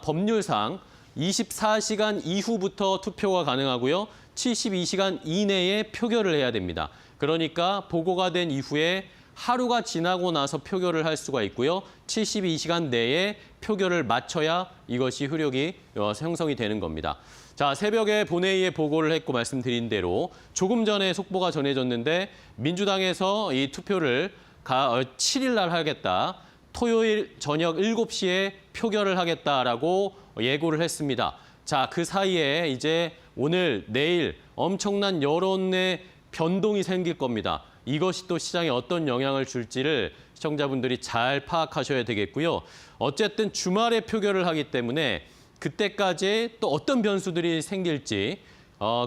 법률상 24시간 이후부터 투표가 가능하고요. 72시간 이내에 표결을 해야 됩니다. 그러니까 보고가 된 이후에 하루가 지나고 나서 표결을 할 수가 있고요. 72시간 내에 표결을 마쳐야 이것이 효력이 형성이 되는 겁니다. 자, 새벽에 본회의에 보고를 했고 말씀드린 대로 조금 전에 속보가 전해졌는데 민주당에서 이 투표를 7일 날 하겠다. 토요일 저녁 7시에 표결을 하겠다라고 예고를 했습니다. 자, 그 사이에 이제 오늘, 내일 엄청난 여론의 변동이 생길 겁니다. 이것이 또 시장에 어떤 영향을 줄지를 시청자분들이 잘 파악하셔야 되겠고요. 어쨌든 주말에 표결을 하기 때문에 그때까지 또 어떤 변수들이 생길지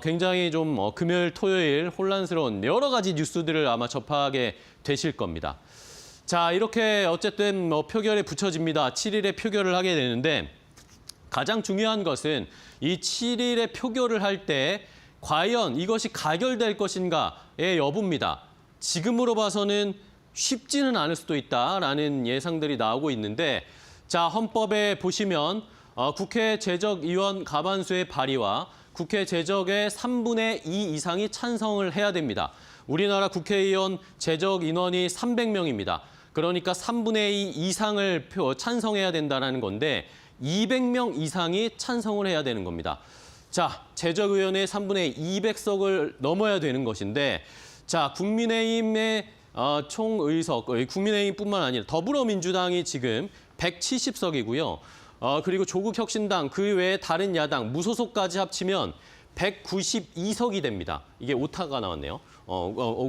굉장히 좀 금요일, 토요일 혼란스러운 여러 가지 뉴스들을 아마 접하게 되실 겁니다. 자, 이렇게 어쨌든 표결에 붙여집니다. 7일에 표결을 하게 되는데 가장 중요한 것은 이 7일에 표결을 할 때 과연 이것이 가결될 것인가의 여부입니다. 지금으로 봐서는 쉽지는 않을 수도 있다라는 예상들이 나오고 있는데 자, 헌법에 보시면 국회 제적위원 과반수의 발의와 국회 제적의 3분의 2 이상이 찬성을 해야 됩니다. 우리나라 국회의원 제적 인원이 300명입니다. 그러니까 3분의 2 이상을 찬성해야 된다는 건데 200명 이상이 찬성을 해야 되는 겁니다. 자, 제적의원의 3분의 200석을 넘어야 되는 것인데 자, 국민의힘의 총의석, 국민의힘뿐만 아니라 더불어민주당이 지금 170석이고요. 그리고 조국혁신당, 그 외에 다른 야당, 무소속까지 합치면 192석이 됩니다. 이게 오타가 나왔네요.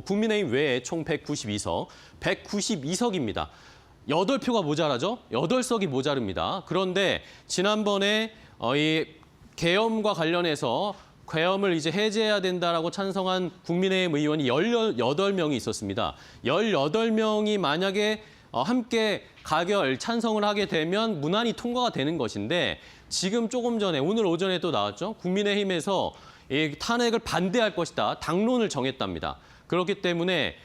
국민의힘 외에 총 192석, 192석입니다. 8표가 모자라죠? 8석이 모자릅니다. 그런데 지난번에 이 계엄과 관련해서 계엄을 이제 해제해야 된다라고 찬성한 국민의힘 의원이 18명이 있었습니다. 18명이 만약에 함께 가결 찬성을 하게 되면 무난히 통과가 되는 것인데 지금 조금 전에 오늘 오전에 또 나왔죠. 국민의힘에서 이 탄핵을 반대할 것이다. 당론을 정했답니다. 그렇기 때문에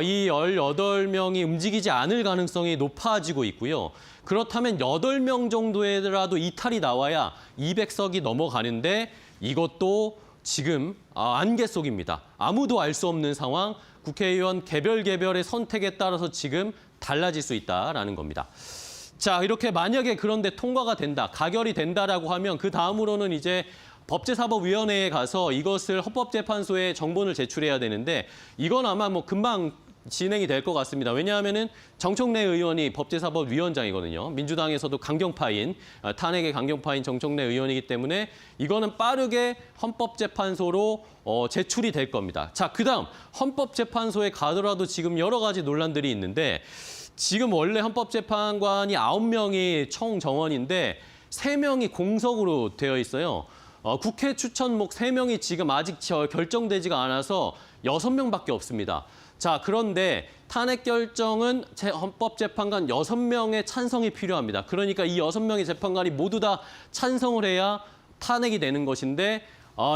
이 18명이 움직이지 않을 가능성이 높아지고 있고요. 그렇다면 8명 정도에라도 이탈이 나와야 200석이 넘어가는데 이것도 지금 안개 속입니다. 아무도 알 수 없는 상황, 국회의원 개별의 선택에 따라서 지금 달라질 수 있다라는 겁니다. 자, 이렇게 만약에 그런데 통과가 된다, 가결이 된다라고 하면 그 다음으로는 이제 법제사법위원회에 가서 이것을 헌법재판소에 정본을 제출해야 되는데 이건 아마 뭐 금방 진행이 될 것 같습니다. 왜냐하면은 정청래 의원이 법제사법위원장이거든요. 민주당에서도 강경파인, 탄핵의 강경파인 정청래 의원이기 때문에 이거는 빠르게 헌법재판소로 제출이 될 겁니다. 자, 그다음 헌법재판소에 가더라도 지금 여러 가지 논란들이 있는데 지금 원래 헌법재판관이 9명이 총 정원인데 3명이 공석으로 되어 있어요. 국회 추천목 3명이 지금 아직 결정되지가 않아서 6명밖에 없습니다. 자, 그런데 탄핵 결정은 헌법재판관 6명의 찬성이 필요합니다. 그러니까 이 6명의 재판관이 모두 다 찬성을 해야 탄핵이 되는 것인데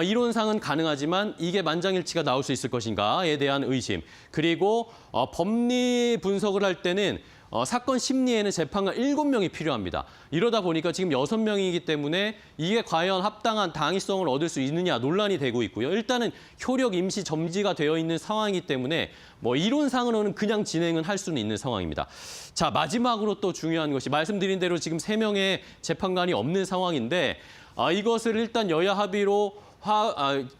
이론상은 가능하지만 이게 만장일치가 나올 수 있을 것인가에 대한 의심. 그리고 법리 분석을 할 때는 사건 심리에는 재판관 7명이 필요합니다. 이러다 보니까 지금 6명이기 때문에 이게 과연 합당한 당위성을 얻을 수 있느냐 논란이 되고 있고요. 일단은 효력 임시 정지가 되어 있는 상황이기 때문에 뭐 이론상으로는 그냥 진행은 할 수는 있는 상황입니다. 자, 마지막으로 또 중요한 것이 말씀드린 대로 지금 3명의 재판관이 없는 상황인데 이것을 일단 여야 합의로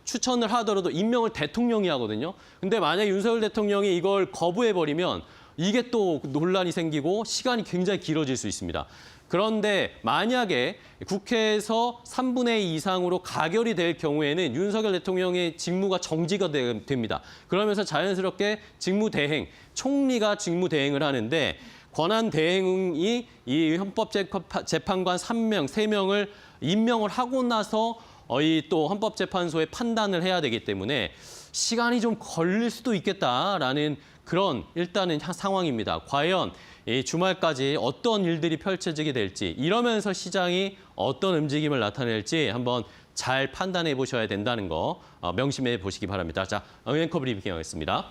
추천을 하더라도 임명을 대통령이 하거든요. 근데 만약에 윤석열 대통령이 이걸 거부해버리면 이게 또 논란이 생기고 시간이 굉장히 길어질 수 있습니다. 그런데 만약에 국회에서 3분의 2 이상으로 가결이 될 경우에는 윤석열 대통령의 직무가 정지가 됩니다. 그러면서 자연스럽게 직무대행, 총리가 직무대행을 하는데 권한대행이 이 헌법재판관 3명을 임명을 하고 나서 이 또 헌법재판소에 판단을 해야 되기 때문에 시간이 좀 걸릴 수도 있겠다라는 그런 일단은 상황입니다. 과연 이 주말까지 어떤 일들이 펼쳐지게 될지 이러면서 시장이 어떤 움직임을 나타낼지 한번 잘 판단해 보셔야 된다는 거 명심해 보시기 바랍니다. 자, 앵커 브리핑하겠습니다.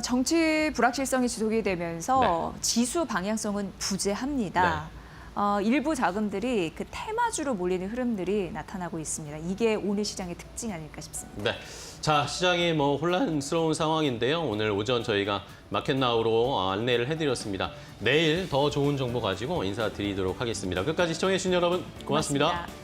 정치 불확실성이 지속이 되면서 네. 지수 방향성은 부재합니다. 네. 일부 자금들이 그 테마주로 몰리는 흐름들이 나타나고 있습니다. 이게 오늘 시장의 특징이 아닐까 싶습니다. 네. 자, 시장이 뭐 혼란스러운 상황인데요. 오늘 오전 저희가 마켓나우로 안내를 해드렸습니다. 내일 더 좋은 정보 가지고 인사드리도록 하겠습니다. 끝까지 시청해주신 여러분 고맙습니다. 고맙습니다.